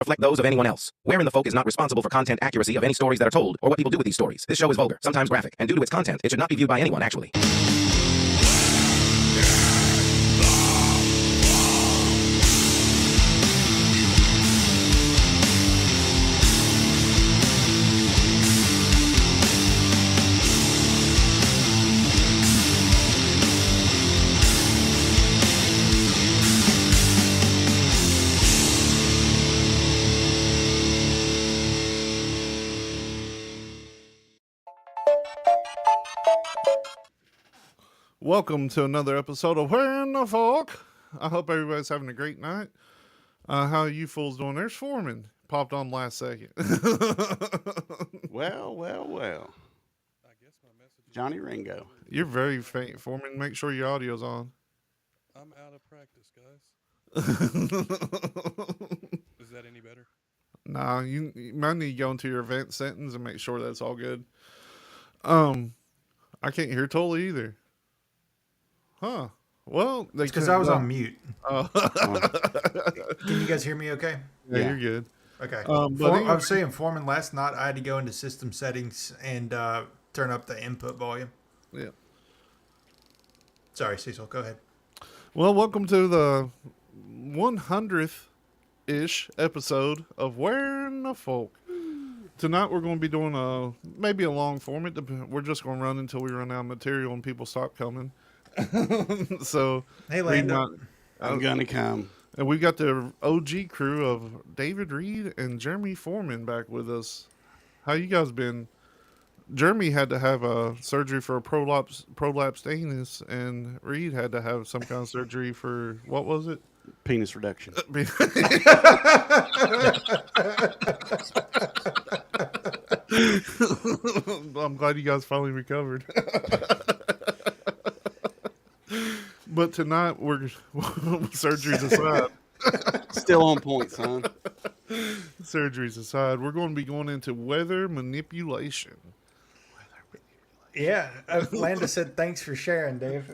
reflect those of anyone else. Where in the Folk is not responsible for content accuracy of any stories that are told, or what people do with these stories. This show is vulgar, sometimes graphic, and due to its content, it should not be viewed by anyone, actually. Welcome to another episode of Where in the Folk. I hope everybody's having a great night. How are you fools doing? There's Foreman. Popped on last second. Well. I guess my message is Johnny Ringo. You're very faint, Foreman. Make sure your audio's on. I'm out of practice, guys. Is that any better? Nah, you might need to go into your event settings and make sure that's all good. I can't hear totally either. Huh. Well, because I was on mute. Oh. Can you guys hear me okay? Yeah, you're good. Okay. But I was saying, Foreman, last night I had to go into system settings and turn up the input volume. Yeah. Sorry, Cecil, go ahead. Well, welcome to the 100th-ish episode of Where in the Folk. Tonight we're going to be doing maybe a long format. We're just going to run until we run out of material and people stop coming. So, hey, Lando. I'm gonna come. And we got the OG crew of David Reed and Jeremy Foreman back with us. How you guys been? Jeremy had to have a surgery for a prolapsed anus, and Reed had to have some kind of surgery for, what was it? Penis reduction. I'm glad you guys finally recovered. But tonight, we're surgeries aside. Still on point, son. Surgeries aside, we're going to be going into weather manipulation. Yeah, Lando said thanks for sharing, Dave.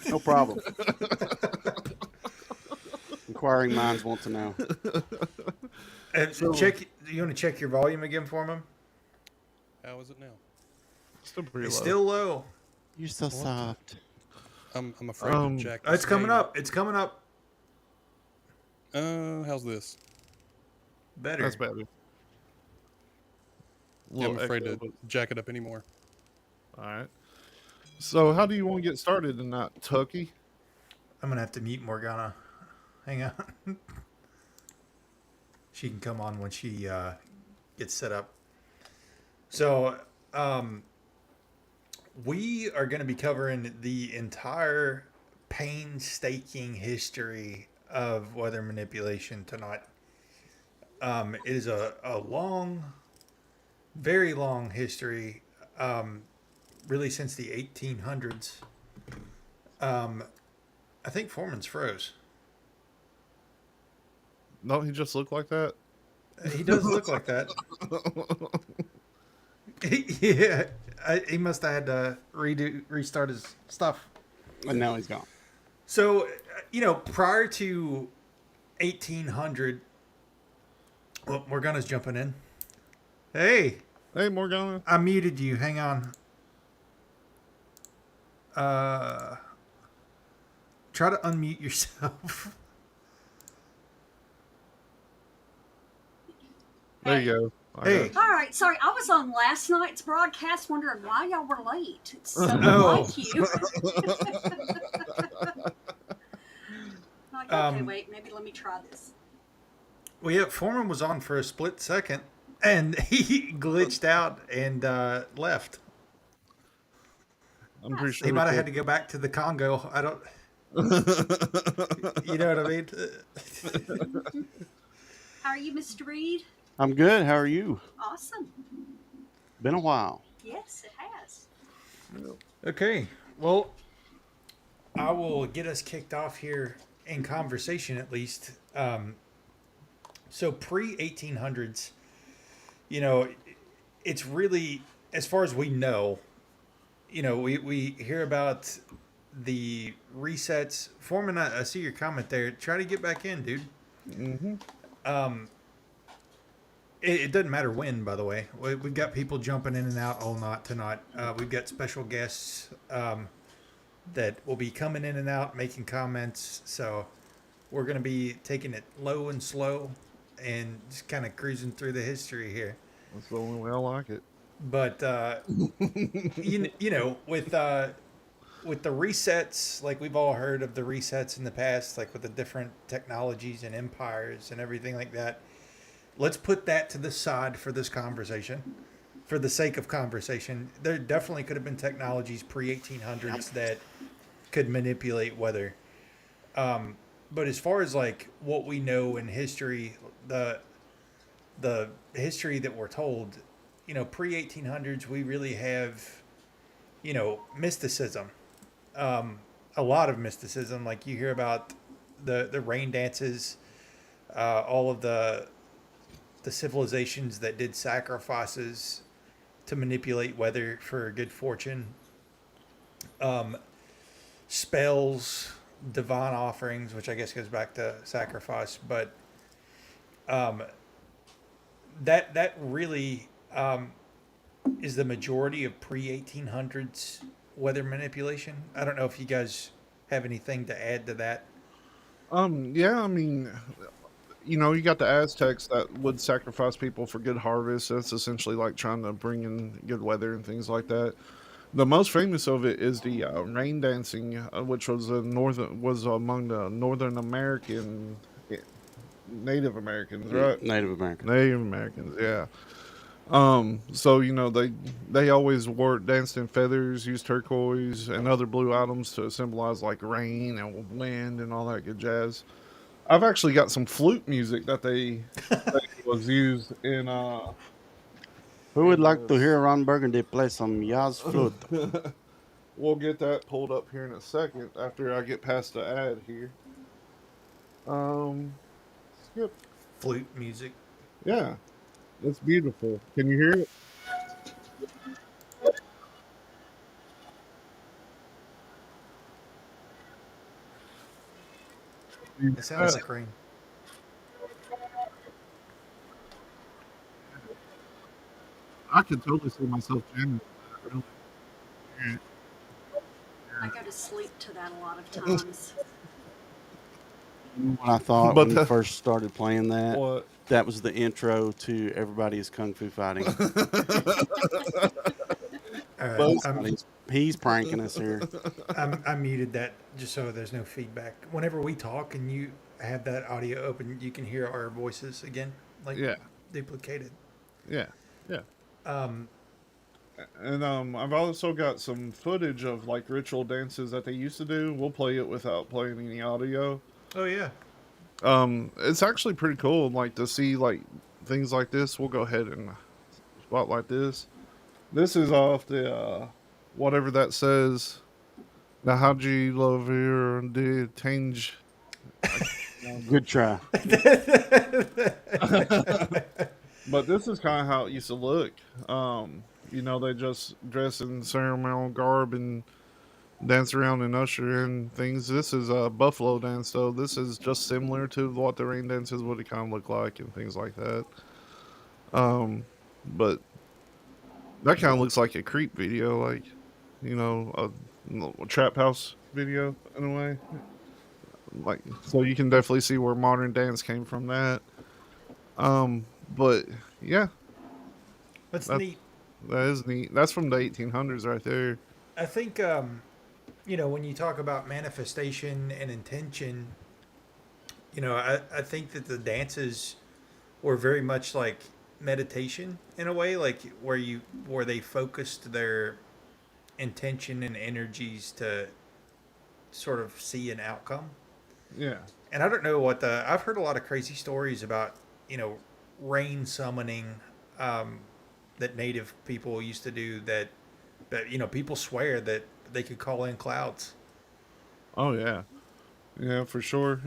No problem. Inquiring minds want to know. You want to check your volume again for him? How is it now? Still pretty It's low. still low. You're so soft. I'm afraid to jack this It's coming game. up. It's coming up. How's this? Better. That's better. Yeah, I'm afraid to jack it up anymore. All right. So, how do you want to get started tonight, Tucky? I'm going to have to mute Morgana. Hang on. She can come on when she gets set up. So, we are going to be covering the entire painstaking history of weather manipulation tonight. It is a long, very long history, really since the 1800s. I think Foreman's froze. Don't he just look like that? He does look like that. Yeah, he must have had to restart his stuff. And now he's gone. So, prior to 1800, well, Morgana's jumping in. Hey, Morgana. I muted you. Hang on. Try to unmute yourself. There you go. Hey. All right, sorry, I was on last night's broadcast wondering why y'all were late. It's so Oh. like you. Like, okay, wait, maybe let me try this. Well, yeah, Foreman was on for a split second, and he glitched out and left. I'm pretty sure He might have had to go back to the Congo. I don't... You know what I mean? How are you, Mr. Reed? I'm good. How are you? Awesome. Been a while. Yes, it has. Okay, well, I will get us kicked off here in conversation at least. So pre-1800s, it's really, as far as we know, we hear about the resets. Foreman, I see your comment there. Try to get back in, dude. Mm-hmm. It doesn't matter when, by the way. We've got people jumping in and out all night tonight. We've got special guests that will be coming in and out, making comments. So we're going to be taking it low and slow and just kind of cruising through the history here. That's the only way I like it. But you know, with the resets, like we've all heard of the resets in the past, like with the different technologies and empires and everything like that. Let's put that to the side for this conversation, for the sake of conversation. There definitely could have been technologies pre-1800s that could manipulate weather. But as far as like what we know in history, the history that we're told, you know, pre-1800s, we really have, you know, mysticism. A lot of mysticism. Like you hear about the rain dances, all of the civilizations that did sacrifices to manipulate weather for good fortune, spells, divine offerings, which I guess goes back to sacrifice, but that really is the majority of pre-1800s weather manipulation. I don't know if you guys have anything to add to that. Yeah, I mean, you know, you got the Aztecs that would sacrifice people for good harvest. That's essentially like trying to bring in good weather and things like that. The most famous of it is the rain dancing, which was among the Northern American Native Americans, right? Native American. Native Americans, yeah. So you know they always danced in feathers, used turquoise and other blue items to symbolize like rain and wind and all that good jazz. I've actually got some flute music that that was used in. Who would like to hear Ron Burgundy play some jazz flute? We'll get that pulled up here in a second after I get past the ad here. Skip. Flute music. Yeah, it's beautiful. Can you hear it? It sounds like rain. I could totally see myself jamming. I go to sleep to that a lot of times. When I thought But when you first started playing that, What? that was the intro to Everybody is Kung Fu Fighting. All right, Both- He's pranking us here. I muted that just so there's no feedback. Whenever we talk and you have that audio open, you can hear our voices again, like Yeah, duplicated. yeah, yeah. Um, And I've also got some footage of like ritual dances that they used to do. We'll play it without playing any audio. oh yeah, It's actually pretty cool, like to see like things like this. We'll go ahead and spotlight this. This is off the whatever that says. The Haji Lover de Tange. Good try. But this is kind of how it used to look. You know, they just dress in ceremonial garb and dance around and usher in things. This is a buffalo dance, so this is just similar to what the rain dances would kind of look like and things like that. But that kind of looks like a creep video, like, you know, a trap house video in a way. Like, so you can definitely see where modern dance came from that. But yeah, that's That- neat. that is neat. That's from the 1800s right there. I think you know, when you talk about manifestation and intention, you know, I think that the dances were very much like meditation in a way, like where they focused their intention and energies to sort of see an outcome. Yeah. And I don't know what I've heard a lot of crazy stories about, you know, rain summoning that native people used to do that you know, people swear that they could call in clouds. Oh yeah. Yeah, for sure.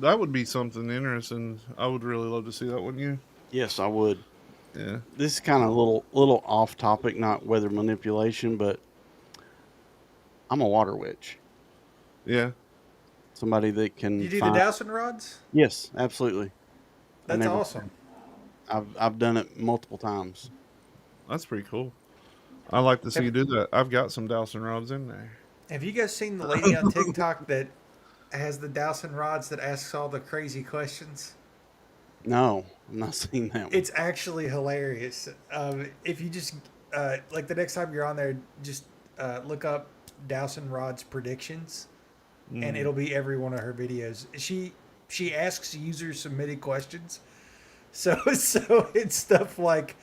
That would be something interesting. I would really love to see that, wouldn't you? Yes, I would. Yeah. This is kind of a little off topic, not weather manipulation, but I'm a water witch. Yeah. Somebody that can You do find... the dowsing rods? Yes, absolutely. That's never- awesome. I've done it multiple times. That's pretty cool. I like to see Have- you do that. I've got some dowsing rods in there. Have you guys seen the lady on TikTok that has the dowsing rods that asks all the crazy questions? No, I've not seen that one. It's actually hilarious. If you just like the next time you're on there, just look up Dowson Rod's predictions, and it'll be every one of her videos. She asks user submitted questions, so it's stuff like,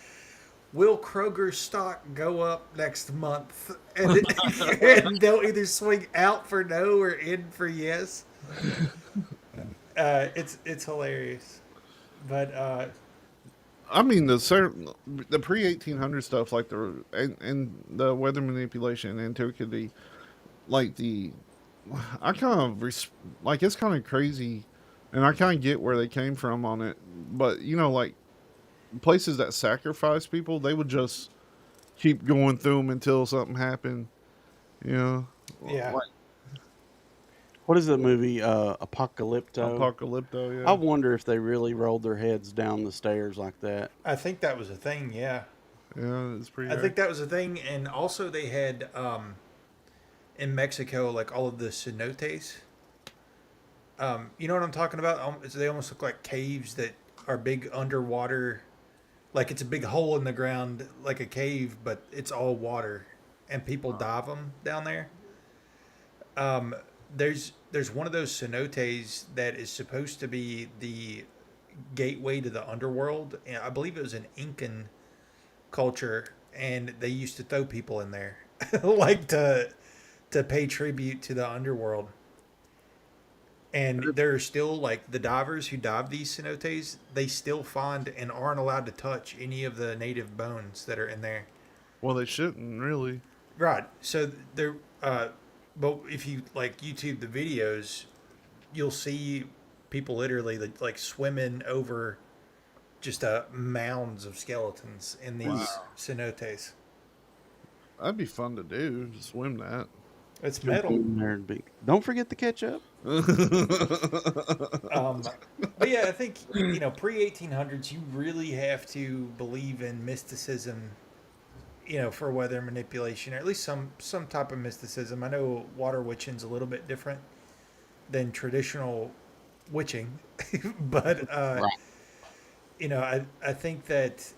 will Kroger's stock go up next month? And they'll either swing out for no or in for yes. It's hilarious. But I mean, the pre 1800 stuff, like and the weather manipulation, antiquity, like I kind of like it's kind of crazy, and I kind of get where they came from on it. But like places that sacrifice people, they would just keep going through them until something happened. yeah. Like What is the movie? Apocalypto. Apocalypto. Yeah. I wonder if they really rolled their heads down the stairs like that. I think that was a thing, yeah. Yeah, it's pretty. I think that was a thing, and also they had in Mexico like all of the cenotes. You know what I'm talking about? They almost look like caves that are big underwater, like it's a big hole in the ground, like a cave, but it's all water, and people dive them down there. There's one of those cenotes that is supposed to be the gateway to the underworld. And I believe it was an Incan culture, and they used to throw people in there, like to pay tribute to the underworld. And there are still like the divers who dive these cenotes, they still find and aren't allowed to touch any of the native bones that are in there. Well, they shouldn't really. Right. So they're but if you like YouTube the videos, you'll see people literally like swimming over just mounds of skeletons in these cenotes. That'd be fun to do. Swim that. It's Jump metal. in there and don't forget the ketchup. But yeah, I think pre 1800s, you really have to believe in mysticism, for weather manipulation, or at least some type of mysticism. I know water witching's a little bit different than traditional witching, but Right. I think that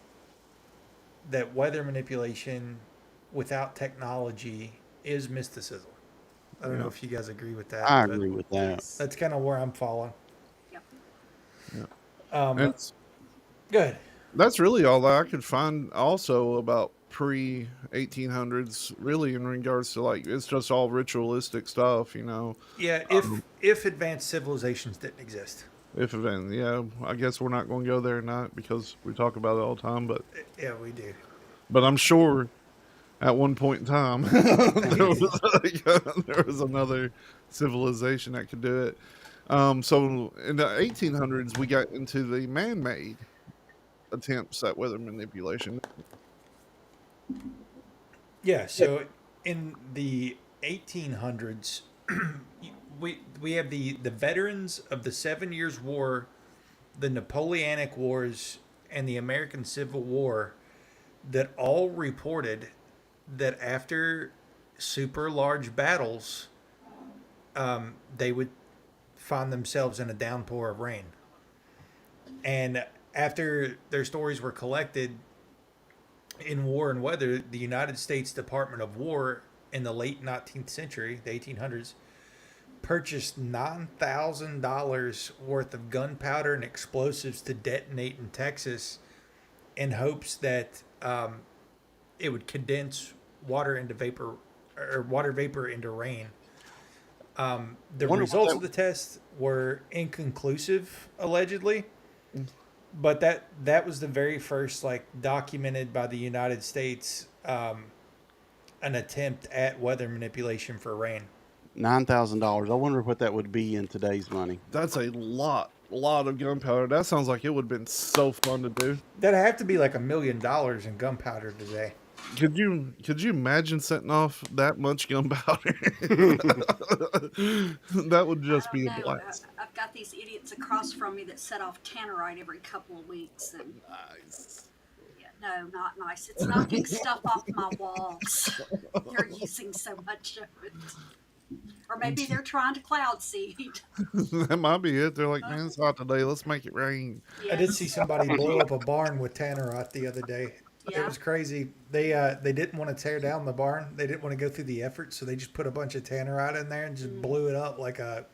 weather manipulation without technology is mysticism. I don't know if you guys agree with that. I but agree with that. That's kind of where I'm falling. Yep. That's Good. that's really all that I could find also about pre 1800s. Really, in regards to like it's just all ritualistic stuff. Yeah, if advanced civilizations didn't exist. If event, yeah, I guess we're not going to go there tonight because we talk about it all the time. But Yeah, we do. I'm sure at one point in time there was another civilization that could do it. So in the 1800s, we got into the man-made attempts at weather manipulation. Yeah, so in the 1800s, we have the veterans of the 7 Years' War, the Napoleonic Wars, and the American Civil War that all reported that after super large battles, they would find themselves in a downpour of rain. And after their stories were collected in War and Weather, the United States Department of War in the late 19th century, the 1800s, purchased $9,000 worth of gunpowder and explosives to detonate in Texas in hopes that it would condense water into vapor or water vapor into rain. The results of the test were inconclusive, allegedly, but that was the very first documented by the United States an attempt at weather manipulation for rain. $9,000. I wonder what that would be in today's money. That's a lot of gunpowder. That sounds like it would have been so fun to do. That'd have to be like $1 million in gunpowder today. Could you imagine setting off that much gunpowder? That would just be a I don't know. blast. I got these idiots across from me that set off tannerite every couple of weeks, and Nice. yeah, no, not nice. It's knocking stuff off my walls. They're using so much of it. Or maybe they're trying to cloud seed. That might be it. They're like, man, it's hot today. Let's make it rain. I did Yes. see somebody blow up a barn with tannerite the other day. It Yeah. was crazy. They didn't want to tear down the barn. They didn't want to go through the effort, so they just put a bunch of tannerite in there and just blew it up like a.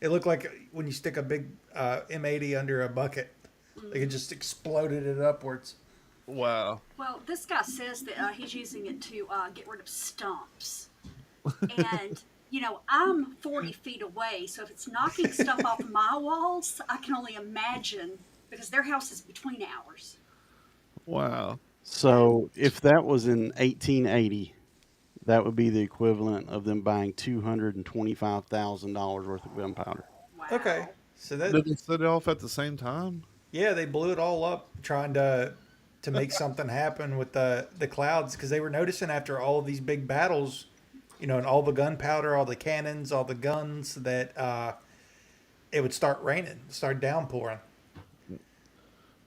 It looked like when you stick a big M80 under a bucket. Like it just exploded it upwards. Wow. Well, this guy says that he's using it to get rid of stumps. And, you know, I'm 40 feet away, so if it's knocking stuff off my walls, I can only imagine because their house is between ours. Wow. So if that was in 1880, that would be the equivalent of them buying $225,000 worth of gunpowder. Wow. Okay, so that Did they set it off at the same time? yeah, they blew it all up trying to make something happen with the clouds because they were noticing after all of these big battles, you know, and all the gunpowder, all the cannons, all the guns that it would start raining, start downpouring.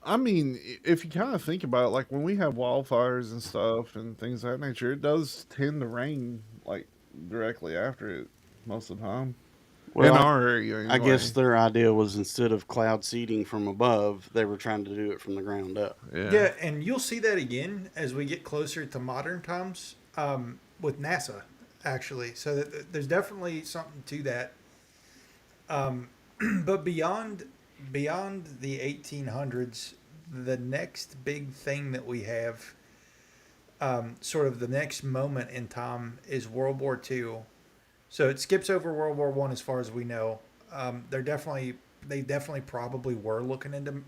I mean, if you kind of think about it, like when we have wildfires and stuff and things of that nature, it does tend to rain like directly after it most of the time. Well, In our area, I guess anyway. their idea was instead of cloud seeding from above, they were trying to do it from the ground up. Yeah, and you'll see that again as we get closer to modern times with NASA, actually. So there's definitely something to that. But beyond the 1800s, the next big thing that we have, sort of the next moment in time, is World War II. So it skips over World War One as far as we know. They definitely probably were looking into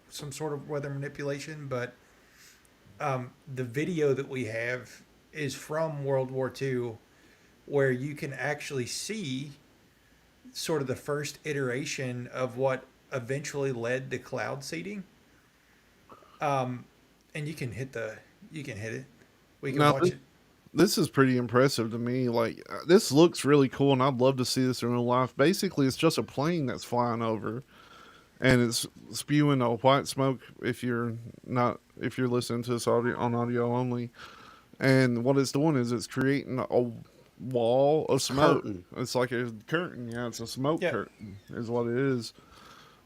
some sort of weather manipulation, but the video that we have is from World War II, where you can actually see sort of the first iteration of what eventually led to cloud seeding. And you can hit it. We can Now, watch it. this is pretty impressive to me. Like, this looks really cool, and I'd love to see this in real life. Basically, it's just a plane that's flying over, and it's spewing a white smoke. If you're listening to this audio on audio only, and what it's doing is it's creating a wall of smoke. Curtain. It's like a curtain. Yeah, it's a smoke Yeah. curtain, is what it is.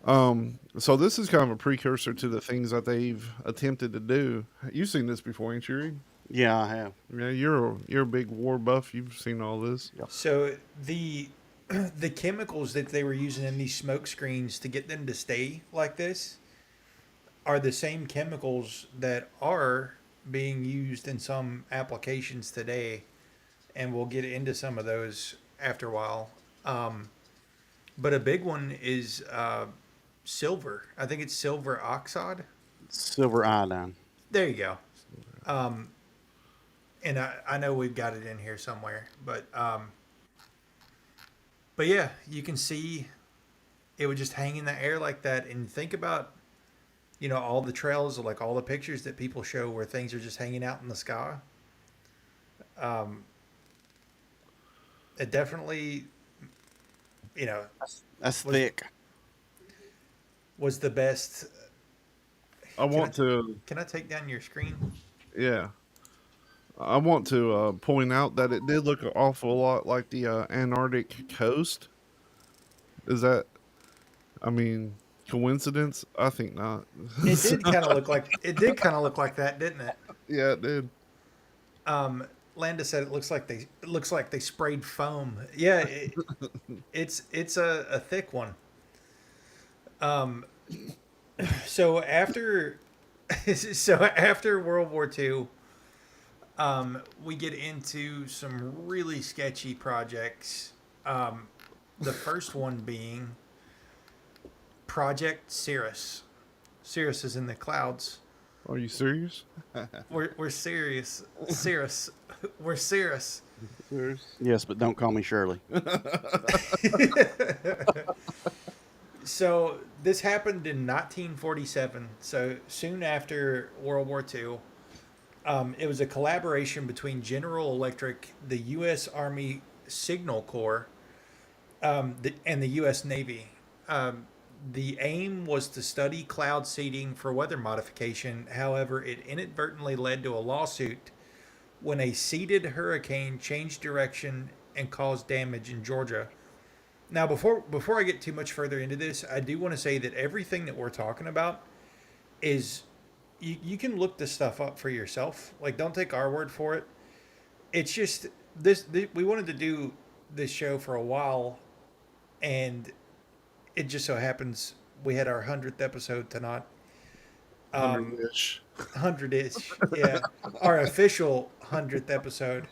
So this is kind of a precursor to the things that they've attempted to do. You've seen this before, ain't you, Reed? Yeah, I have. Yeah, you're a big war buff. You've seen all this. So the chemicals that they were using in these smoke screens to get them to stay like this are the same chemicals that are being used in some applications today, and we'll get into some of those after a while. But a big one is silver. I think it's silver oxide. Silver iodine. There you go. And I know we've got it in here somewhere, but yeah, you can see it would just hang in the air like that. And think about, you know, all the trails, like all the pictures that people show where things are just hanging out in the sky. It definitely, you know, That's Was- thick. was the best. I want to, Can I take down your screen? yeah. I want to point out that it did look an awful lot like the Antarctic coast. Is that, I mean, coincidence? I think not. It did kind of look like that, didn't it? Yeah, it did. Landa said it looks like they sprayed foam. Yeah, it's a thick one. So after World War II, we get into some really sketchy projects. The first one being Project Cirrus. Cirrus is in the clouds. Are you serious? We're serious. Cirrus. We're Cirrus. Yes, but don't call me Shirley. So this happened in 1947. So soon after World War II, it was a collaboration between General Electric, the U.S. Army Signal Corps, and the U.S. Navy. The aim was to study cloud seeding for weather modification. However, it inadvertently led to a lawsuit when a seeded hurricane changed direction and caused damage in Georgia. Now, before I get too much further into this, I do want to say that everything that we're talking about is you can look this stuff up for yourself. Like, don't take our word for it. It's just this we wanted to do this show for a while, and it just so happens we had our 100th episode tonight. 100-ish. 100-ish, yeah, our official 100th episode.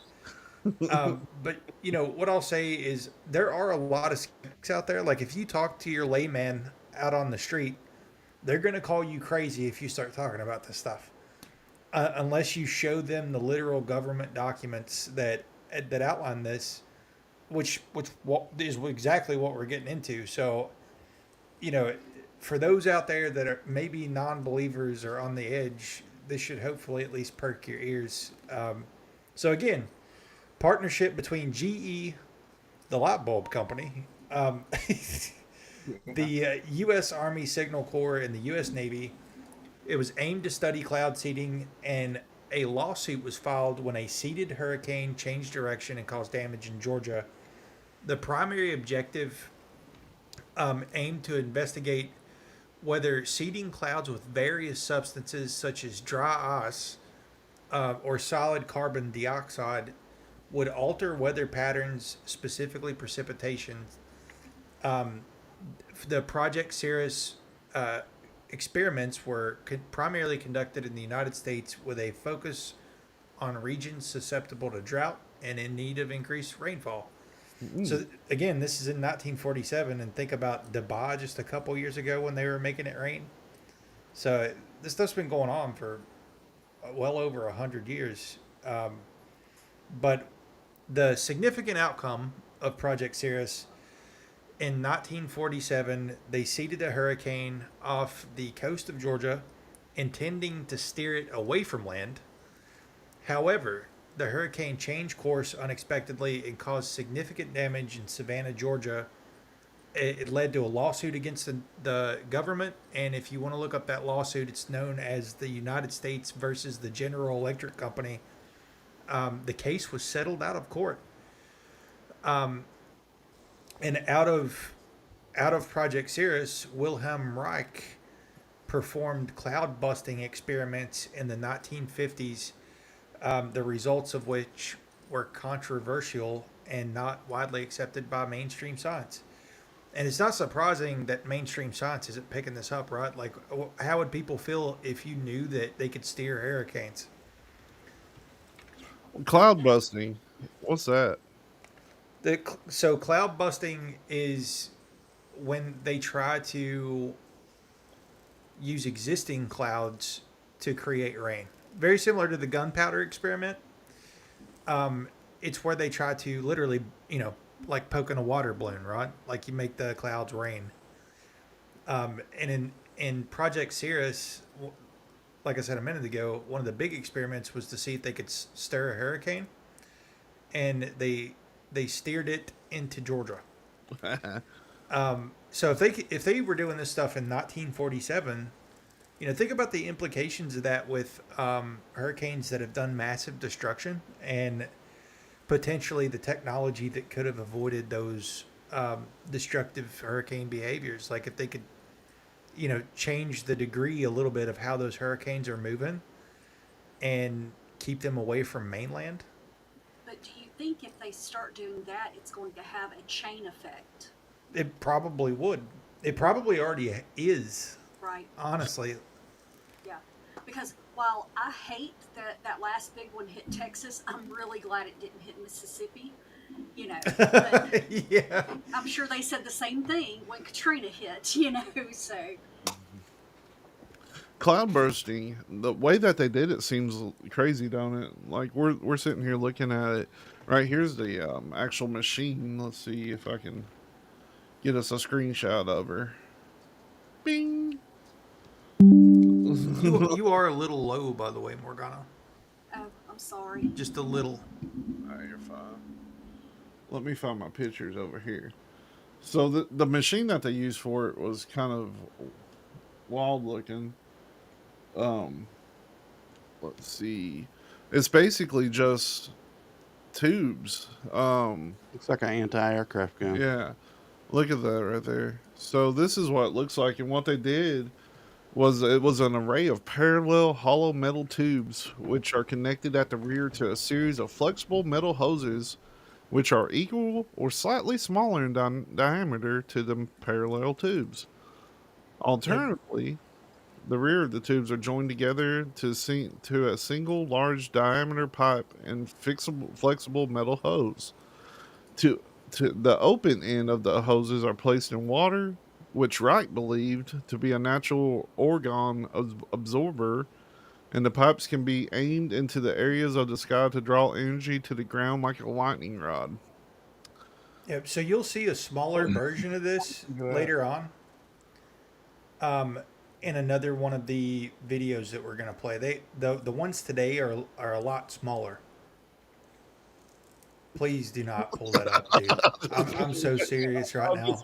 But you know what I'll say is there are a lot of skeptics out there. Like if you talk to your layman out on the street, they're going to call you crazy if you start talking about this stuff, unless you show them the literal government documents that outline this, which is exactly what we're getting into. So, you know, for those out there that are maybe non-believers or on the edge, this should hopefully at least perk your ears. So again, partnership between GE, the light bulb company, the U.S. Army Signal Corps, and the U.S. Navy. It was aimed to study cloud seeding, and a lawsuit was filed when a seeded hurricane changed direction and caused damage in Georgia. The primary objective aimed to investigate whether seeding clouds with various substances such as dry ice or solid carbon dioxide would alter weather patterns, specifically precipitation. The Project Cirrus experiments were primarily conducted in the United States with a focus on regions susceptible to drought and in need of increased rainfall. So again, this is in 1947, and think about Dubai just a couple years ago when they were making it rain. So this stuff's been going on for well over 100 years. But the significant outcome of Project Cirrus, in 1947, they seeded a hurricane off the coast of Georgia, intending to steer it away from land. However, the hurricane changed course unexpectedly and caused significant damage in Savannah, Georgia. It led to a lawsuit against the government, and if you want to look up that lawsuit, it's known as the United States versus the General Electric Company. The case was settled out of court. And out of Project Cirrus, Wilhelm Reich performed cloud busting experiments in the 1950s, the results of which were controversial and not widely accepted by mainstream science. And it's not surprising that mainstream science isn't picking this up, right? Like, how would people feel if you knew that they could steer hurricanes? Cloud busting. What's that? So cloud busting is when they try to use existing clouds to create rain. Very similar to the gunpowder experiment. It's where they try to literally, like poking a water balloon, right? Like you make the clouds rain. And in Project Cirrus, like I said a minute ago, one of the big experiments was to see if they could stir a hurricane, and they steered it into Georgia. So if they were doing this stuff in 1947, think about the implications of that with hurricanes that have done massive destruction and potentially the technology that could have avoided those destructive hurricane behaviors. Like if they could, change the degree a little bit of how those hurricanes are moving and keep them away from mainland. But do you think if they start doing that, it's going to have a chain effect? It probably would. It probably already is. Right. Honestly. Yeah. Because while I hate that last big one hit Texas, I'm really glad it didn't hit Mississippi. But Yeah. I'm sure they said the same thing when Katrina hit, so. Cloud bursting, the way that they did it seems crazy, don't it? Like we're sitting here looking at it. Right, here's the actual machine. Let's see if I can get us a screenshot of her. Bing. You are a little low, by the way, Morgana. Oh, I'm sorry. Just a little. Alright, you're fine. Let me find my pictures over here. So the machine that they used for it was kind of wild looking. Um, let's see. It's basically just tubes. Looks like an anti-aircraft gun. Yeah. Look at that right there. So this is what it looks like, and what they did was it was an array of parallel hollow metal tubes which are connected at the rear to a series of flexible metal hoses which are equal or slightly smaller in diameter to the parallel tubes. Alternatively, the rear of the tubes are joined together to a single large diameter pipe and flexible metal hose. To, to the open end of the hoses are placed in water, which Wright believed to be a natural organ absorber, and the pipes can be aimed into the areas of the sky to draw energy to the ground like a lightning rod. Yep. So you'll see a smaller version of this later on. In another one of the videos that we're gonna play. The ones today are a lot smaller. Please do not pull that up, dude. I'm so serious right now.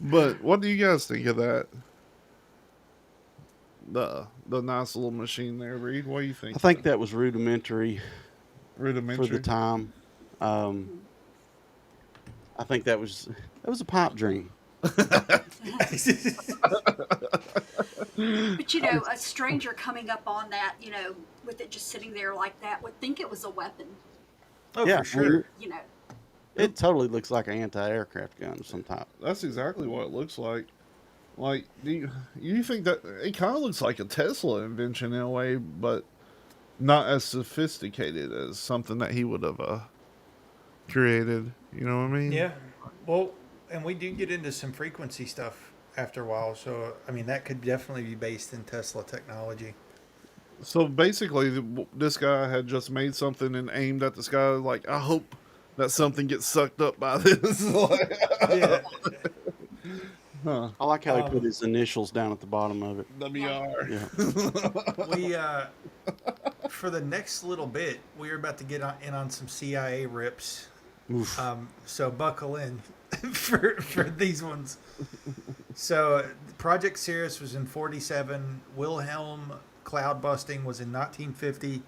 But what do you guys think of that? The nice little machine there, Reed. What do you think? I think that was rudimentary for Rudimentary. the time. I think that was a pipe dream. But a stranger coming up on that, with it just sitting there like that, would think it was a weapon. Oh, Yeah, for sure. You know, It totally looks like an anti-aircraft gun of some type. That's exactly what it looks like. Like, do you think that it kind of looks like a Tesla invention in a way, but not as sophisticated as something that he would have created? You know what I mean? Yeah. Well, and we do get into some frequency stuff after a while. So, I mean, that could definitely be based in Tesla technology. So basically, this guy had just made something and aimed at the sky. Like, I hope that something gets sucked up by this. Yeah. Huh. I like how he put his initials down at the bottom of it. WR. Yeah. We, for the next little bit, we're about to get in on some CIA rips. Oof. So buckle in for these ones. So Project Cirrus was in 47. Wilhelm cloud busting was in 1950.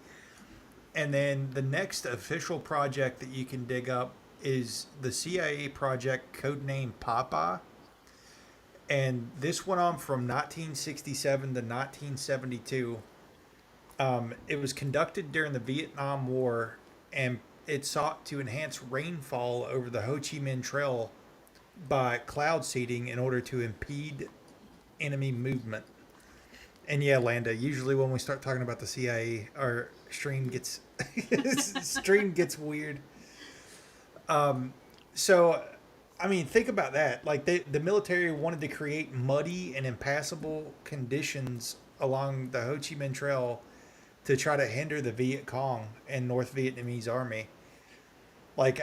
And then the next official project that you can dig up is the CIA project codenamed Popeye. And this went on from 1967 to 1972. It was conducted during the Vietnam War, and it sought to enhance rainfall over the Ho Chi Minh Trail by cloud seeding in order to impede enemy movement. And yeah, Landa, usually when we start talking about the CIA, our stream gets weird. So, I mean, think about that. Like, the military wanted to create muddy and impassable conditions along the Ho Chi Minh Trail to try to hinder the Viet Cong and North Vietnamese army. Like,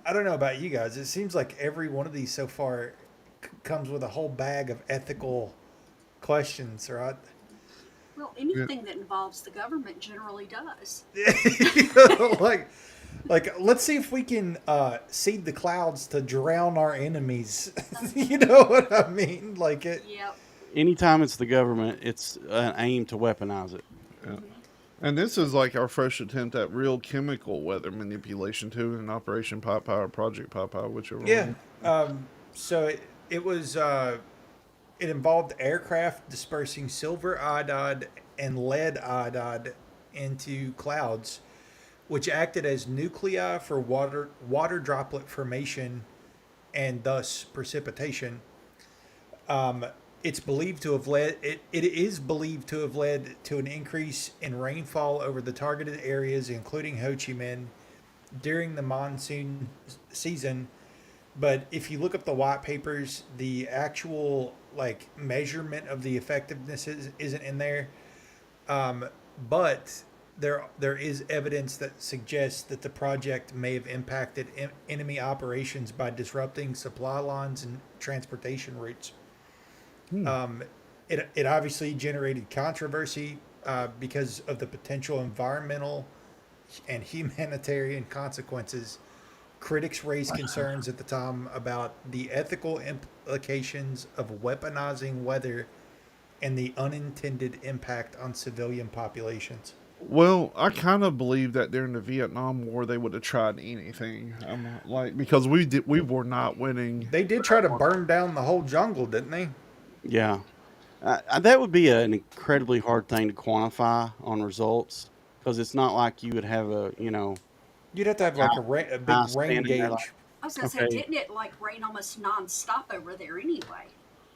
I don't know about you guys. It seems like every one of these so far comes with a whole bag of ethical questions, right? well, anything that involves the government generally does. like let's see if we can seed the clouds to drown our enemies. You know what I mean? Like it. Yep. Anytime it's the government, it's an aim to weaponize it. Yeah. And this is like our first attempt at real chemical weather manipulation too, in Operation Popeye or Project Popeye, whichever Yeah. one. So it was it involved aircraft dispersing silver iodide and lead iodide into clouds, which acted as nuclei for water droplet formation and thus precipitation. It's believed to have led. It is believed to have led to an increase in rainfall over the targeted areas, including Ho Chi Minh, during the monsoon season. But if you look up the white papers, the actual measurement of the effectiveness isn't in there. But there is evidence that suggests that the project may have impacted enemy operations by disrupting supply lines and transportation routes. It obviously generated controversy because of the potential environmental and humanitarian consequences, critics raised concerns at the time about the ethical implications of weaponizing weather and the unintended impact on civilian populations. Well, I kind of believe that during the Vietnam War they would have tried anything. Like because we were not winning. They did try to burn down the whole jungle, didn't they? Yeah. That would be an incredibly hard thing to quantify on results because it's not like you would have a, You'd have to have like a big guy rain standing there gauge. like, I was gonna say, Okay. didn't it like rain almost nonstop over there anyway?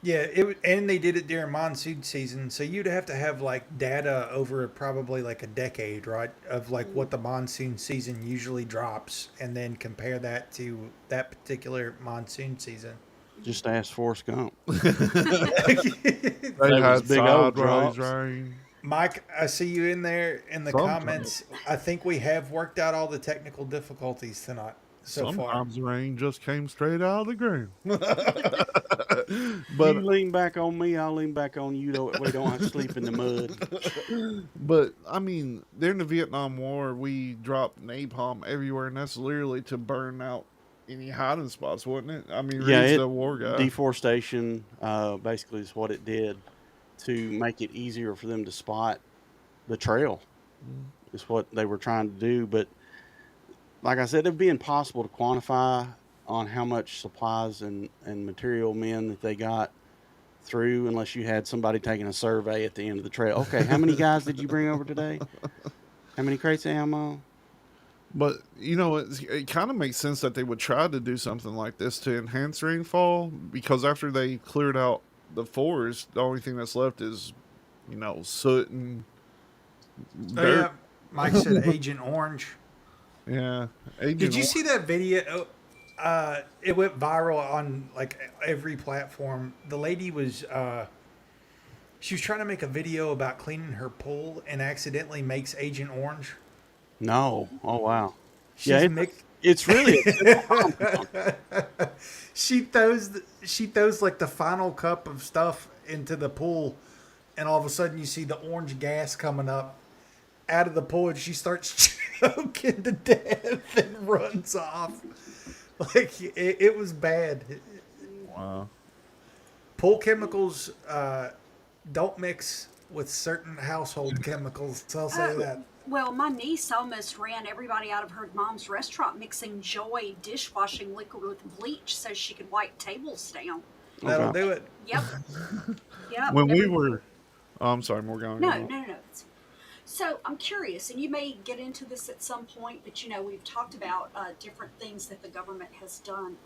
Yeah, and they did it during monsoon season, so you'd have to have like data over probably like a decade, right, of like what the monsoon season usually drops, and then compare that to that particular monsoon season. Just ask Forrest Gump. They was had big old sideways drops. rain. Mike, I see you in there in the Sometimes. comments. I think we have worked out all the technical difficulties tonight so far. Sometimes rain just came straight out of the ground. You But lean back on me, I'll lean back on you. We don't have to sleep in the mud. I mean, during the Vietnam War, we dropped napalm everywhere, and that's literally to burn out any hiding spots, wasn't it? I mean, Yeah, Reed's it the war guy. deforestation basically is what it did to make it easier for them to spot the trail. Is what they were trying to do, but like I said, it'd be impossible to quantify on how much supplies and material men that they got through unless you had somebody taking a survey at the end of the trail. Okay, how many guys did you bring over today? How many crates of ammo? But it kind of makes sense that they would try to do something like this to enhance rainfall, because after they cleared out the forest, the only thing that's left is, soot and Oh, dirt. yeah. Mike said Agent Orange. Yeah. Did you see that video? It went viral on like every platform. The lady was she was trying to make a video about cleaning her pool and accidentally makes Agent Orange. No. Oh wow. She's Yeah, it's really she throws like the final cup of stuff into the pool, and all of a sudden you see the orange gas coming up out of the pool, and she starts choking to death and runs off. Like it was bad. Wow. Pool chemicals don't mix with certain household chemicals. So I'll say that. Well, my niece almost ran everybody out of her mom's restaurant mixing Joy dishwashing liquid with bleach so she could wipe tables down. That'll Okay. do it. Yep. Yep. When we every- were, I'm sorry, Morgan. No. So I'm curious, and you may get into this at some point, but we've talked about different things that the government has done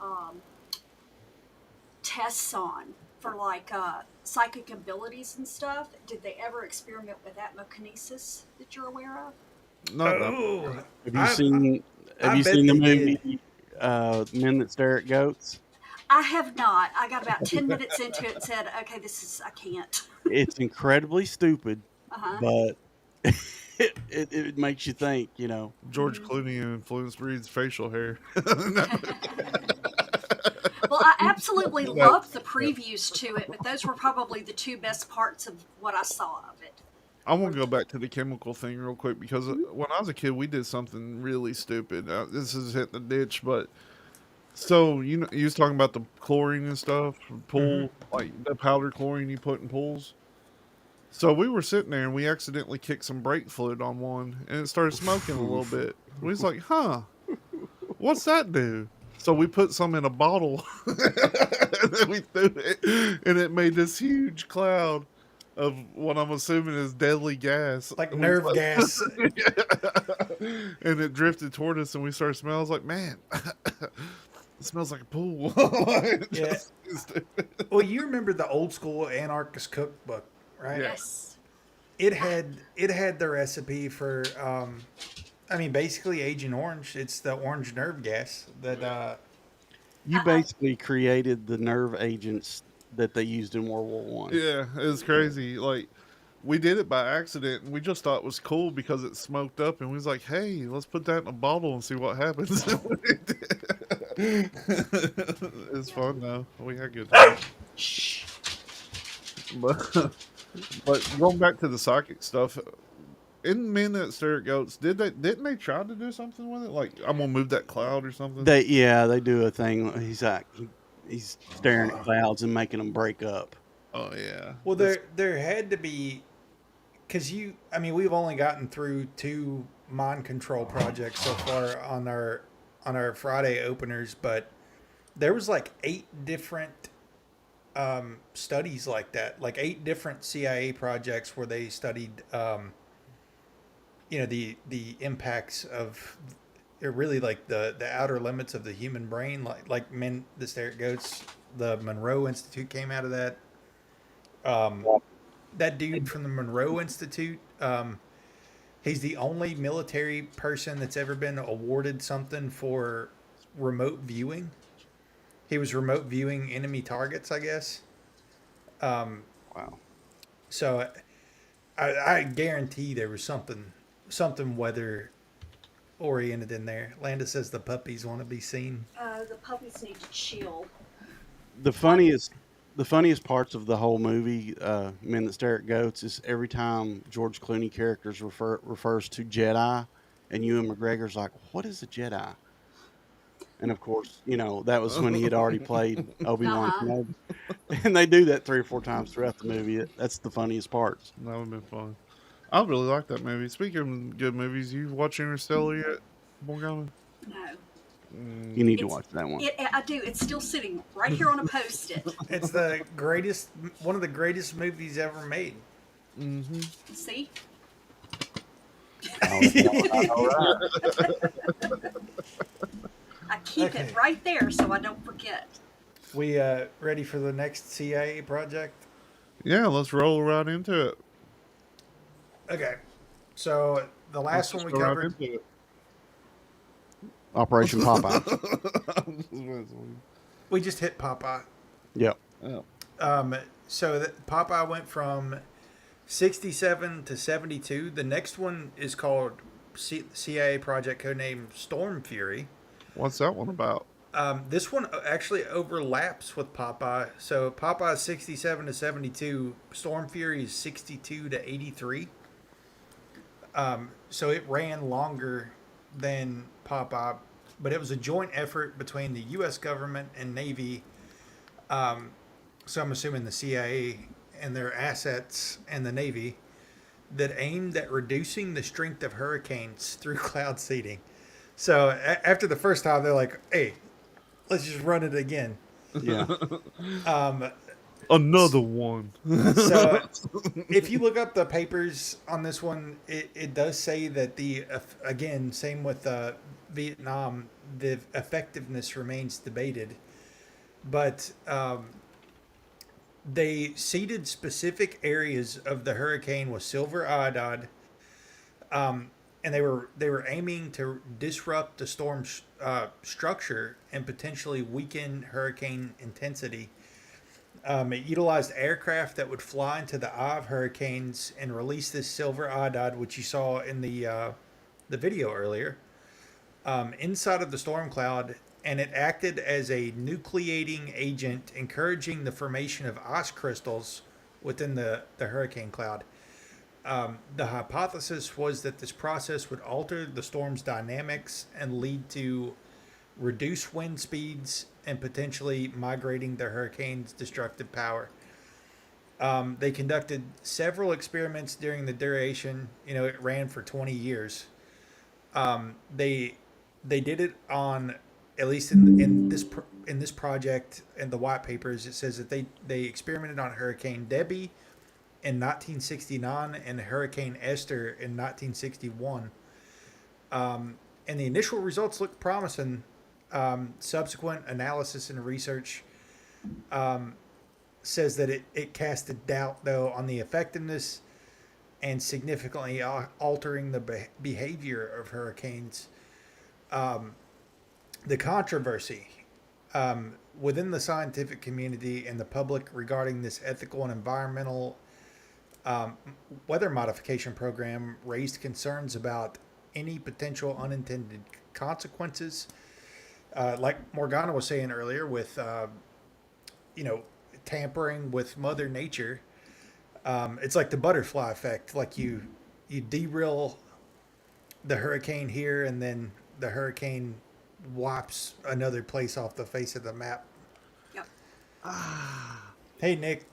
tests on for like psychic abilities and stuff. Did they ever experiment with atmokinesis that you're aware of? No, Oh, Have you I seen bet the they movie Men That Stare at Goats? I have not. I got about 10 minutes into it and said, okay, I can't. It's incredibly stupid, Uh-huh. but it makes you think, George Clooney influenced Reed's facial hair. Well, I absolutely loved the previews to it, but those were probably the two best parts of what I saw of it. I want to go back to the chemical thing real quick, because when I was a kid, we did something really stupid. This is hitting the ditch, but so you was talking about the chlorine and stuff, pool, like the powder chlorine you put in pools. So we were sitting there and we accidentally kicked some brake fluid on one, and it started smoking a little bit. We was like, "Huh, what's that do?" So we put some in a bottle, and then we threw it, and it made this huge cloud of what I'm assuming is deadly gas, like And we nerve was gas. and it drifted toward us, and we started smelling. I was like, "Man, it smells like a pool." Like, Yeah. just stupid. Well, you remember the old school anarchist cookbook, right? Yes. It had the recipe for basically Agent Orange. It's the orange nerve gas that You basically created the nerve agents that they used in World War One. Yeah, it was crazy. Like, we did it by accident, and we just thought it was cool because it smoked up, and we was like, "Hey, let's put that in a bottle and see what happens." It's fun though. We had good times. But going back to the psychic stuff, in Men That Stare at Goats, didn't they try to do something with it? Like, I'm gonna move that cloud or something. They do a thing. He's staring at clouds and making them break up. Oh yeah. Well, there had to be, because I mean, we've only gotten through 2 mind control projects so far on our Friday openers, but there was like 8 different studies like that, like 8 different CIA projects where they studied, the impacts of, really like the outer limits of the human brain, like Men That Stare at Goats. The Monroe Institute came out of that. That dude from the Monroe Institute, he's the only military person that's ever been awarded something for remote viewing. He was remote viewing enemy targets, I guess. Wow. So I guarantee there was something weather oriented in there. Landa says the puppies want to be seen. The puppies need to chill. The funniest parts of the whole movie, Men That Stare at Goats, is every time George Clooney characters refers to Jedi, and Ewan McGregor's like, "What is a Jedi?" And of course, that was when he had already played Obi-Wan Kenobi. And they do that 3 or 4 times throughout the movie. That's the funniest parts. That would have been fun. I really like that movie. Speaking of good movies, you watch Interstellar yet, Morgana? No. You need to watch that one. I do. It's still sitting right here on a post-it. It's one of the greatest movies ever made. Mm-hmm. See? All right. I keep it right there so I don't forget. We ready for the next CIA project? Yeah, let's roll right into it. Okay. So the last one we covered. Operation Popeye. We just hit Popeye. Yep. So Popeye went from 67 to 72. The next one is called CIA project codename Storm Fury. What's that one about? This one actually overlaps with Popeye. So Popeye is 67 to 72. Storm Fury is 62 to 83. So it ran longer than Popeye, but it was a joint effort between the U.S. government and Navy. So I'm assuming the CIA and their assets and the Navy that aimed at reducing the strength of hurricanes through cloud seeding. So after the first time, they're like, "Hey, let's just run it again." Yeah. Another one. So if you look up the papers on this one, it does say that again, same with Vietnam, the effectiveness remains debated. But they seeded specific areas of the hurricane with silver iodide, and they were aiming to disrupt the storm's structure and potentially weaken hurricane intensity. It utilized aircraft that would fly into the eye of hurricanes and release this silver iodide, which you saw in the video earlier, inside of the storm cloud, and it acted as a nucleating agent, encouraging the formation of ice crystals within the hurricane cloud. The hypothesis was that this process would alter the storm's dynamics and lead to reduced wind speeds and potentially migrating the hurricane's destructive power. They conducted several experiments during the duration. It ran for 20 years. They did it on, at least in this project and the white papers, it says that they experimented on Hurricane Debbie in 1969 and Hurricane Esther in 1961. And the initial results looked promising. Subsequent analysis and research says that it casted doubt, though, on the effectiveness and significantly altering the behavior of hurricanes. The controversy within the scientific community and the public regarding this ethical and environmental weather modification program raised concerns about any potential unintended consequences. Like Morgana was saying earlier, with tampering with Mother Nature, it's like the butterfly effect. Like you you derail the hurricane here, and then the hurricane wipes another place off the face of the map. Yep. Hey, Nick.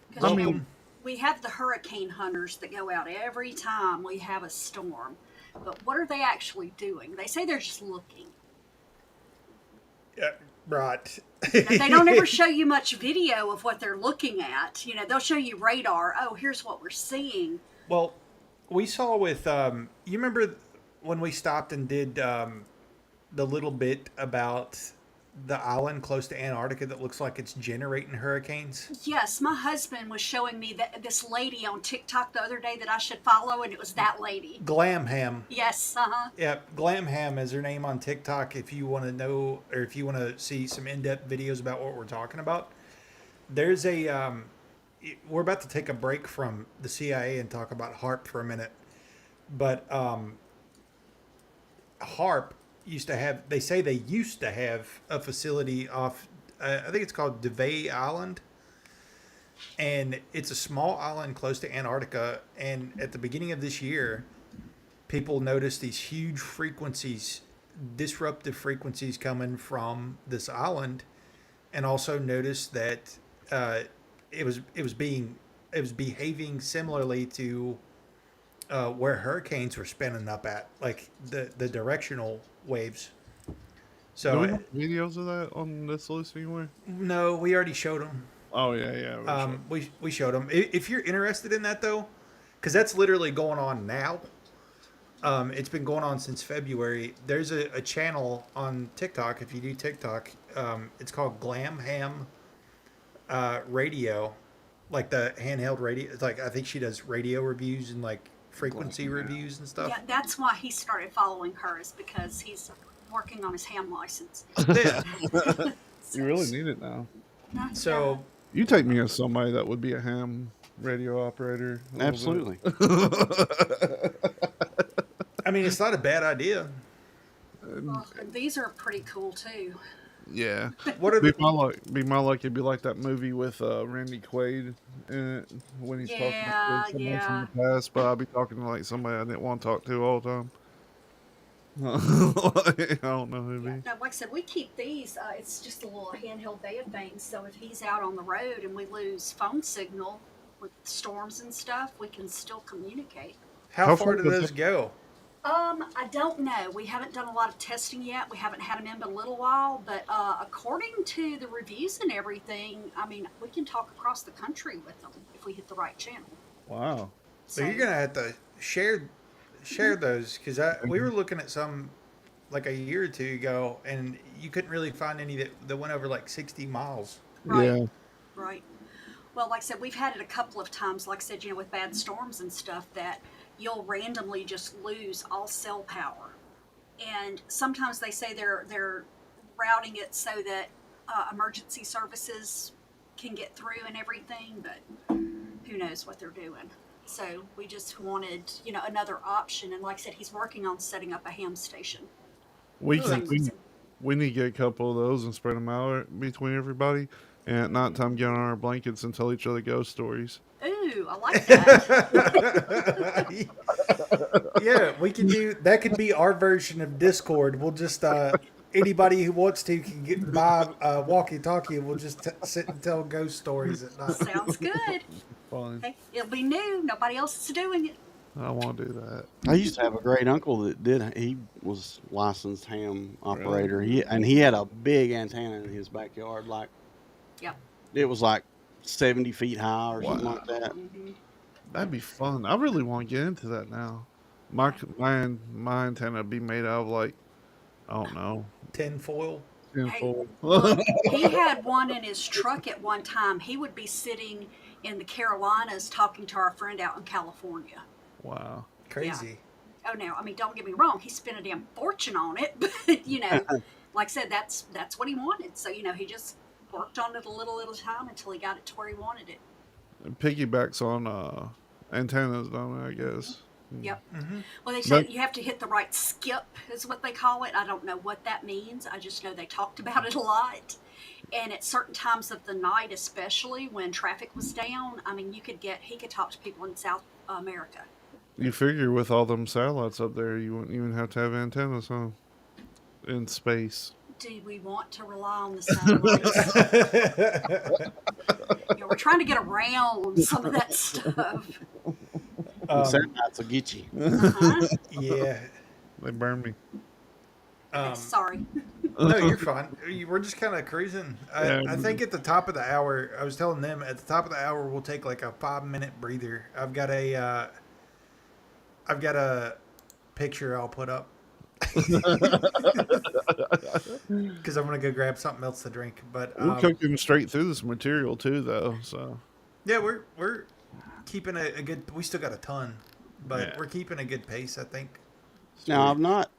Because Welcome. we have the hurricane hunters that go out every time we have a storm. But what are they actually doing? They say they're just looking. Yeah, right. Now, they don't ever show you much video of what they're looking at. You know, they'll show you radar. Oh, here's what we're seeing. Well, we saw with you remember when we stopped and did the little bit about the island close to Antarctica that looks like it's generating hurricanes? Yes, my husband was showing me that this lady on TikTok the other day that I should follow, and it was that lady. Glamham. Yes, uh-huh. Yeah, Glamham is her name on TikTok. If you want to know, or if you want to see some in-depth videos about what we're talking about, there's a. We're about to take a break from the CIA and talk about HARP for a minute, but HARP used to have. They say they used to have a facility off. I think it's called Devay Island, and it's a small island close to Antarctica. And at the beginning of this year, people noticed these huge frequencies, disruptive frequencies coming from this island, and also noticed that it was behaving similarly to where hurricanes were spinning up at, like the directional waves. Do So we have videos of that on this list anywhere? no, we already showed them. Oh yeah. We showed them. If you're interested in that though, because that's literally going on now. It's been going on since February. There's a channel on TikTok. If you do TikTok, it's called Glamham Radio, like the handheld radio. It's like I think she does radio reviews and like frequency reviews and stuff. Yeah, that's why he started following her, is because he's working on his ham license. Yeah. You really need it now. So You take me as somebody that would be a ham radio operator. a little Absolutely. I mean, it's not a bad idea. Well, these are pretty cool too. bit. Yeah. What are Be the, my luck. Be my luck. It'd be like that movie with Randy Quaid in it when he's talking Yeah, to someone yeah. from the past. But I'll be talking to like somebody I didn't want to talk to all the time. I don't know who it'd be. Now, like I said, we keep these. It's just a little handheld band thing. So if he's out on the road and we lose phone signal with storms and stuff, we can still communicate. how How far far do does those it- go? I don't know. We haven't done a lot of testing yet. We haven't had them in but a little while. But according to the reviews and everything, I mean, we can talk across the country with them if we hit the right channel. Wow. So you're gonna have to share those, because we were looking at some like a year or two ago, and you couldn't really find any that went over like 60 miles. Right. Yeah. Right. Well, like I said, we've had it a couple of times, like I said, you know, with bad storms and stuff, that you'll randomly just lose all cell power. And sometimes they say they're routing it so that emergency services can get through and everything, but who knows what they're doing. So we just wanted, you know, another option. And like I said, he's working on setting up a ham station. We Same can. reason. We need to get a couple of those and spread them out between everybody. And at nighttime, get on our blankets and tell each other ghost stories. Ooh, I like that. Yeah, we can do that. Could be our version of Discord. We'll just anybody who wants to can buy a walkie-talkie, and we'll just sit and tell ghost stories at night. Sounds good. Fine. Hey, it'll be new. Nobody else is doing it. I want to do that. I used to have a great uncle that did. He was licensed ham operator. He had a big antenna in his backyard. Like Yep. it was like 70 feet high or something Wow. like that. Mm-hmm. That'd be fun. I really want to get into that now. My antenna would be made out of like, I don't know, Tinfoil. tinfoil. Look, he had one in his truck at one time. He would be sitting in the Carolinas talking to our friend out in California. Wow. Crazy. Oh no, I mean, don't get me wrong, he spent a damn fortune on it, but you know, like I said, that's what he wanted. So, you know, he just worked on it a little at a time until he got it to where he wanted it. It piggybacks on antennas, don't it, I guess. Yep. Mm-hmm. Well, they said But- you have to hit the right skip, is what they call it. I don't know what that means. I just know they talked about it a lot. And at certain times of the night, especially when traffic was down, I mean, he could talk to people in South America. You figure with all them satellites up there, you wouldn't even have to have antennas, huh? In space. Do we want to rely on the satellites? We're trying to get around some of that stuff. Satellites will get you. Uh-huh. Yeah. They burn me. Okay, sorry. No, you're fine. We're just kind of cruising. Yeah. I think at the top of the hour, I was telling them at the top of the hour we'll take like a 5-minute breather. I've got a picture I'll put up because I'm gonna go grab something else to drink. But We're cooking straight through this material too, though. So yeah, we're keeping a good. We still got a ton, but Yeah. we're keeping a good pace, I think. Now, I've not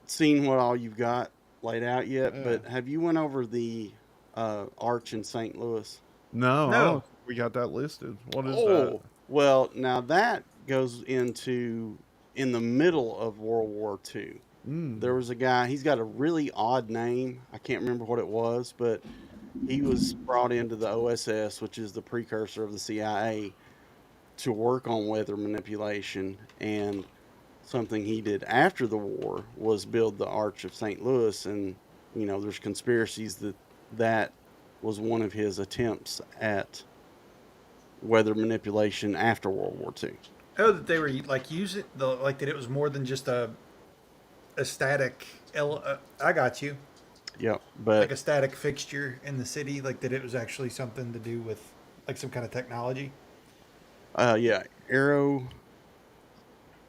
seen what all you've got laid out yet, Yeah. but have you went over the arch in St. Louis? no, No. I don't think we got that listed. What is Well, now that goes into in the middle of World War II. that? Mm. There was a guy, he's got a really odd name. I can't remember what it was, but he was brought into the OSS, which is the precursor of the CIA, to work on weather manipulation. And something he did after the war was build the Arch of St. Louis. And, there's conspiracies that was one of his attempts at weather manipulation after World War II. Oh, that they were like using that it was more than just a static. I got you. Yep. But Like a static fixture in the city, like that it was actually something to do with like some kind of technology. yeah, Arrow.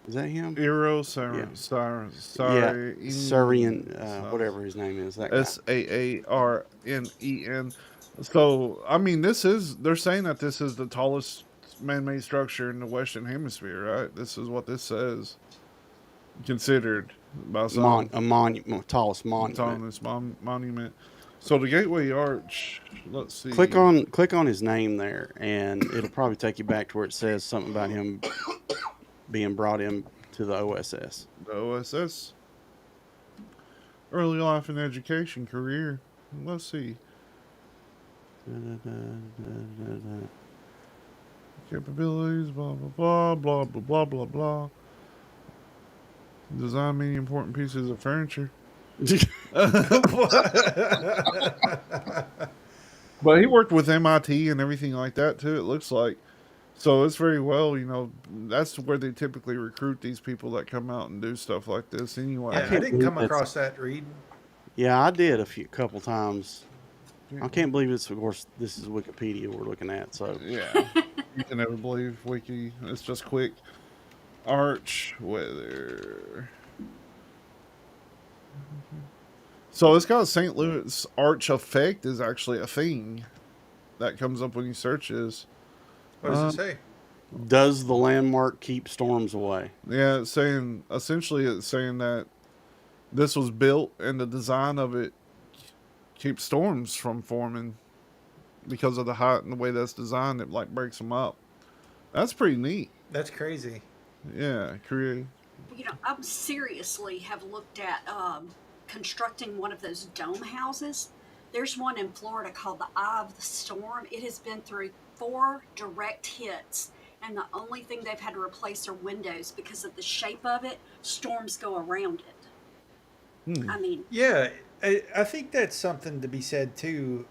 Is that him? Eero Yeah. Saarinen, whatever his name is. That guy. Saarnen. So, I mean, they're saying that this is the tallest man-made structure in the Western Hemisphere, right? This is what this says. Considered by some. Tallest monument. Tallest monument. So the Gateway Arch, let's see. Click on his name there, and it'll probably take you back to where it says something about him being brought in to the OSS. The OSS. Early life and education career. Let's see. Capabilities, blah, blah, blah, blah, blah, blah, blah, blah. Design many important pieces of furniture. But he worked with MIT and everything like that too, it looks like. So it's very well, that's where they typically recruit these people that come out and do stuff like this anyway. Yeah, I didn't come across that, Reed. Yeah, I did couple times. I can't believe it's, of course, this is Wikipedia we're looking at. So Yeah. You can never believe Wiki. It's just quick. Arch weather. So it's got St. Louis arch effect is actually a thing that comes up when you search this. What does it say? does the landmark keep storms away? Yeah, it's saying that this was built and the design of it keeps storms from forming because of the height and the way that's designed. It like breaks them up. That's pretty neat. That's crazy. Yeah, creative. I seriously have looked at constructing one of those dome houses. There's one in Florida called the Eye of the Storm. It has been through 4 direct hits, and the only thing they've had to replace are windows because of the shape of it. Storms go around it. I mean, Yeah, I think that's something to be said too.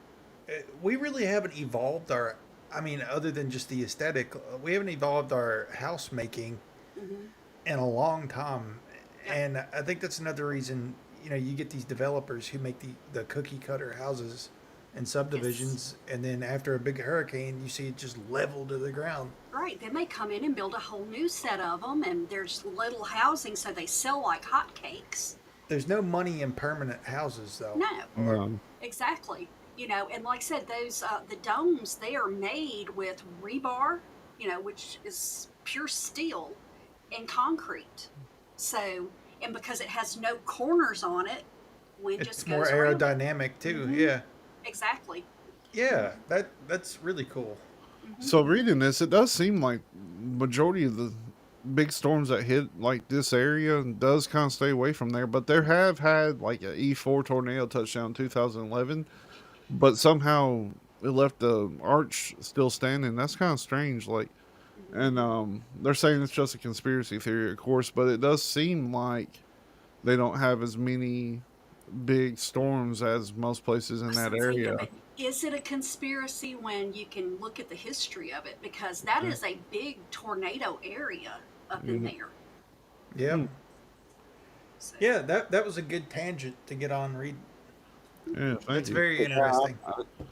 We really haven't evolved other than just the aesthetic, we haven't evolved our house making in a long time. Yeah. And I think that's another reason, you get these developers who make the cookie cutter houses and subdivisions, and then after a big hurricane, you see it just leveled to the ground. right, then they come in and build a whole new set of them, and there's little housing, so they sell like hotcakes. There's no money in permanent houses, though. No, exactly. And like I said, those the domes, they are made with rebar, which is pure steel and concrete. So, and because it has no corners on it, wind It's just more goes around it. aerodynamic too. Yeah, Exactly. yeah. That's really cool. So reading this, it does seem like majority of the big storms that hit like this area does kind of stay away from there. But there have had like an E4 tornado touchdown in 2011, but somehow it left the arch still standing. That's kind of strange. Like And they're saying it's just a conspiracy theory, of course, but it does seem like they don't have as many big storms as most places in that See, area. but is it a conspiracy when you can look at the history of it? Because that is a big tornado area up in there. Yeah. So, Yeah, that was a good tangent to get on, Reed. Yeah, thank It's you. very interesting.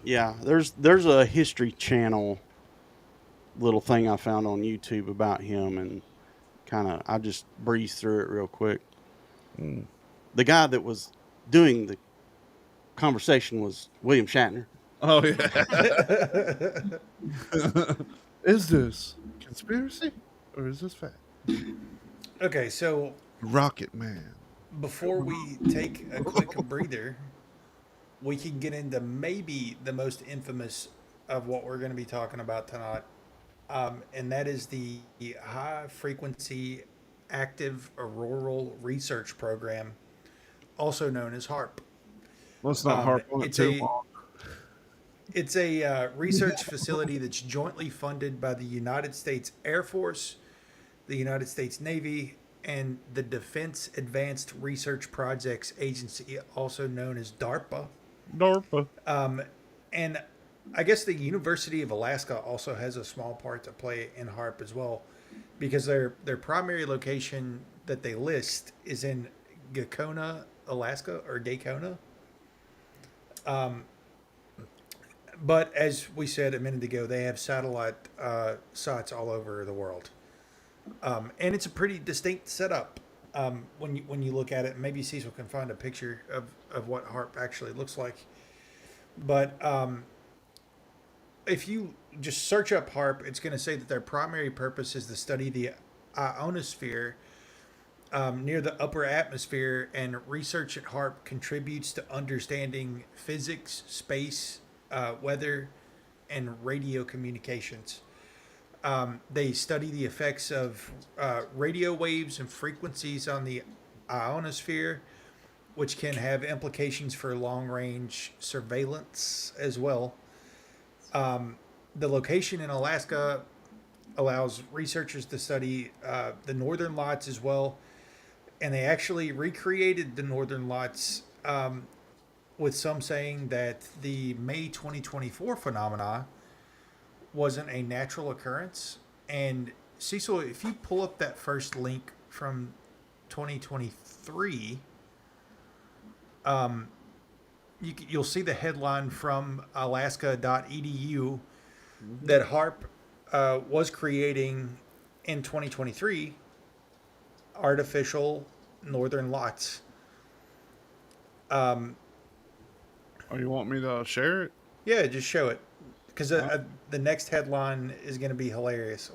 Yeah, there's a History Channel little thing I found on YouTube about him, and I just breezed through it real quick. The guy that was doing the conversation was William Shatner. Oh yeah. Is this conspiracy or is this fact? Okay, so Rocket Man. before we take a quick breather, we can get into maybe the most infamous of what we're going to be talking about tonight, and that is the High Frequency Active Auroral Research Program, also known as HARP. Let's not harp on it It's too a long. it's a research facility that's jointly funded by the United States Air Force, the United States Navy, and the Defense Advanced Research Projects Agency, also known as DARPA. DARPA. And I guess the University of Alaska also has a small part to play in HARP as well, because their primary location that they list is in Gacona, Alaska, or Gacona. But as we said a minute ago, they have satellite sites all over the world, and it's a pretty distinct setup. When you look at it, maybe Cecil can find a picture of what HARP actually looks like. But if you just search up HARP, it's going to say that their primary purpose is to study the ionosphere near the upper atmosphere, and research at HARP contributes to understanding physics, space, weather, and radio communications. They study the effects of radio waves and frequencies on the ionosphere, which can have implications for long-range surveillance as well. The location in Alaska allows researchers to study the Northern Lights as well, and they actually recreated the Northern Lights, with some saying that the May 2024 phenomena wasn't a natural occurrence. And Cecil, if you pull up that first link from 2023, you'll see the headline from alaska.edu that HARP was creating in 2023 artificial northern lights. Oh, you want me to share it? Yeah, just show it, because the next headline is going to be hilarious.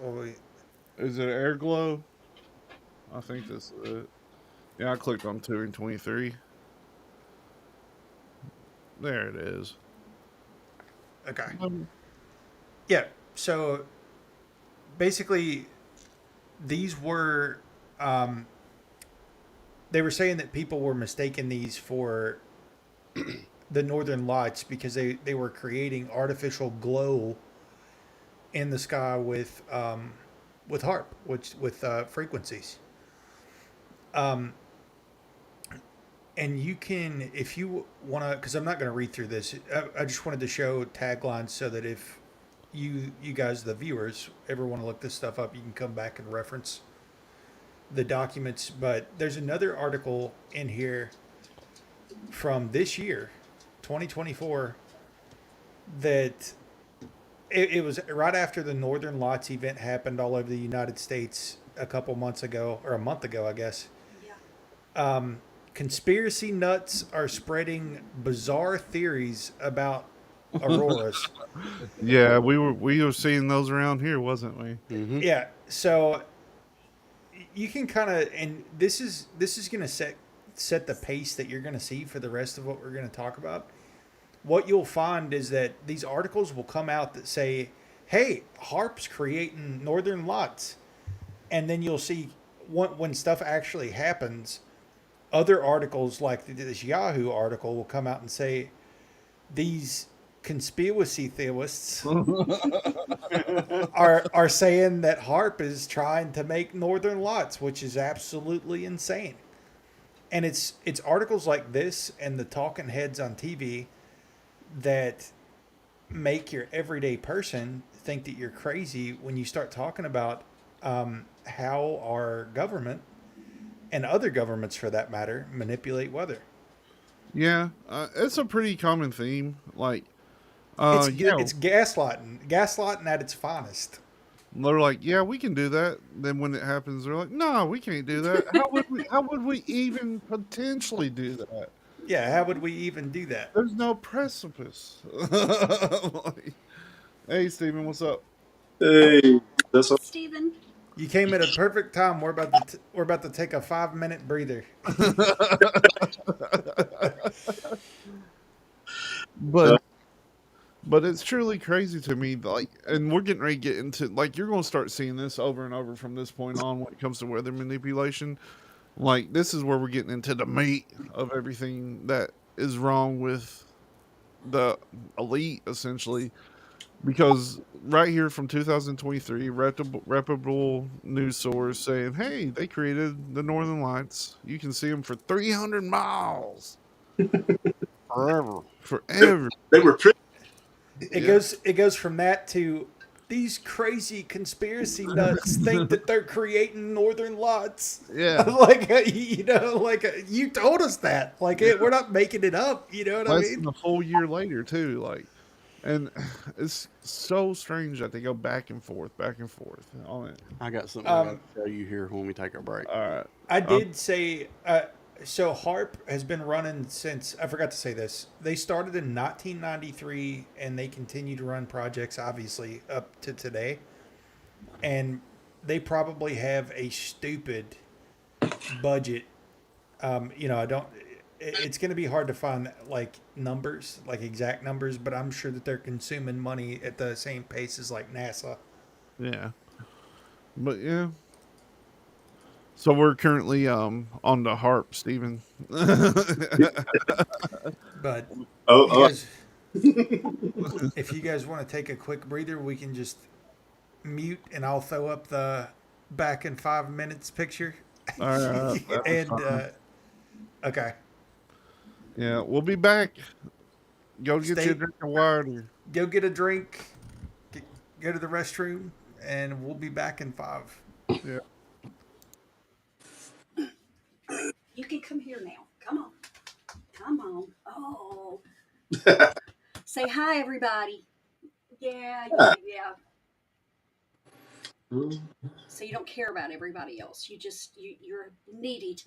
Is it Air Glow? I think this is it. Yeah, I clicked on 2 and 23. There it is. Okay. Yeah. So basically, these were they were saying that people were mistaking these for the Northern Lights because they were creating artificial glow in the sky with HARP, with frequencies. And you can, if you want to, because I'm not going to read through this. I just wanted to show taglines so that if you guys, the viewers, ever want to look this stuff up, you can come back and reference the documents. But there's another article in here from this year, 2024, that it was right after the Northern Lights event happened all over the United States a couple months ago, or a month ago, I guess. yeah. Conspiracy nuts are spreading bizarre theories about auroras. Yeah, we were seeing those around here, wasn't we? Mm-hmm. Yeah, so you can kind of, and this is going to set the pace that you're going to see for the rest of what we're going to talk about. What you'll find is that these articles will come out that say, "Hey, HARP's creating northern lights," and then you'll see when stuff actually happens. Other articles like this Yahoo article will come out and say these conspiracy theorists are saying that HARP is trying to make Northern Lights, which is absolutely insane. And it's articles like this and the talking heads on TV that make your everyday person think that you're crazy when you start talking about how our government and other governments, for that matter, manipulate weather. Yeah, it's a pretty common theme. Like, It's gaslighting at its finest. they're like, yeah, we can do that. Then when it happens, they're like, no, we can't do that. How would we? How would we even potentially do that? Yeah, how would we even do that? There's no precipice. Like, hey, Steven, what's up? Hey, that's what, Stephen, You came at a perfect time. We're about to take a 5-minute breather. But it's truly crazy to me. Like, and we're getting ready to get into, like, you're going to start seeing this over and over from this point on when it comes to weather manipulation. Like, this is where we're getting into the meat of everything that is wrong with the elite, essentially. Because right here from 2023, reputable news source saying, hey, they created the Northern Lights. You can see them for 300 miles. Forever. they were pretty. It goes from that to these crazy conspiracy nuts think that they're creating Northern Lights. Yeah. Like you told us that. Like we're not making it up. You know what I Less mean? than a full year later, too. Like, and it's so strange that they go back and forth on it. I got something I got to tell you here when we take our break. All right. I did say, so HARP has been running since, I forgot to say this. They started in 1993 and they continue to run projects, obviously, up to today. And they probably have a stupid budget. It's going to be hard to find like numbers, like exact numbers, but I'm sure that they're consuming money at the same pace as like NASA. Yeah. But yeah. So we're currently on the harp, Stephen. But Oh, if you guys want to take a quick breather, we can just mute and I'll throw up the back in 5 minutes picture. All right. And okay. Yeah, we'll be back. Go get you a drink of water. Go get a drink. Go to the restroom, and we'll be back in 5. Yeah. you can come here now. Come on. Come on. Oh. Say hi, everybody. Yeah. So you don't care about everybody else. You're needy to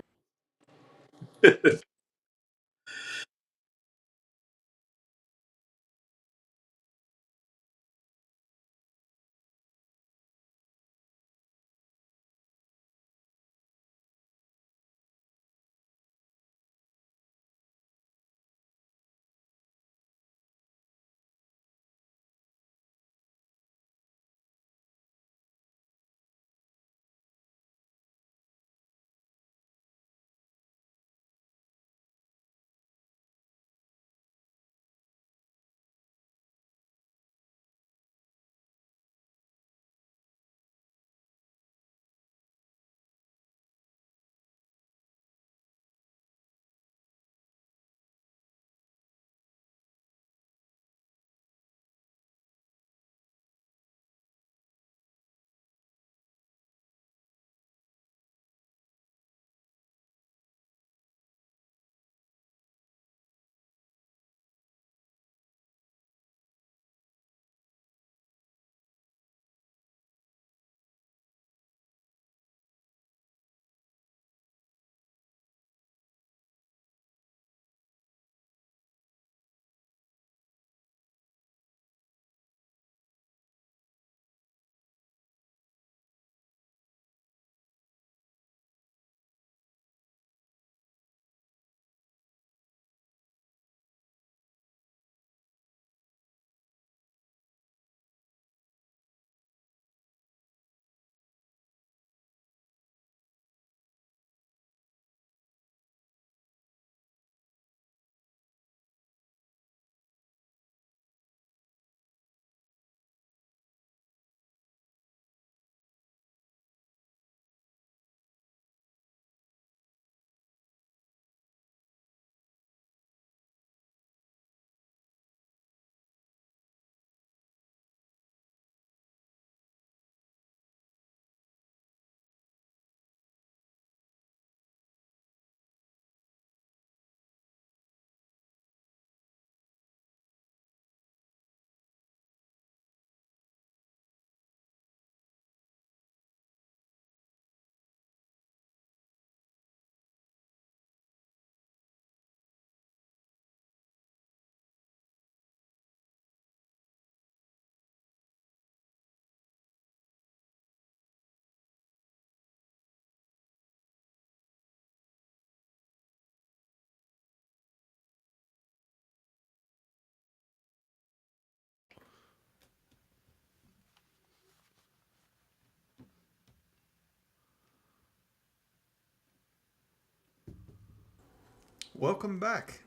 Welcome back.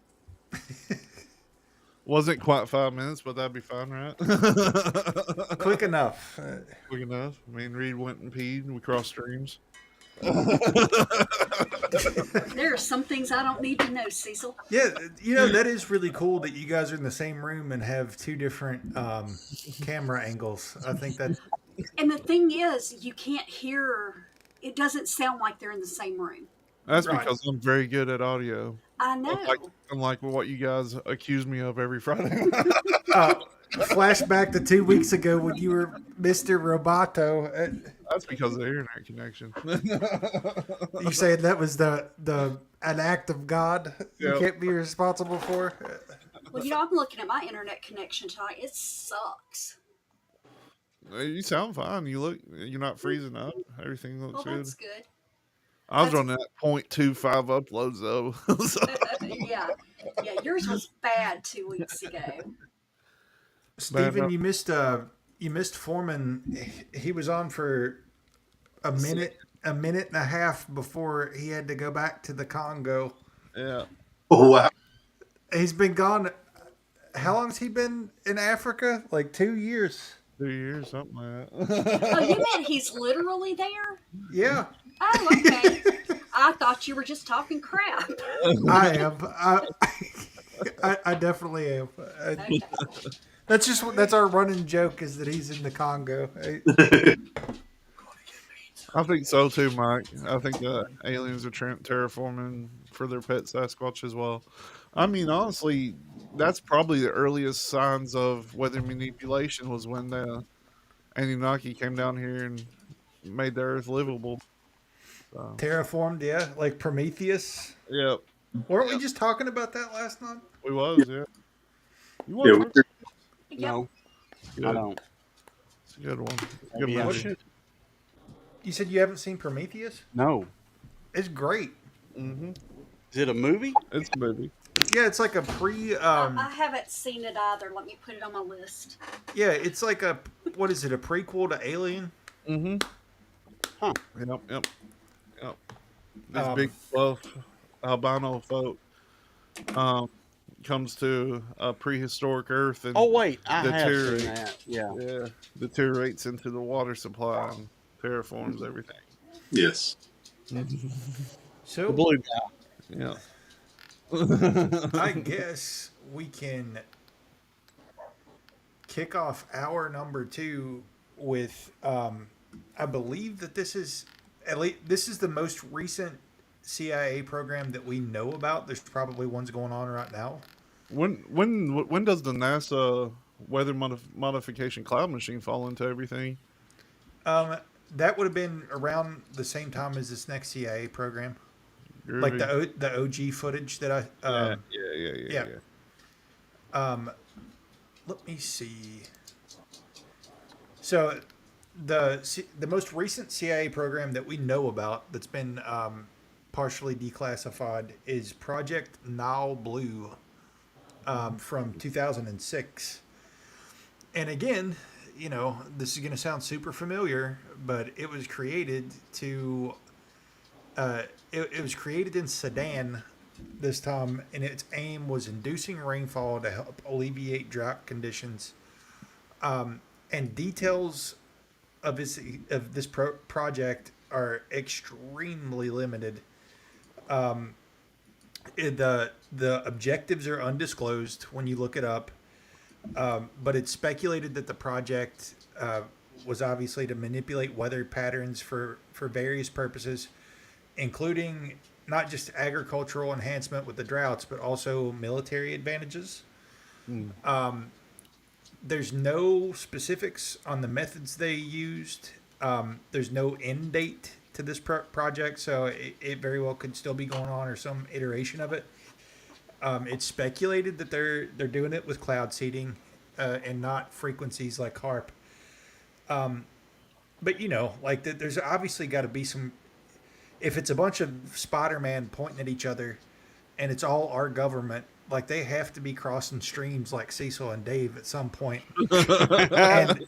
Wasn't quite 5 minutes, but that'd be fine, right? Quick enough. Quick enough. Me and Reed went and peed, and we crossed streams. There are some things I don't need to know, Cecil. Yeah, that is really cool that you guys are in the same room and have two different camera angles. I think that. And the thing is, you can't hear. It doesn't sound like they're in the same room. That's Right. because I'm very good at audio. I know. Unlike what you guys accuse me of every Friday. Flashback to 2 weeks ago when you were Mr. Roboto. That's because of the internet connection. You saying that was an act of God you Yep. can't be responsible for? Well, I'm looking at my internet connection tonight. It sucks. You sound fine. You're not freezing up. Everything looks Well, good. that's good. I was running at 0.25 uploads though. So- Yeah, yours was bad 2 weeks ago. Steven, you missed Foreman. He was on for a minute and a half before he had to go back to the Congo. yeah. Oh, wow. He's been gone. How long's he been in Africa? Like 2 years. 2 years, something like that. Oh, you meant he's literally there? Yeah, Oh, okay. I thought you were just talking crap. I am. I definitely am. Okay. That's our running joke is that he's in the Congo. I think so too, Mike. I think aliens are terraforming for their pet Sasquatch as well. I mean, honestly, that's probably the earliest signs of weather manipulation was when the Anunnaki came down here and made the Earth livable. So, Terraformed, yeah, like Prometheus. yep, Weren't we just talking about that last night? we was, yeah. You Yeah, want we- No, Good. I don't. It's a good one. It's a good Maybe I movie. should. You said you haven't seen Prometheus? No. It's great. Mhm. Is it a movie? It's a movie. Yeah, it's like a pre. I haven't seen it either. Let me put it on my list. Yeah, it's like a what is it? A prequel to Alien? Mm-hmm. Huh. Yep. This Um, big buff albino folk comes to a prehistoric Earth and Oh wait, I have Deteriorate. seen that. Yeah. deteriorates into the water supply and terraforms everything. Yes. The So blue guy. Yeah. I guess we can kick off hour number 2 with. I believe that this is the most recent CIA program that we know about. There's probably ones going on right now. When does the NASA weather modification cloud machine fall into everything? That would have been around the same time as this next CIA program, like Groovy. the OG footage that I. Yeah. Let me see. So, the most recent CIA program that we know about that's been partially declassified is Project Nile Blue from 2006. And again, this is going to sound super familiar, but it was created to. It was created in Sudan this time, and its aim was inducing rainfall to help alleviate drought conditions. And details of this project are extremely limited. The objectives are undisclosed when you look it up, but it's speculated that the project was obviously to manipulate weather patterns for various purposes, including not just agricultural enhancement with the droughts, but also military advantages. There's no specifics on the methods they used. There's no end date to this project, so it very well could still be going on or some iteration of it. It's speculated that they're doing it with cloud seeding and not frequencies like HARP. But there's obviously got to be some. If it's a bunch of Spider-Man pointing at each other, and it's all our government, like they have to be crossing streams like Cecil and Dave at some point, and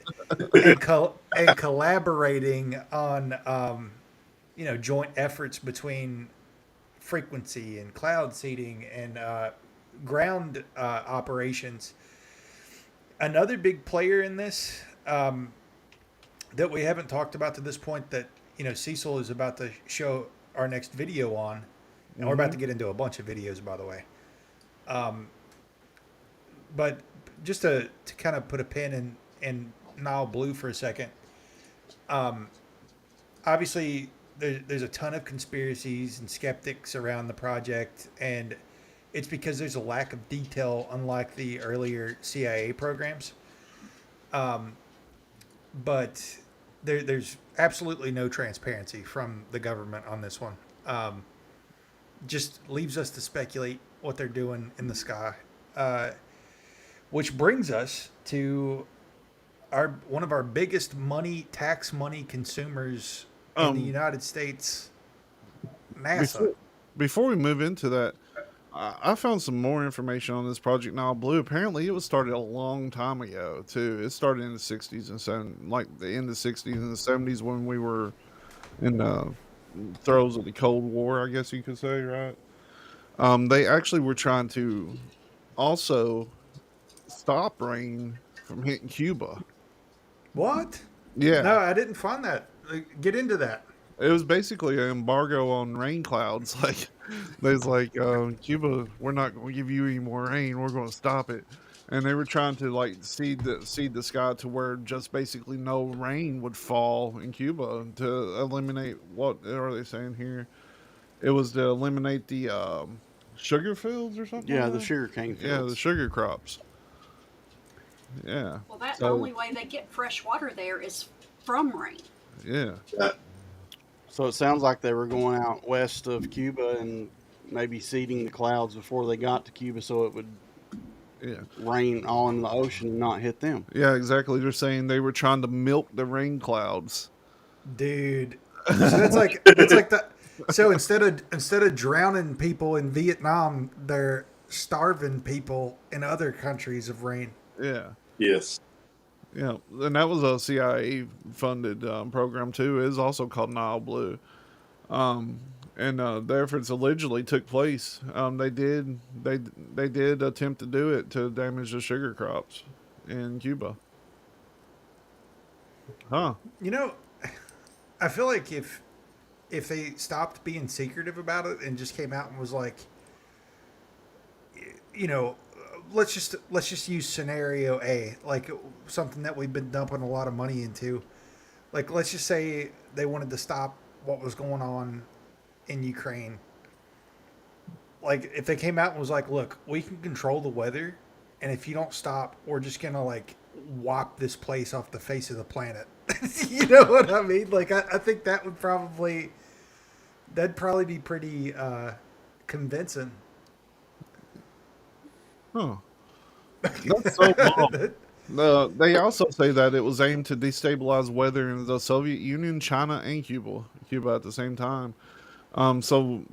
collaborating on joint efforts between frequency and cloud seeding and ground operations. Another big player in this that we haven't talked about to this point that Cecil is about to show our next video on, and we're about to get into a bunch of videos, by the way. But just to kind of put a pin in Nile Blue for a second, obviously there's a ton of conspiracies and skeptics around the project, and it's because there's a lack of detail, unlike the earlier CIA programs. But there's absolutely no transparency from the government on this one. Just leaves us to speculate what they're doing in the sky. Which brings us to one of our biggest tax money consumers in the United States, NASA. Before we move into that, I found some more information on this Project Nile Blue. Apparently, it was started a long time ago too. It started in the '60s and '70s, like the end of the '60s and the '70s when we were in the throes of the Cold War, I guess you could say, right? They actually were trying to also stop rain from hitting Cuba. What? Yeah. No, I didn't find that. Get into that. It was basically an embargo on rain clouds. Like, there's like, Cuba, we're not going to give you any more rain. We're going to stop it. And they were trying to like seed the sky to where just basically no rain would fall in Cuba to eliminate, what are they saying here? It was to eliminate the sugar fields or something. Yeah, like the that? sugar cane fields. Yeah, the sugar crops. Yeah. Well, that's the only way they get fresh water there is from rain. Yeah. So it sounds like they were going out west of Cuba and maybe seeding the clouds before they got to Cuba so it would rain all in the ocean and not hit them. Yeah, exactly. They're saying they were trying to milk the rain clouds. Dude. So that's like the so instead of drowning people in Vietnam, they're starving people in other countries of rain. Yeah. Yes. Yeah, and that was a CIA-funded program too. It is also called Nile Blue, and the efforts allegedly took place. They did attempt to do it to damage the sugar crops in Cuba. Huh? I feel like if they stopped being secretive about it and just came out and was like, let's just use scenario A, like something that we've been dumping a lot of money into. Like, let's just say they wanted to stop what was going on in Ukraine. Like, if they came out and was like, look, we can control the weather, and if you don't stop, we're just going to, like, wipe this place off the face of the planet. You know what I mean? Like, I think that'd probably be pretty convincing. Huh. That's so long. They also say that it was aimed to destabilize weather in the Soviet Union, China, and Cuba at the same time. So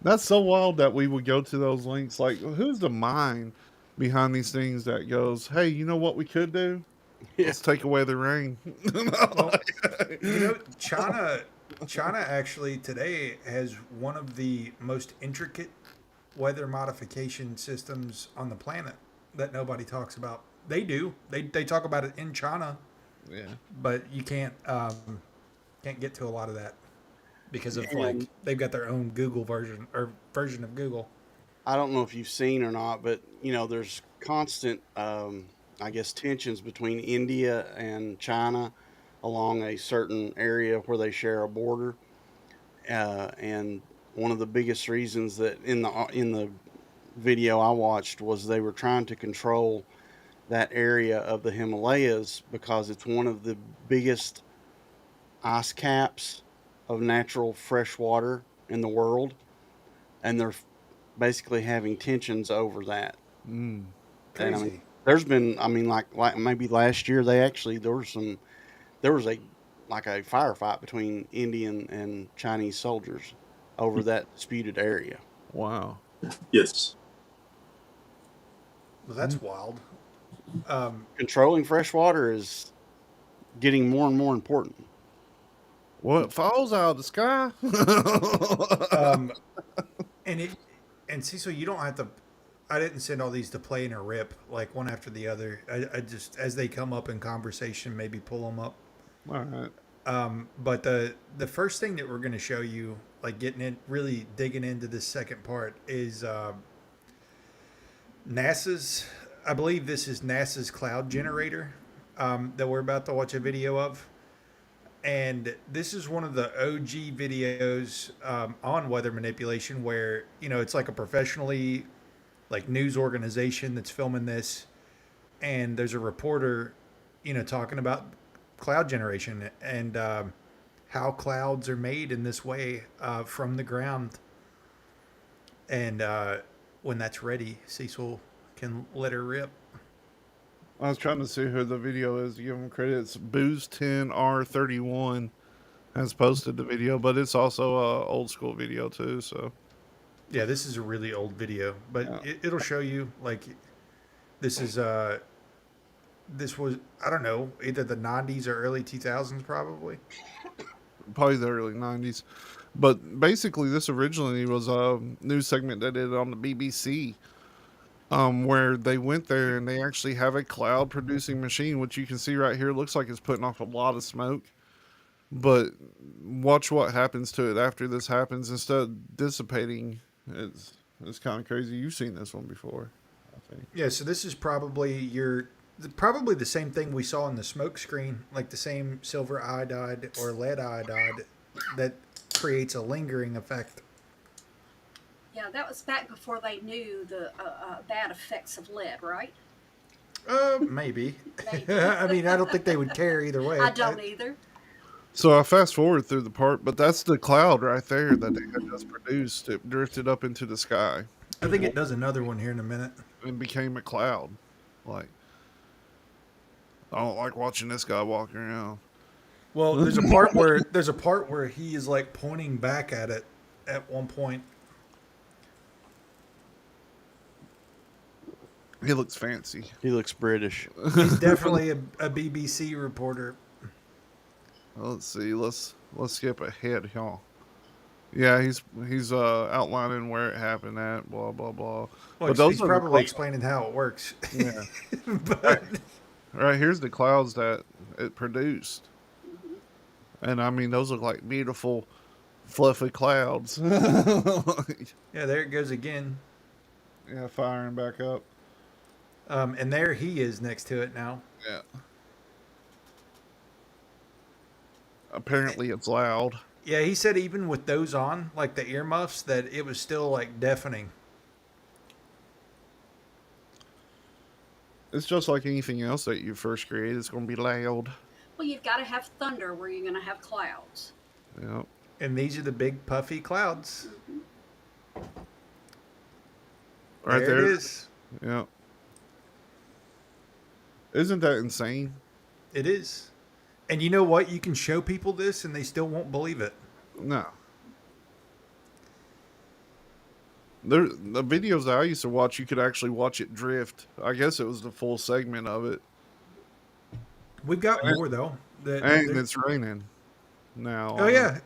that's so wild that we would go to those links. Like, who's the mind behind these things that goes, hey, you know what we could do? Let's take away the rain. Well, China actually today has one of the most intricate weather modification systems on the planet that nobody talks about. They do. They talk about it in China. Yeah. But you can't get to a lot of that because of like they've got their own Google version of Google. I don't know if you've seen or not, but there's constant I guess tensions between India and China along a certain area where they share a border. And one of the biggest reasons that in the video I watched was they were trying to control that area of the Himalayas because it's one of the biggest ice caps of natural fresh water in the world, and they're basically having tensions over that. Crazy. And there's been, like maybe last year there was a firefight between Indian and Chinese soldiers over that disputed area. Wow. Yes. Well, that's wild. Controlling fresh water is getting more and more important. What falls out of the sky? And it, and see, so you don't have to. I didn't send all these to play in a rip like one after the other. I just as they come up in conversation, maybe pull them up. All right. But the first thing that we're going to show you, like getting in, really digging into this second part, is NASA's. I believe this is NASA's cloud generator that we're about to watch a video of. And this is one of the OG videos on weather manipulation where, you know, it's like a professionally like news organization that's filming this. And there's a reporter, you know, talking about cloud generation and how clouds are made in this way from the ground. And when that's ready, Cecil can let her rip. I was trying to see who the video is to give him credit. It's Booze10R31 has posted the video, but it's also a old school video too. So Yeah, this is a really old video, but Yeah. it'll show you like this is this was, I don't know, either the 90s or early 2000s probably. probably the early 90s. But basically, this originally was a news segment they did on the BBC, where they went there and they actually have a cloud producing machine, which you can see right here. Looks like it's putting off a lot of smoke. But watch what happens to it after this happens. Instead of dissipating, it's kind of crazy. You've seen this one before, I think. Yeah, so this is probably probably the same thing we saw in the smoke screen, like the same silver iodide or lead iodide that creates a lingering effect. Yeah, that was back before they knew the bad effects of lead, right? Maybe. Maybe. I mean, I don't think they would care either way. I don't either. So I fast forward through the part, but that's the cloud right there that they had just produced. It drifted up into the sky I think it does another one here in a minute. and became a cloud. Like, I don't like watching this guy walking around. Well, there's a part where he is like pointing back at it at one point. He looks fancy. He looks British. He's definitely a BBC reporter. Let's see. Let's skip ahead, y'all. Yeah, he's outlining where it happened at. Blah blah blah. Well, he's are the probably clouds. explaining how it works. Yeah. But Right here's the clouds that it produced, and I mean those look like beautiful, fluffy clouds. yeah, there it goes again. Yeah, firing back up. And there he is next to it now. Yeah. Apparently, it's loud. Yeah, he said even with those on, like the earmuffs, that it was still like deafening. It's just like anything else that you first create. It's going to be loud. Well, you've got to have thunder where you're going to have clouds. Yeah. And these are the big puffy clouds. Right there there. it is. Yeah. Isn't that insane? It is. And you know what? You can show people this and they still won't believe it. No. The videos that I used to watch, you could actually watch it drift. I guess it was the full segment of it. We've got more though. And it's raining now. Oh yeah.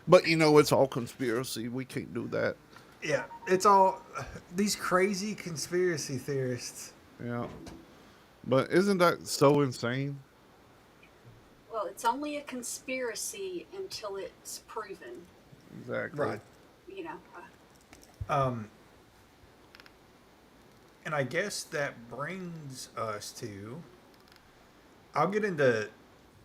But you know, it's all conspiracy. We can't do that. Yeah. It's all these crazy conspiracy theorists. Yeah. But isn't that so insane? Well, it's only a conspiracy until it's proven. Exactly. Right. You know. And I guess that brings us to. I'll get into.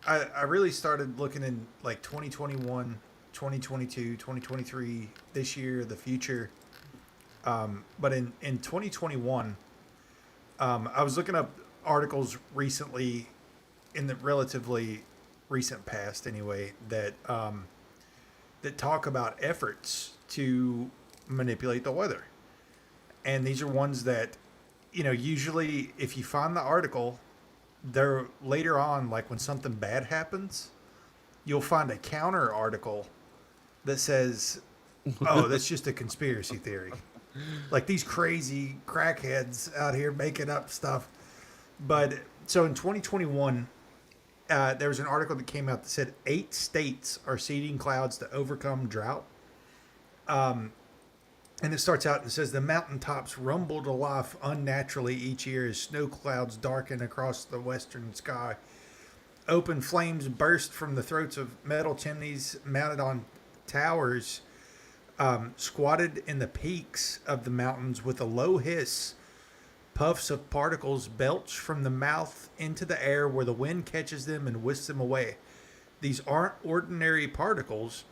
I really started looking in like 2021, 2022, 2023, this year, the future. But in 2021, I was looking up articles recently, in the relatively recent past anyway, that that talk about efforts to manipulate the weather. And these are ones that, you know, usually if you find the article, they're later on, like when something bad happens, you'll find a counter article that says, oh, that's just a conspiracy theory. Like these crazy crackheads out here making up stuff. But So in 2021, there was an article that came out that said 8 states are seeding clouds to overcome drought. And it starts out and says the mountaintops rumble to life unnaturally each year as snow clouds darken across the western sky. Open flames burst from the throats of metal chimneys mounted on towers, squatted in the peaks of the mountains with a low hiss. Puffs of particles belch from the mouth into the air where the wind catches them and whisks them away. These aren't ordinary particles,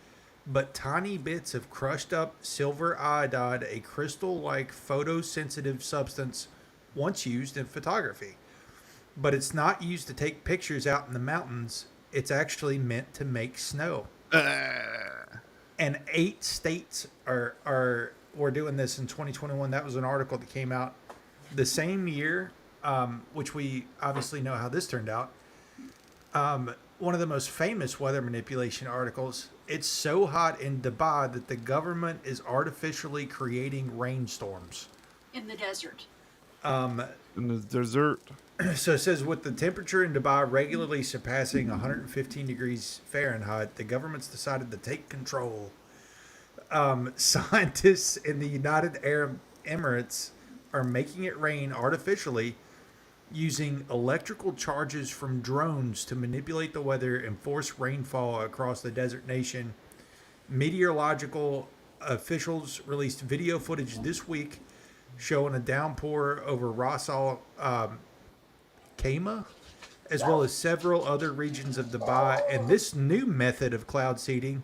but tiny bits of crushed up silver iodide, a crystal-like photosensitive substance once used in photography. But it's not used to take pictures out in the mountains. It's actually meant to make snow. And 8 states were doing this in 2021. That was an article that came out the same year, which we obviously know how this turned out. One of the most famous weather manipulation articles. It's so hot in Dubai that the government is artificially creating rainstorms. In the desert. In the desert. So it says, with the temperature in Dubai regularly surpassing 115 degrees Fahrenheit, the government's decided to take control. Scientists in the United Arab Emirates are making it rain artificially using electrical charges from drones to manipulate the weather and force rainfall across the desert nation. Meteorological officials released video footage this week showing a downpour over Ras Al Khaimah, as well as several other regions of Dubai. And this new method of cloud seeding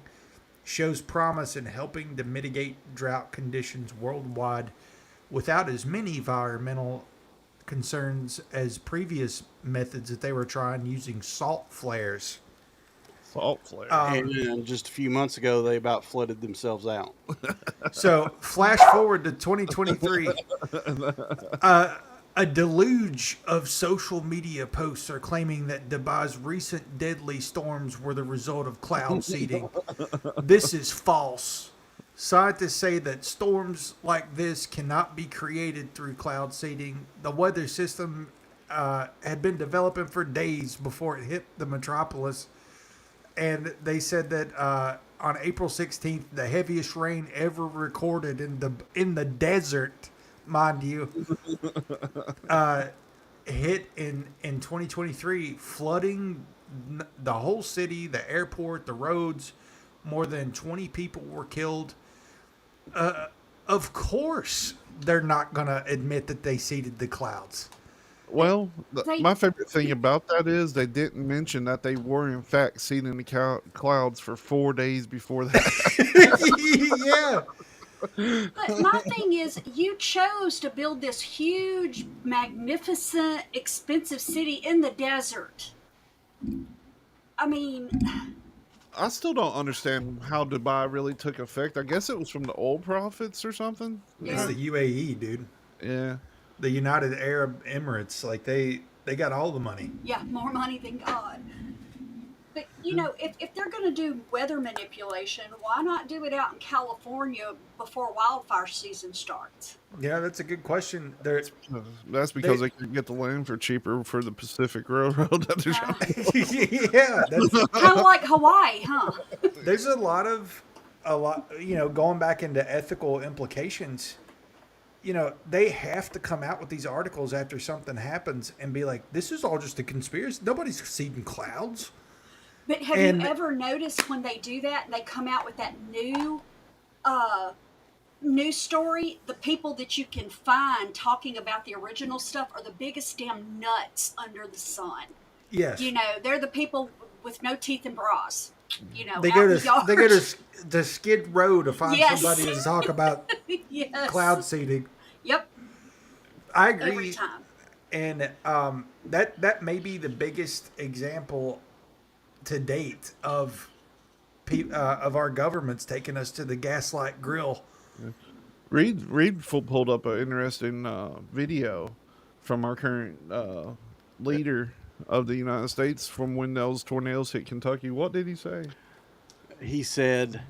shows promise in helping to mitigate drought conditions worldwide without as many environmental concerns as previous methods that they were trying using salt flares. Salt flare. And just a few months ago, they about flooded themselves out. So flash forward to 2023. A deluge of social media posts are claiming that Dubai's recent deadly storms were the result of cloud seeding. This is false. Scientists say that storms like this cannot be created through cloud seeding. The weather system had been developing for days before it hit the metropolis. And they said that on April 16th, the heaviest rain ever recorded in the desert, mind you, hit in 2023, flooding the whole city, the airport, the roads. More than 20 people were killed. Of course, they're not going to admit that they seeded the clouds. Well, They- my favorite thing about that is they didn't mention that they were in fact seeing the clouds for 4 days before that. Yeah. But my thing is, you chose to build this huge, magnificent, expensive city in the desert. I mean, I still don't understand how Dubai really took effect. I guess it was from the oil profits or something. It's the UAE, dude. Yeah. The United Arab Emirates. Like, they got all the money. yeah, more money than God. But, you know, if they're going to do weather manipulation, why not do it out in California before wildfire season starts? Yeah, that's a good question. There, That's because they could get the land for cheaper for the Pacific Railroad that they're trying to yeah, that's, Kind of like Hawaii, huh? there's a lot, going back into ethical implications. You know, they have to come out with these articles after something happens and be like, this is all just a conspiracy. Nobody's seeding clouds. But have And- you ever noticed when they do that and they come out with that new news story, the people that you can find talking about the original stuff are the biggest damn nuts under the sun. Yes. You know, they're the people with no teeth and bras. You know, They out go in the to they go yard. to Skid Row to find Yes. somebody to talk about Yes. cloud seeding. Yep. I Every agree, time. and that may be the biggest example to date of our governments taking us to the gaslight grill. Reed pulled up an interesting video from our current leader of the United States from when those tornadoes hit Kentucky. What did he say? He said,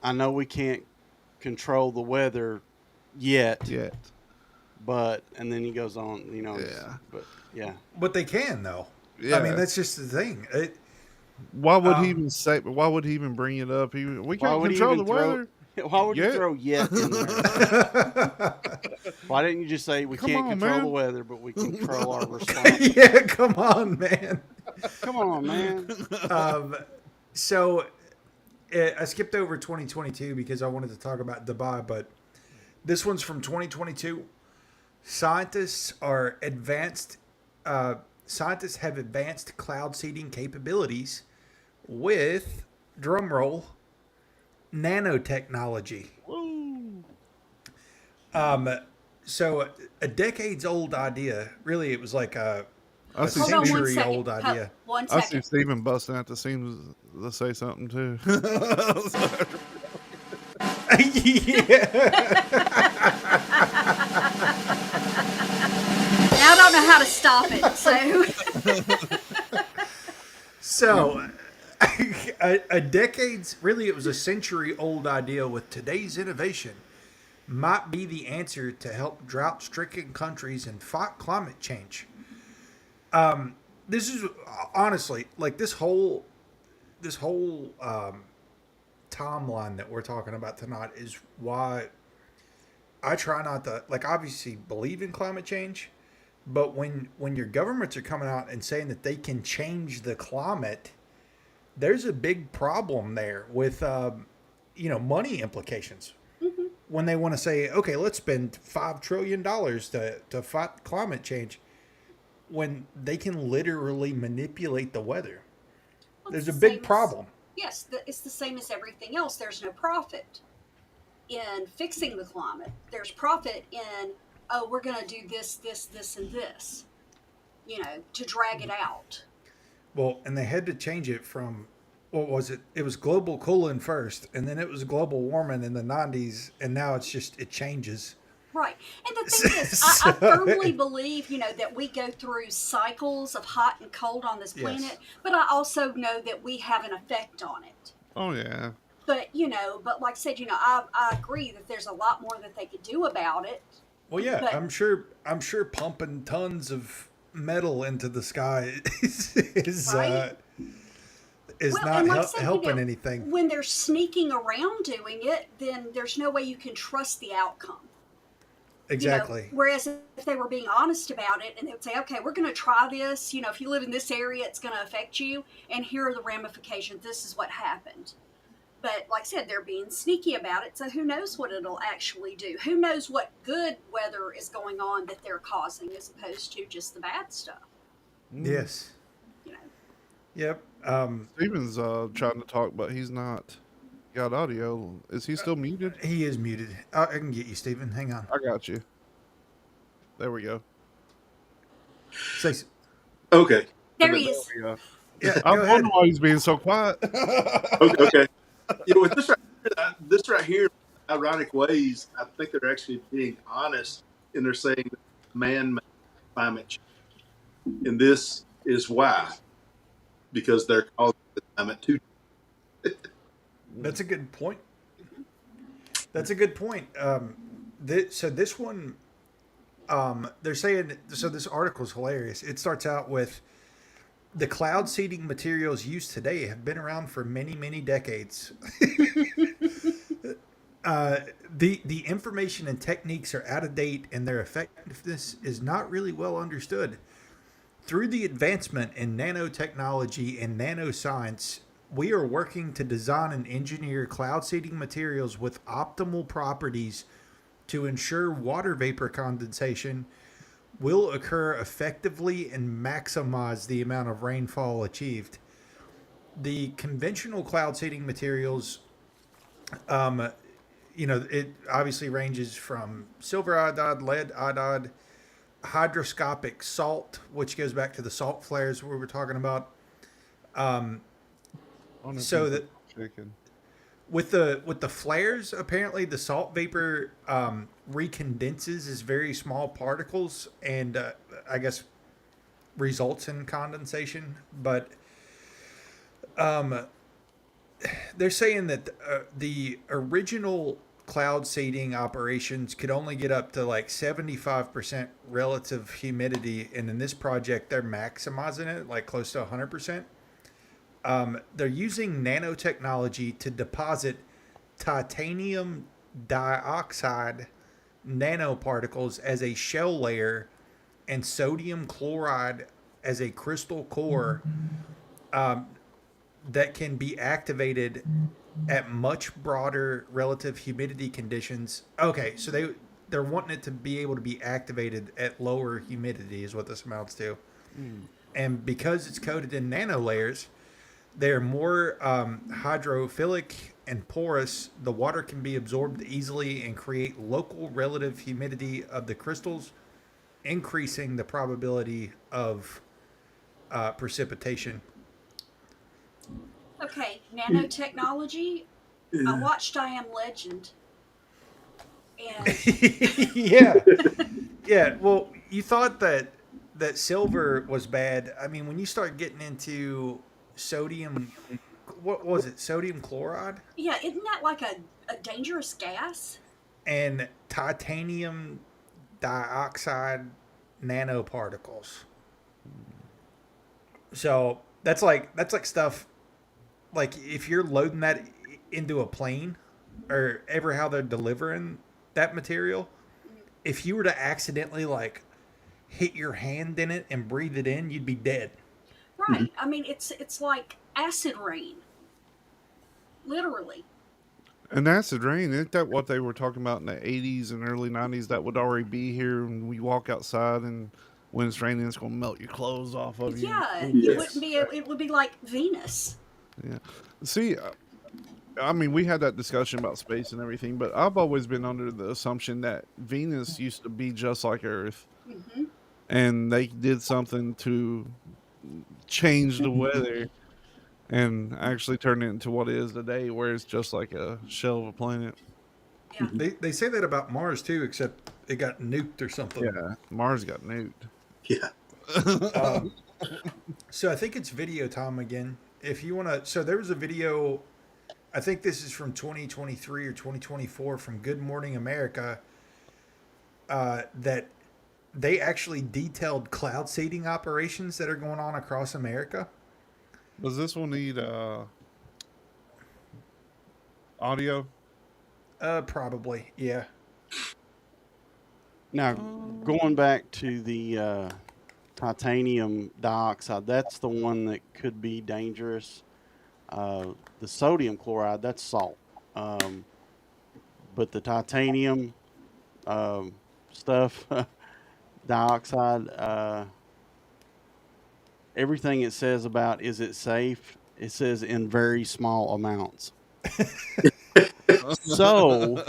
I know we can't control the weather yet, Yet. but and then he goes on, Yeah. but yeah, But they can though. Yeah. I mean, that's just the thing. Why would he even say? Why would he even bring it up? We why can't would he control the even throw? weather. Why would Yeah. he throw yet in there? Why didn't you just say we Come can't on, control man. the weather, but we control our response? Yeah, come on, man. Come on, man. So I skipped over 2022 because I wanted to talk about Dubai, but this one's from 2022. Scientists have advanced cloud seeding capabilities with, drumroll, nanotechnology. Woo. So a decades old idea. Really, it was like a I see Hold on one Stephen, century second. old idea. One I see second. Stephen busting at the seams to say something too. Yeah. Now I don't know how to stop it. So So, a decades, really, it was a century old idea with today's innovation might be the answer to help drought stricken countries and fight climate change. This is honestly like this whole timeline that we're talking about tonight is why I try not to obviously believe in climate change, but when your governments are coming out and saying that they can change the climate, there's a big problem there with money implications. Mm-hmm. When they want to say, okay, let's spend $5 trillion to fight climate change, when they can literally manipulate the weather. Well, There's it's a the big same as- problem. Yes, it's the same as everything else. There's no profit in fixing the climate. There's profit in, oh, we're going to do this, this, this, and this, to drag it out. Well, and they had to change it from, what was it? It was global cooling first, and then it was global warming in the 90s, and now it changes. Right. And the thing is, I firmly believe, that we go through cycles of hot and cold on this planet, Yes. but I also know that we have an effect on it. Oh yeah. But, like I said, I agree that there's a lot more that they could do about it. Well, yeah, But- I'm sure pumping tons of metal into the sky is Right. not and like I said, helping anything. When they're sneaking around doing it, then there's no way you can trust the outcome. Exactly. Whereas if they were being honest about it and they would say, okay, we're going to try this, if you live in this area, it's going to affect you, and here are the ramifications. This is what happened. But like I said, they're being sneaky about it, so who knows what it'll actually do? Who knows what good weather is going on that they're causing as opposed to just the bad stuff? Yes. Yep. Stephen's trying to talk, but he's not got audio. Is he still muted? He is muted. I can get you, Stephen. Hang on. I got you. There we go. Say, Okay. There he is. Yeah. yeah, I'm go ahead. wondering why he's being so quiet. Okay. With this right here, ironic ways, I think they're actually being honest, and they're saying that man-made climate change, and this is why, because they're causing the climate to. That's a good point. That's a good point. So this one, they're saying, so this article is hilarious. It starts out with, the cloud seeding materials used today have been around for many, many decades. The information and techniques are out of date, and their effectiveness is not really well understood. Through the advancement in nanotechnology and nanoscience, we are working to design and engineer cloud seeding materials with optimal properties to ensure water vapor condensation will occur effectively and maximize the amount of rainfall achieved. The conventional cloud seeding materials, it obviously ranges from silver iodide, lead iodide, hydroscopic salt, which goes back to the salt flares we were talking about. So that Chicken. with the flares, apparently the salt vapor recondenses as very small particles, and I guess results in condensation. But they're saying that the original cloud seeding operations could only get up to like 75% relative humidity, and in this project they're maximizing it like close to 100%. They're using nanotechnology to deposit titanium dioxide nanoparticles as a shell layer and sodium chloride as a crystal core, that can be activated at much broader relative humidity conditions. Okay, so they're wanting it to be able to be activated at lower humidity is what this amounts to. And because it's coated in nano layers, they're more hydrophilic and porous. The water can be absorbed easily and create local relative humidity of the crystals, increasing the probability of precipitation. Okay, nanotechnology. I watched I Am Legend. And Yeah. Yeah. Well, you thought that silver was bad. I mean, when you start getting into sodium, what was it? Sodium chloride yeah, isn't that like a dangerous gas? and titanium dioxide nanoparticles. So that's like stuff like if you're loading that into a plane or ever how they're delivering that material, if you were to accidentally like hit your hand in it and breathe it in, you'd be dead. Right. I mean, it's like acid rain. Literally. And acid rain, isn't that what they were talking about in the 80s and early 90s? That would already be here when we walk outside and when it's raining, it's going to melt your clothes off of you. Yeah, Yes. it wouldn't be. It would be like Venus. Yeah. See, I mean, we had that discussion about space and everything, but I've always been under the assumption that Venus used to be just like Earth. And they did something to change the weather and actually turn it into what it is today, where it's just like a shell of a planet. Yeah. They say that about Mars too, except it got nuked or something. Yeah, Mars got nuked. Yeah. So I think it's video time again. If you want to, so there was a video, I think this is from 2023 or 2024 from Good Morning America, that they actually detailed cloud seeding operations that are going on across America. Does this one need audio? Probably, yeah. Now, going back to the titanium dioxide, that's the one that could be dangerous. The sodium chloride, that's salt. But the titanium stuff, dioxide, everything it says about is it safe, it says in very small amounts. So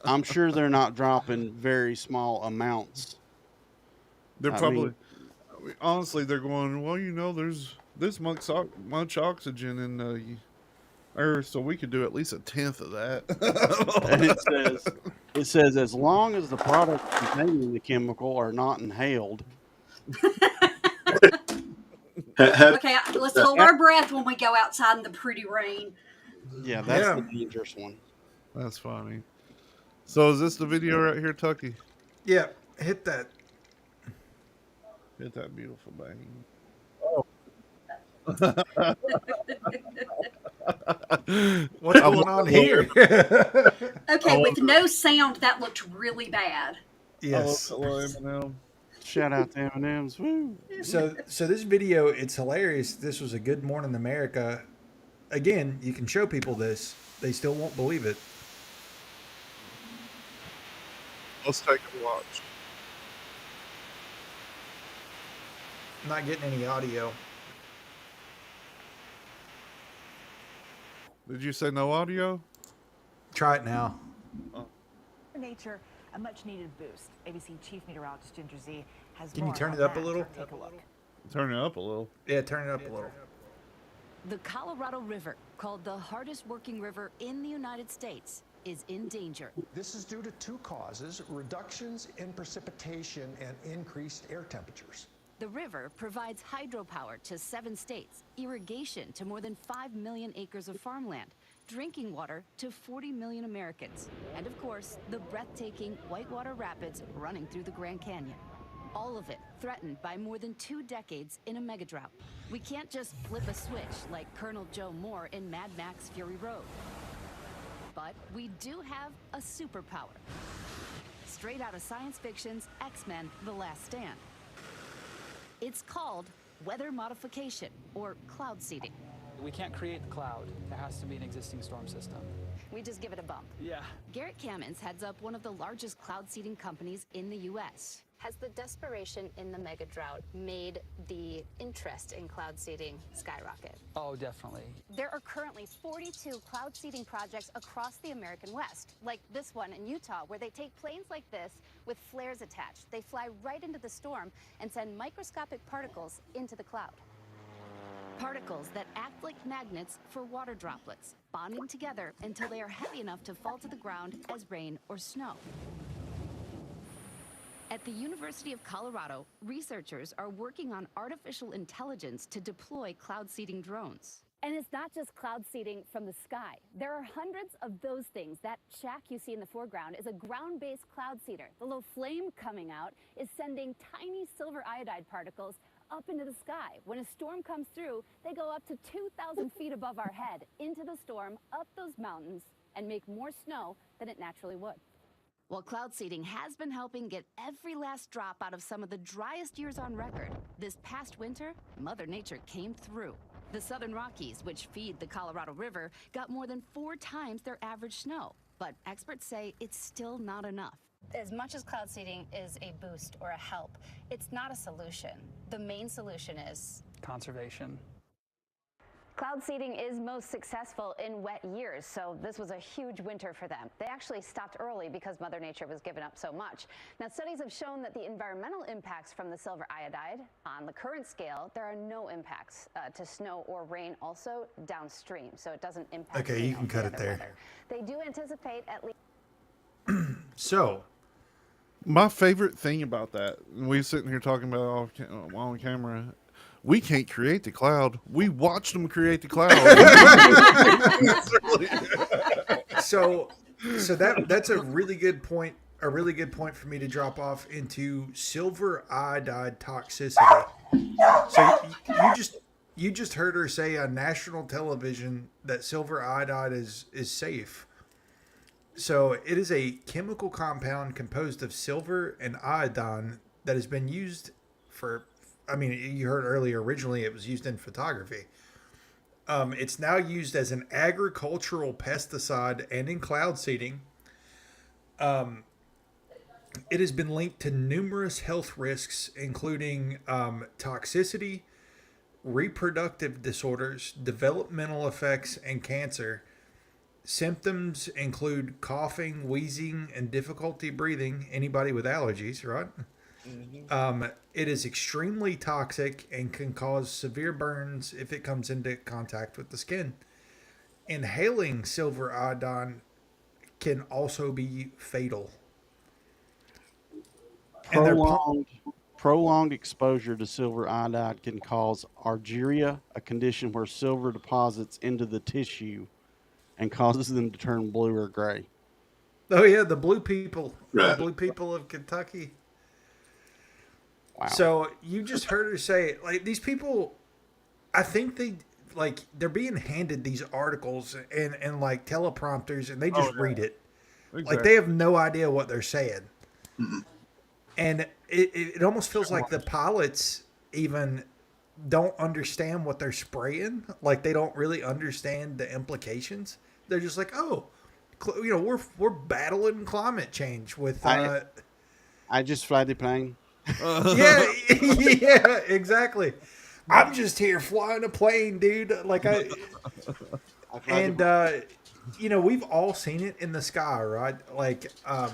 I'm sure they're not dropping very small amounts. They're I probably, mean- honestly, they're going, well, you know, there's this much oxygen in the Earth, so we could do at least a tenth of that. And it says as long as the products containing the chemical are not inhaled. Okay, let's hold our breath when we go outside in the pretty rain. Yeah, that's Yeah. the dangerous one. That's funny. So is this the video right here, Tucky? Yeah, hit that. Hit that beautiful bang. What's going on here? Okay, with no sound, that looked really bad. Yes. Hello, Eminem. Shout out to M&M's. Woo. So this video, it's hilarious. This was a Good Morning America. Again, you can show people this. They still won't believe it. Let's take a watch. Not getting any audio. Did you say no audio? Try it now. Nature, a much needed boost. ABC Chief Meteorologist Ginger Z has Can you more turn on it up a that. little? Take a look. Turn it up a little. Yeah, turn it up a little. The Colorado River, called the hardest working river in the United States, is in danger. This is due to two causes: reductions in precipitation and increased air temperatures. The river provides hydropower to 7 states, irrigation to more than 5 million acres of farmland, drinking water to 40 million Americans. And of course, the breathtaking whitewater rapids running through the Grand Canyon. All of it threatened by more than 2 decades in a megadrought. We can't just flip a switch like Colonel Joe Moore in Mad Max Fury Road. But we do have a superpower. Straight out of science fiction's X-Men: The Last Stand. It's called weather modification, or cloud seeding. We can't create the cloud. There has to be an existing storm system. We just give it a bump. Yeah. Garrett Kamens heads up one of the largest cloud seeding companies in the U.S. Has the desperation in the mega drought made the interest in cloud seeding skyrocket? Oh, definitely. There are currently 42 cloud seeding projects across the American West, like this one in Utah, where they take planes like this with flares attached. They fly right into the storm and send microscopic particles into the cloud. Particles that act like magnets for water droplets, bonding together until they are heavy enough to fall to the ground as rain or snow. At the University of Colorado, researchers are working on artificial intelligence to deploy cloud seeding drones. And it's not just cloud seeding from the sky. There are hundreds of those things. That shack you see in the foreground is a ground-based cloud seeder. The little flame coming out is sending tiny silver iodide particles up into the sky. When a storm comes through, they go up to 2,000 feet above our head, into the storm, up those mountains, and make more snow than it naturally would. While cloud seeding has been helping get every last drop out of some of the driest years on record, this past winter, Mother Nature came through. The Southern Rockies, which feed the Colorado River, got more than 4 times their average snow. But experts say it's still not enough. As much as cloud seeding is a boost or a help, it's not a solution. The main solution is Conservation. Cloud seeding is most successful in wet years, so this was a huge winter for them. They actually stopped early because Mother Nature was giving up so much. Now, studies have shown that the environmental impacts from the silver iodide, on the current scale, there are no impacts to snow or rain, also downstream, so it doesn't impact. Okay, you can cut it there. Weather. They do anticipate at least. So, my favorite thing about that, and we're sitting here talking about it on camera, we can't create the cloud. We watched them create the cloud. so that's a really good point. A really good point for me to drop off into silver iodide toxicity. So you just heard her say on national television that silver iodide is safe. So it is a chemical compound composed of silver and iodine that has been used for, I mean, you heard earlier, originally it was used in photography. It's now used as an agricultural pesticide and in cloud seeding. It has been linked to numerous health risks, including toxicity, reproductive disorders, developmental effects, and cancer. Symptoms include coughing, wheezing, and difficulty breathing. Anybody with allergies, right? Mm-hmm. It is extremely toxic and can cause severe burns if it comes into contact with the skin. Inhaling silver iodine can also be fatal. Prolonged exposure to silver iodide can cause argyria, a condition where silver deposits into the tissue and causes them to turn blue or gray. Oh yeah, the blue people. Right. The blue people of Kentucky. Wow. So you just heard her say, like, these people, I think they're being handed these articles and like teleprompters, and they just read it. Exactly. Like they have no idea what they're saying. Mm-hmm. And it almost feels like the pilots even don't understand what they're spraying. Like they don't really understand the implications. They're just like, oh, we're battling climate change with. I just fly the plane. Yeah, exactly. I'm just here flying a plane, dude. Like we've all seen it in the sky, right? Like, I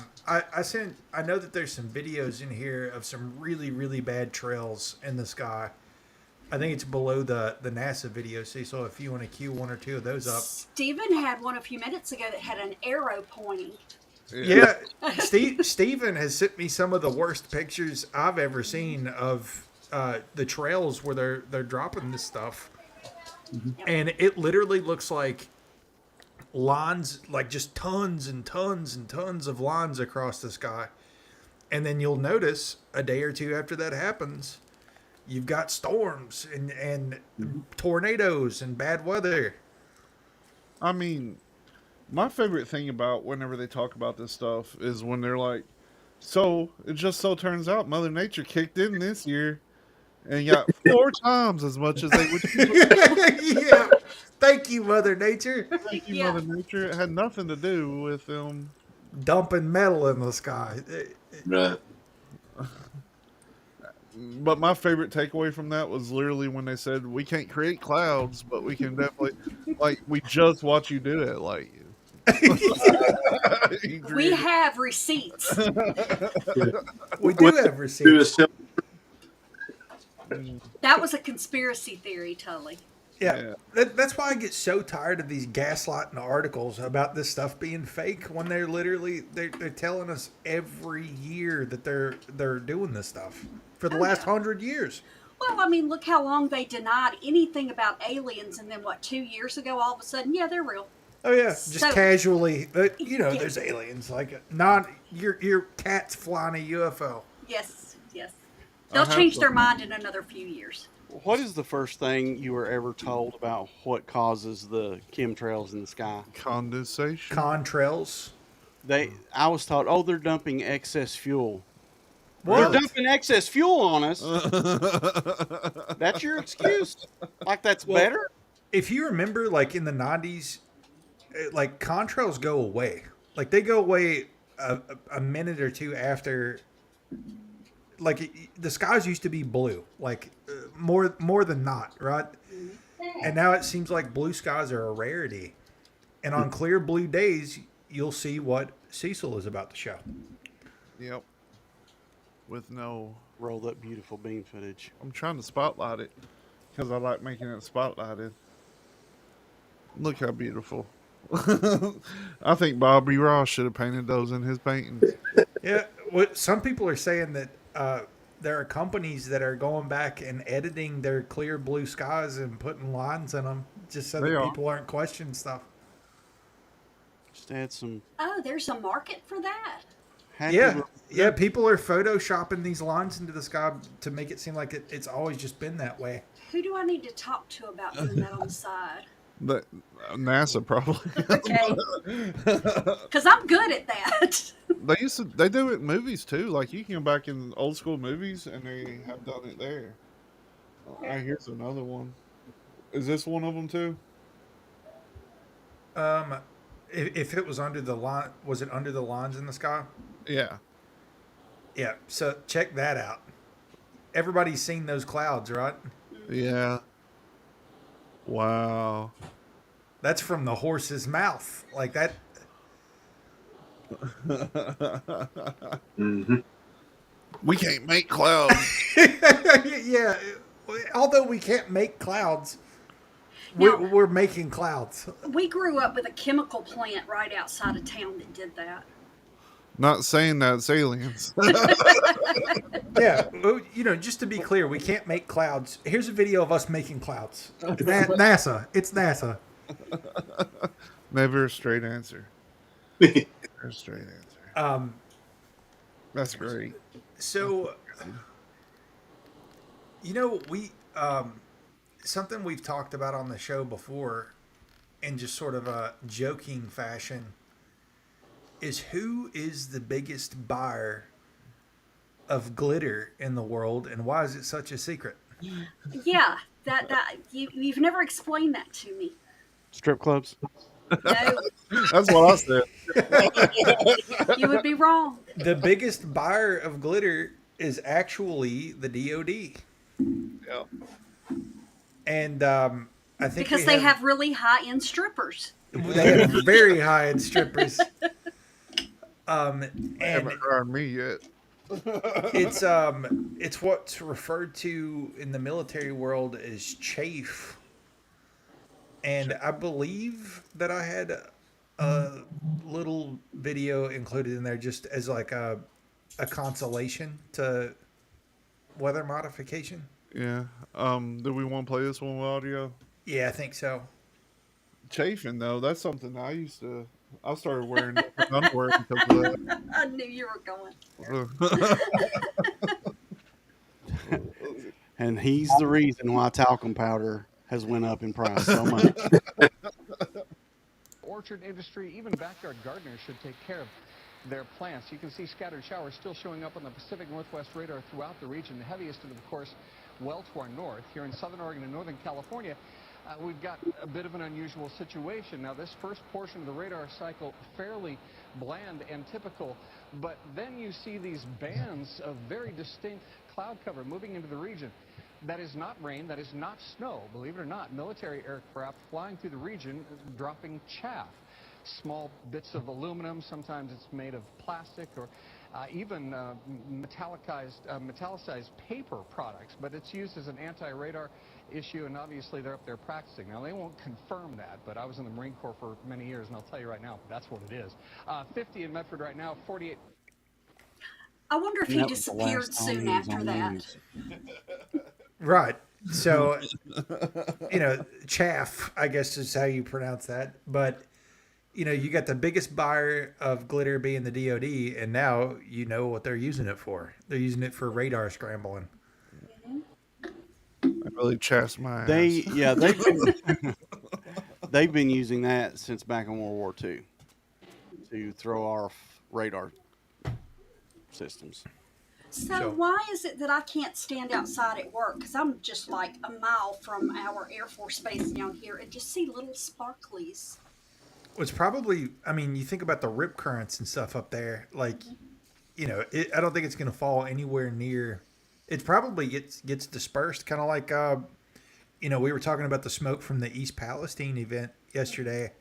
know that there's some videos in here of some really, really bad trails in the sky. I think it's below the NASA video, so if you want to queue one or two of those up. Steven had one a few minutes ago that had an arrow pointing. Yeah, Steven has sent me some of the worst pictures I've ever seen of the trails where they're dropping this stuff, and it literally looks like lines, like just tons and tons and tons of lines across the sky. And then you'll notice a day or two after that happens, you've got storms and tornadoes and bad weather. I mean, my favorite thing about whenever they talk about this stuff is when they're like, so it just so turns out Mother Nature kicked in this year and got 4 times as much as they would. Yeah. Thank you, Mother Nature. Thank you, Mother Nature. It had nothing to do with them dumping metal in the sky. Right. But my favorite takeaway from that was literally when they said, we can't create clouds, but we can definitely, like, we just watch you do it. Like, we have receipts. We do have receipts. That was a conspiracy theory, Tully. Yeah. That's why I get so tired of these gaslighting articles about this stuff being fake when they're literally they're telling us every year that they're doing this stuff for the last 100 years. Well, I mean, look how long they denied anything about aliens, and then 2 years ago, all of a sudden, yeah, they're real. Oh yeah, just casually, there's aliens like not your cat's flying a UFO. Yes. They'll change their mind in another few years. What is the first thing you were ever told about what causes the chemtrails in the sky? Condensation. Contrails. I was taught, they're dumping excess fuel. What? They're dumping excess fuel on us. That's your excuse? Like that's better? If you remember, like in the 90s, like contrails go away. Like they go away a minute or two after. Like the skies used to be blue, like more than not, right? And now it seems like blue skies are a rarity. And on clear blue days, you'll see what Cecil is about to show. Yep. With no... Roll that beautiful beam footage. I'm trying to spotlight it because I like making it spotlighted. Look how beautiful. I think Bobby Ross should have painted those in his paintings. Yeah, some people are saying that there are companies that are going back and editing their clear blue skies and putting lines in them just so that people aren't questioning stuff. Just add some... Oh, there's a market for that. Yeah, people are photoshopping these lines into the sky to make it seem like it's always just been that way. Who do I need to talk to about doing that on the side? NASA probably. Okay. Because I'm good at that. They do it in movies too. Like you can go back in old school movies and they have done it there. Here's another one. Is this one of them too? If it was under the line, was it under the lines in the sky? Yeah. Yeah. So check that out. Everybody's seen those clouds, right? Yeah. Wow. That's from the horse's mouth. Like that. Mm-hmm. We can't make clouds. Yeah. Although we can't make clouds, we're making clouds. We grew up with a chemical plant right outside of town that did that. Not saying that's aliens. Yeah, just to be clear, we can't make clouds. Here's a video of us making clouds. NASA. It's NASA. Never a straight answer. Never a straight answer. That's great. So, we something we've talked about on the show before, in just sort of a joking fashion, is who is the biggest buyer of glitter in the world, and why is it such a secret? Yeah, that you've never explained that to me. Strip clubs. No. That's what I said. You would be wrong. The biggest buyer of glitter is actually the DoD. Yeah. And I think because they have really high-end strippers. They have very high-end strippers. They haven't hired me yet. It's what's referred to in the military world as chafe. And I believe that I had a little video included in there just as like a consolation to weather modification. Yeah. Do we want to play this one with audio? Yeah, I think so. chafing though. That's something I started wearing different underwear because of that. I knew you were going. And he's the reason why talcum powder has went up in price so much. Orchard industry, even backyard gardeners should take care of their plants. You can see scattered showers still showing up on the Pacific Northwest radar throughout the region. The heaviest, of course, well to our north. Here in southern Oregon and northern California, we've got a bit of an unusual situation. Now, this first portion of the radar cycle, fairly bland and typical, but then you see these bands of very distinct cloud cover moving into the region. That is not rain, that is not snow, believe it or not. Military aircraft flying through the region, dropping chaff. Small bits of aluminum, sometimes it's made of plastic, or even metallicized paper products, but it's used as an anti-radar issue, and obviously they're up there practicing. Now, they won't confirm that, but I was in the Marine Corps for many years, and I'll tell you right now, that's what it is. 50 in Medford right now, 48. I wonder if he disappeared soon after that. Right. So, chaff, I guess is how you pronounce that. But, you got the biggest buyer of glitter being the DOD, and now you know what they're using it for. They're using it for radar scrambling. That really chaps my ass. They've been using that since back in World War II to throw off radar systems. So why is it that I can't stand outside at work? Because I'm just like a mile from our Air Force Base down here and just see little sparklies. It's probably, you think about the rip currents and stuff up there. Like, I don't think it's going to fall anywhere near. It probably gets dispersed, kind of like, we were talking about the smoke from the East Palestine event yesterday.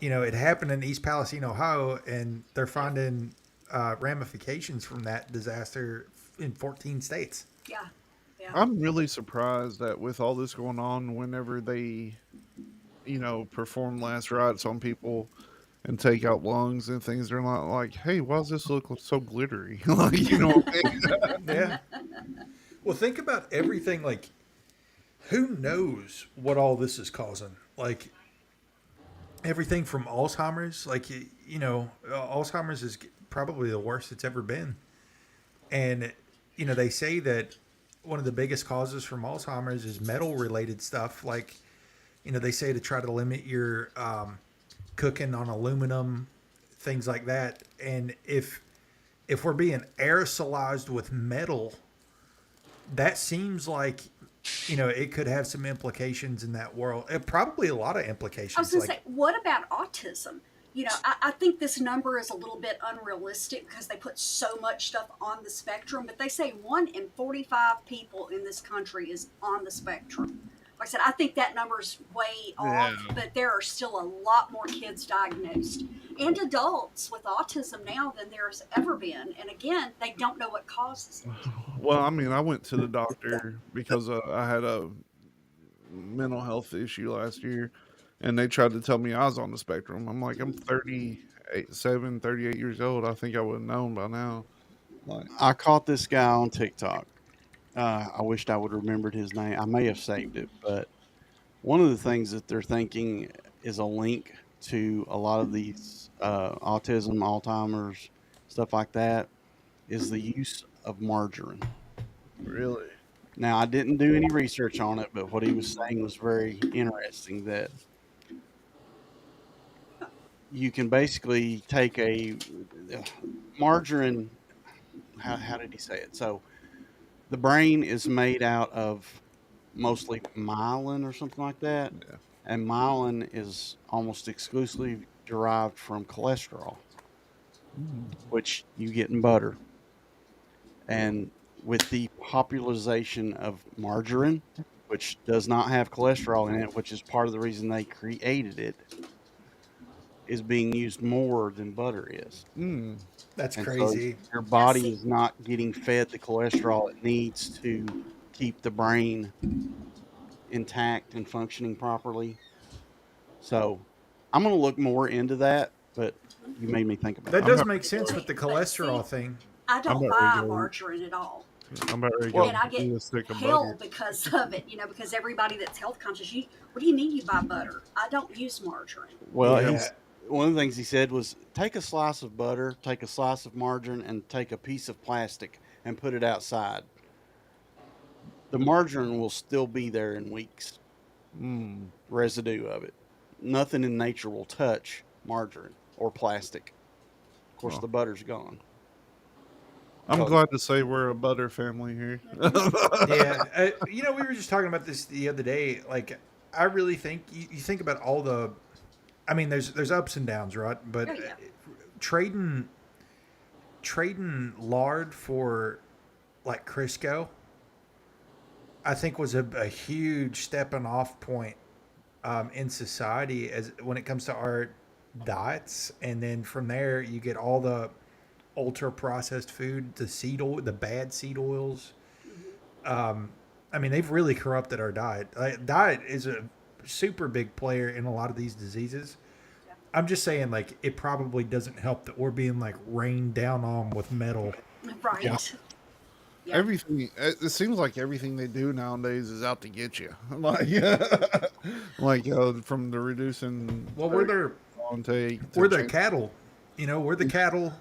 It happened in East Palestine, Ohio, and they're finding ramifications from that disaster in 14 states. Yeah. I'm really surprised that with all this going on, whenever they, perform last rites on people and take out lungs and things, they're not like, hey, why does this look so glittery? What I mean? Yeah. Well, think about everything. Like, who knows what all this is causing? Like, everything from Alzheimer's. Like, Alzheimer's is probably the worst it's ever been. And, they say that one of the biggest causes from Alzheimer's is metal related stuff. Like, they say to try to limit your cooking on aluminum, things like that. And if we're being aerosolized with metal, that seems like, it could have some implications in that world. Probably a lot of implications. I was going to say, what about autism? I think this number is a little bit unrealistic because they put so much stuff on the spectrum, but they say 1 in 45 people in this country is on the spectrum. Like I said, I think that number's way off, but there are still a lot more kids diagnosed and adults with autism now than there's ever been. And again, they don't know what causes it. Well, I went to the doctor because I had a mental health issue last year, and they tried to tell me I was on the spectrum. I'm like, I'm 38 years old. I think I would have known by now. I caught this guy on TikTok. I wished I would have remembered his name. I may have saved it, but one of the things that they're thinking is a link to a lot of these autism, Alzheimer's, stuff like that, is the use of margarine. Really? Now, I didn't do any research on it, but what he was saying was very interesting, that you can basically take a margarine. How did he say it? So the brain is made out of mostly myelin or something like that. Yeah. And myelin is almost exclusively derived from cholesterol, which you get in butter. And with the popularization of margarine, which does not have cholesterol in it, which is part of the reason they created it, is being used more than butter is. That's and crazy. So your body is not getting fed the cholesterol it needs to keep the brain intact and functioning properly. So I'm going to look more into that, but you made me think about that. That does make sense with the cholesterol thing. I don't buy margarine at all. I'm about ready to and I go do a get stick of hell butter. because of it. Because everybody that's health conscious, what do you mean you buy butter? I don't use margarine. Well, Yeah. one of the things he said was take a slice of butter, take a slice of margarine, and take a piece of plastic and put it outside. The margarine will still be there in weeks. Residue of it. Nothing in nature will touch margarine or plastic. Of course, the butter's gone. I'm glad to say we're a butter family here. Yeah, we were just talking about this the other day. Like, I really think you think about all the. I mean, there's ups and downs, right? But trading lard for like Crisco, I think was a huge stepping off point in society as when it comes to our diets, and then from there you get all the ultra processed food, the seed oil, the bad seed oils. I mean, they've really corrupted our diet. Diet is a super big player in a lot of these diseases. I'm just saying, like, it probably doesn't help that we're being like rained down on with metal. Right. Yeah. Everything. It seems like everything they do nowadays is out to get you. Like, from the reducing. Well, we're their intake. We're the cattle. We're the cattle.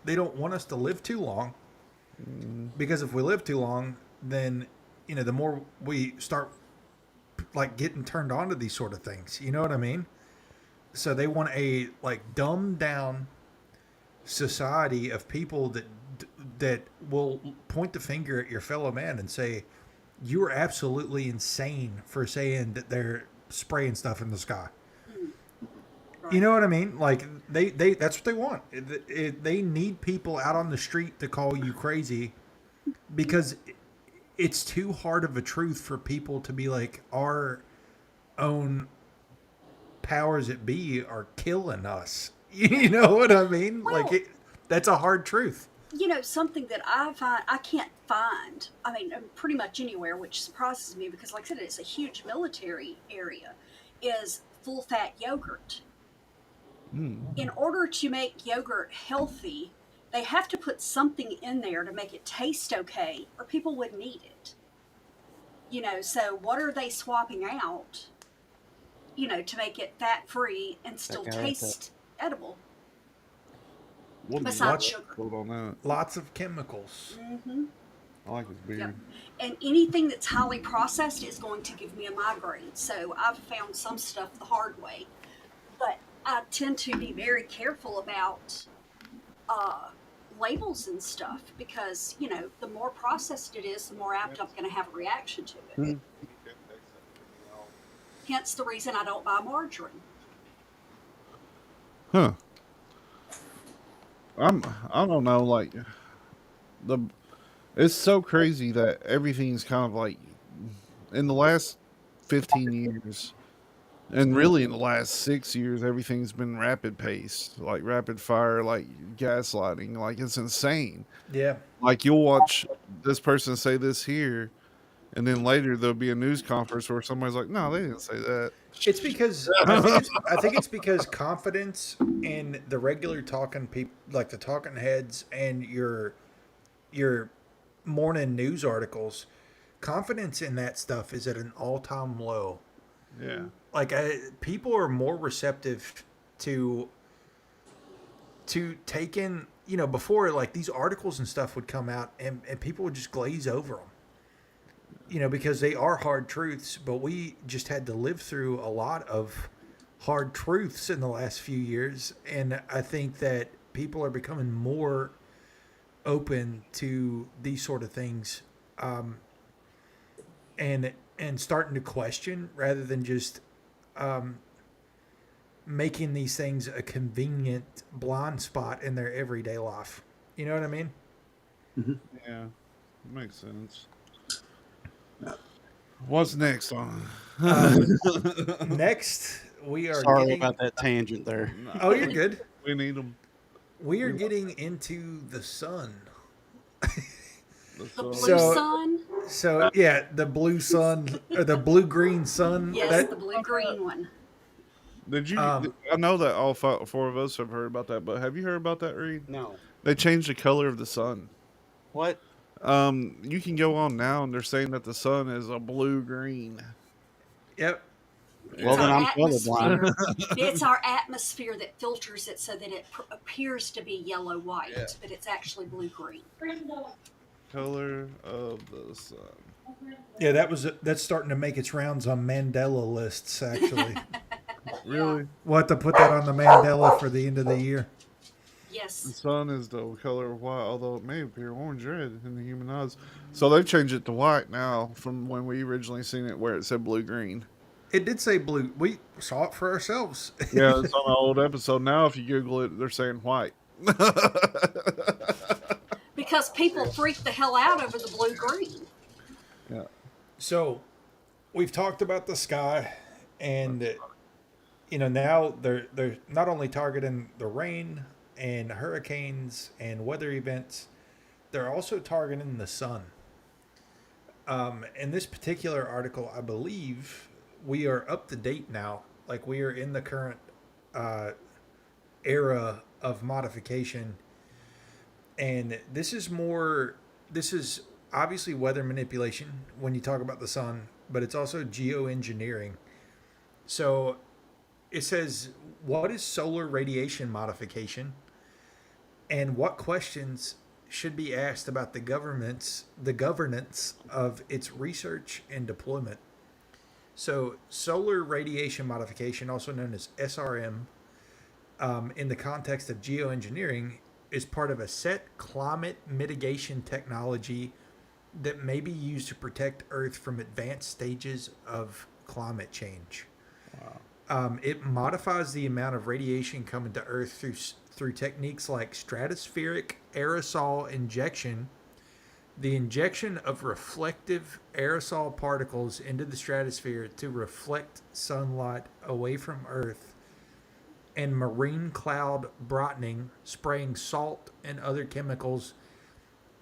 They don't want us to live too long, because if we live too long, then the more we start like getting turned on to these sort of things. You know what I mean? So they want a like dumbed down society of people that will point the finger at your fellow man and say, you are absolutely insane for saying that they're spraying stuff in the sky. You know what I mean? Like they that's what they want. They need people out on the street to call you crazy, because it's too hard of a truth for people to be like, our own powers that be are killing us. You know what I mean? Well, that's a hard truth. Something that I can't find, I mean, pretty much anywhere, which surprises me because, like I said, it's a huge military area, is full-fat yogurt. In order to make yogurt healthy, they have to put something in there to make it taste okay, or people wouldn't eat it. So what are they swapping out, to make it fat-free and still taste edible? Besides sugar. Lots of chemicals. I like his beard. Yep. And anything that's highly processed is going to give me a migraine. So I've found some stuff the hard way. But I tend to be very careful about labels and stuff because, the more processed it is, the more apt I'm going to have a reaction to it. Hence the reason I don't buy margarine. Huh. I don't know, like it's so crazy that everything's kind of like in the last 15 years and really in the last 6 years, everything's been rapid pace, like rapid fire, like gaslighting, like it's insane. Yeah. Like you'll watch this person say this here, and then later there'll be a news conference where somebody's like, no, they didn't say that. It's because I think it's because confidence in the regular talking people, like the talking heads and your morning news articles, confidence in that stuff is at an all-time low. Yeah. Like people are more receptive to take in, before like these articles and stuff would come out and people would just glaze over them. Because they are hard truths, but we just had to live through a lot of hard truths in the last few years. And I think that people are becoming more open to these sort of things, and starting to question rather than just making these things a convenient blind spot in their everyday life. You know what I mean? Mm-hmm. Yeah, makes sense. What's next on? Next, we are. Sorry about that tangent there. Oh, you're good. We need them. We are getting into the sun. The blue sun? So, yeah, the blue sun, or the blue-green sun. Yes, the blue-green one. Did you? I know that all four of us have heard about that, but have you heard about that, Reed? No. They changed the color of the sun. What? You can go on now, and they're saying that the sun is a blue-green. Yep. Well, then I'm colorblind. It's our atmosphere that filters it so that it appears to be yellow-white, but it's actually blue-green. Color of the sun. Yeah, that's starting to make its rounds on Mandela lists, actually. Really? We'll have to put that on the Mandela for the end of the year. Yes. The sun is the color of white, although it may appear orange-red in the human eyes. So they've changed it to white now from when we originally seen it where it said blue-green. It did say blue. We saw it for ourselves. Yeah, it's on an old episode. Now, if you Google it, they're saying white. Because people freak the hell out over the blue-green. Yeah. So, we've talked about the sky, and now they're not only targeting the rain and hurricanes and weather events, they're also targeting the sun. In this particular article, I believe we are up to date now. Like, we are in the current era of modification. And this is obviously weather manipulation when you talk about the sun, but it's also geoengineering. So it says, what is solar radiation modification? And what questions should be asked about the governance of its research and deployment? So solar radiation modification, also known as SRM, in the context of geoengineering, is part of a set climate mitigation technology that may be used to protect Earth from advanced stages of climate change. Wow. It modifies the amount of radiation coming to Earth through techniques like stratospheric aerosol injection, the injection of reflective aerosol particles into the stratosphere to reflect sunlight away from Earth, and marine cloud brightening, spraying salt and other chemicals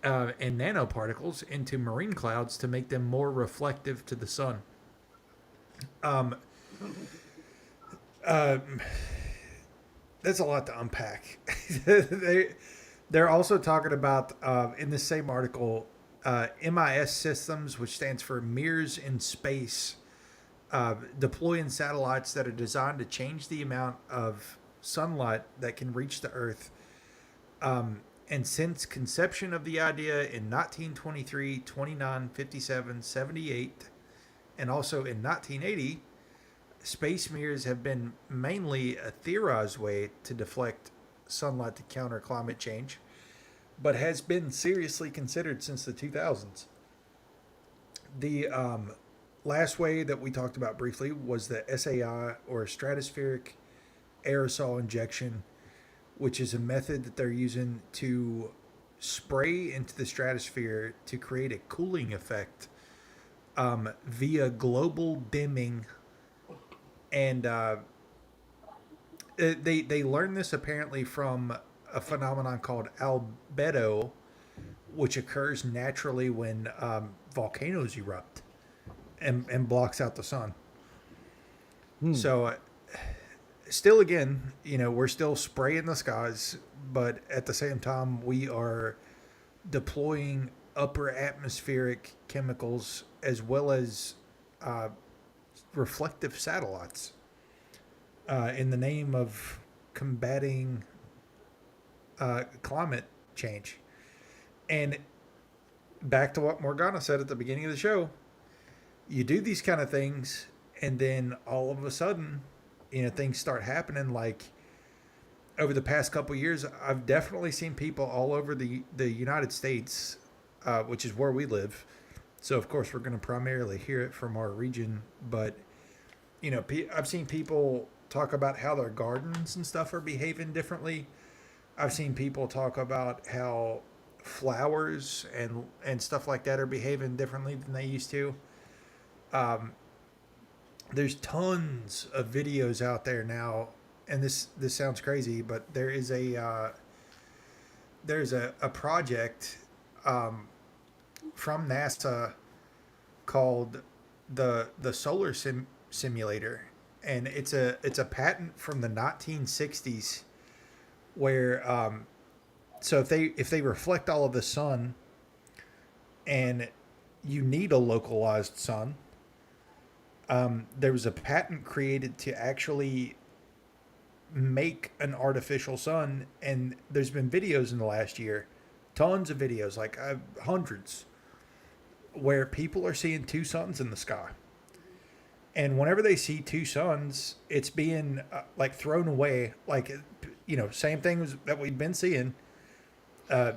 and nanoparticles into marine clouds to make them more reflective to the sun. That's a lot to unpack. They're also talking about, in the same article, MIS systems, which stands for Mirrors in Space, deploying satellites that are designed to change the amount of sunlight that can reach the Earth. And since conception of the idea in 1923, 29, 57, 78, and also in 1980, space mirrors have been mainly a theorized way to deflect sunlight to counter climate change, but has been seriously considered since the 2000s. The last way that we talked about briefly was the SAI, or stratospheric aerosol injection, which is a method that they're using to spray into the stratosphere to create a cooling effect via global dimming. And they learned this apparently from a phenomenon called albedo, which occurs naturally when volcanoes erupt and blocks out the sun. So still, again, we're still spraying the skies, but at the same time, we are deploying upper atmospheric chemicals as well as reflective satellites in the name of combating climate change. And back to what Morgana said at the beginning of the show, you do these kind of things, and then all of a sudden, things start happening. Like, over the past couple of years, I've definitely seen people all over the United States, which is where we live. So, of course, we're going to primarily hear it from our region. But, I've seen people talk about how their gardens and stuff are behaving differently. I've seen people talk about how flowers and stuff like that are behaving differently than they used to. There's tons of videos out there now, and this sounds crazy, but there's a project from NASA called the Solar Simulator, and it's a patent from the 1960s where so if they reflect all of the sun and you need a localized sun. There was a patent created to actually make an artificial sun, and there's been videos in the last year, tons of videos, like hundreds, where people are seeing two suns in the sky. And whenever they see two suns, it's being like thrown away, like, you know, same thing that we've been seeing.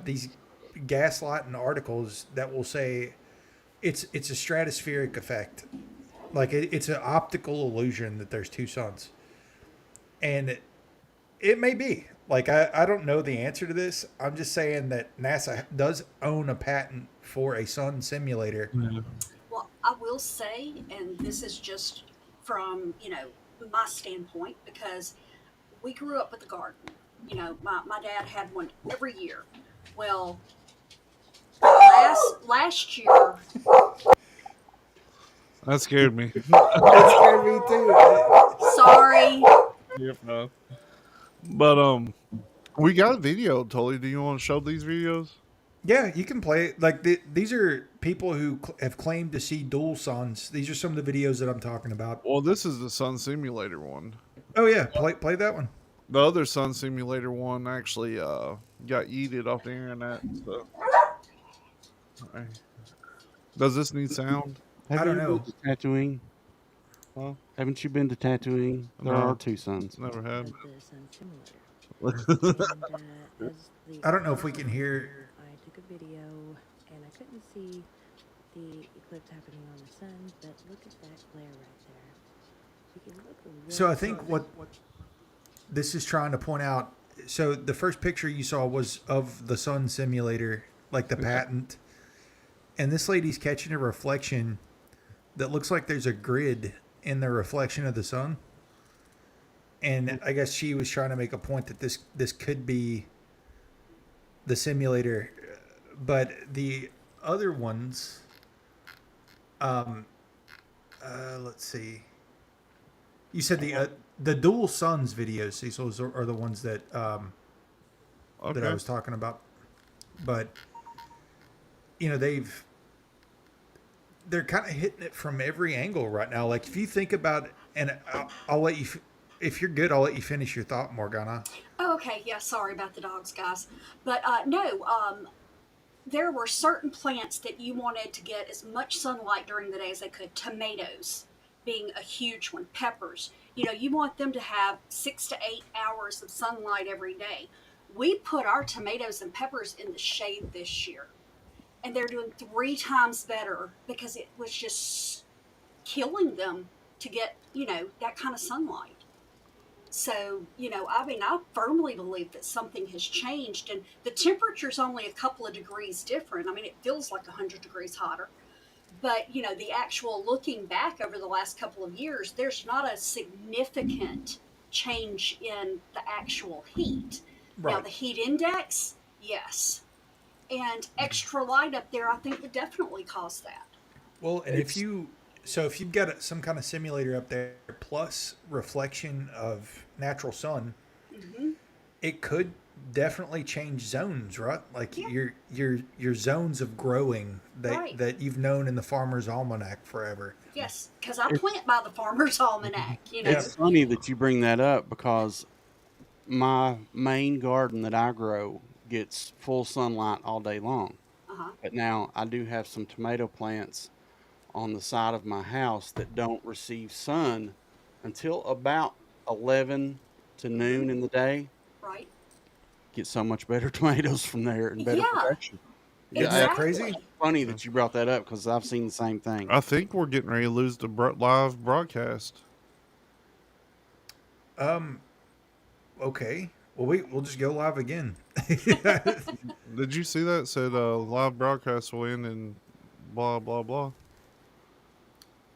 These gaslighting articles that will say it's a stratospheric effect, like it's an optical illusion that there's two suns. And it may be. Like, I don't know the answer to this. I'm just saying that NASA does own a patent for a sun simulator. Well, I will say, and this is just from, my standpoint, because we grew up with a garden. My dad had one every year. Well, last year... That scared me. That scared me too. Sorry. Yep, no. But we got a video, Tully. Do you want to show these videos? Yeah, you can play it. Like, these are people who have claimed to see dual suns. These are some of the videos that I'm talking about. Well, this is the sun simulator one. Oh yeah, play that one. The other sun simulator one actually got yeeted off the internet. So. Right. Does this need sound? I don't know. Tatooine. Huh? Haven't you been to Tatooine? There No. are two suns. Never have. I don't know if we can hear. I took a video and I couldn't see the eclipse happening on the sun, but look at that glare right there. You can look So I think what this is trying to point out. So the first picture you saw was of the sun simulator, like the patent, and this lady's catching a reflection that looks like there's a grid in the reflection of the sun. And I guess she was trying to make a point that this could be the simulator, but the other ones, let's see. You said the dual suns videos, Cecil, are the ones that that I was talking about. But they're kind of hitting it from every angle right now. Like, if you think about, and I'll let you. If you're good, I'll let you finish your thought, Morgana. Oh, okay. Yeah, sorry about the dogs, guys. But there were certain plants that you wanted to get as much sunlight during the day as they could. Tomatoes being a huge one. Peppers. You want them to have 6 to 8 hours of sunlight every day. We put our tomatoes and peppers in the shade this year. And they're doing 3 times better because it was just killing them to get, that kind of sunlight. So, I firmly believe that something has changed, and the temperature's only a couple of degrees different. I mean, it feels like 100 degrees hotter. But, the actual looking back over the last couple of years, there's not a significant change in the actual heat. Right. Now, the heat index, yes. And extra light up there, I think, would definitely cause that. Well, and if you've got some kind of simulator up there plus reflection of natural sun, it could definitely change zones, right? Like your zones of growing that you've known in the Farmer's Almanac forever. Yes, because I plant by the Farmer's Almanac. It's funny that you bring that up because my main garden that I grow gets full sunlight all day long. But now I do have some tomato plants on the side of my house that don't receive sun until about 11 to noon in the day. Right. Get so much better tomatoes from there and better production. Exactly. Is that crazy? Funny that you brought that up because I've seen the same thing. I think we're getting ready to lose the live broadcast. Okay. Well, we'll just go live again. Did you see that? It said live broadcast will end in blah blah blah.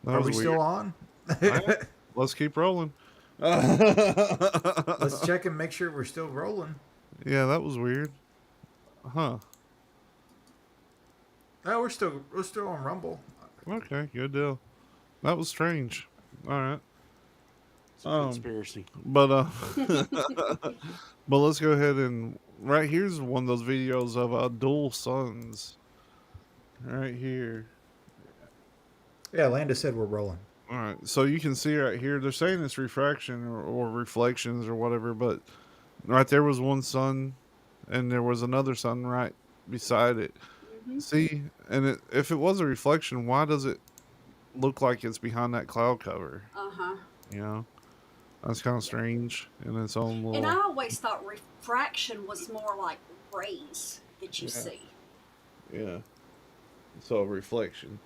Are we still on? Right. Let's keep rolling. Let's check and make sure we're still rolling. Yeah, that was weird. Huh. No, we're still on Rumble. Okay, good deal. That was strange. All right. It's a conspiracy. But but let's go ahead and here's one of those videos of dual suns. right here. Yeah, Landa said we're rolling. All right, so you can see right here, they're saying it's refraction or reflections or whatever, but right there was one sun, and there was another sun right beside it. See, and if it was a reflection, why does it look like it's behind that cloud cover? Uh-huh. You know, that's kind of strange in its own And I little. always thought refraction was more like rays that you Yeah. see. Yeah. So a reflection.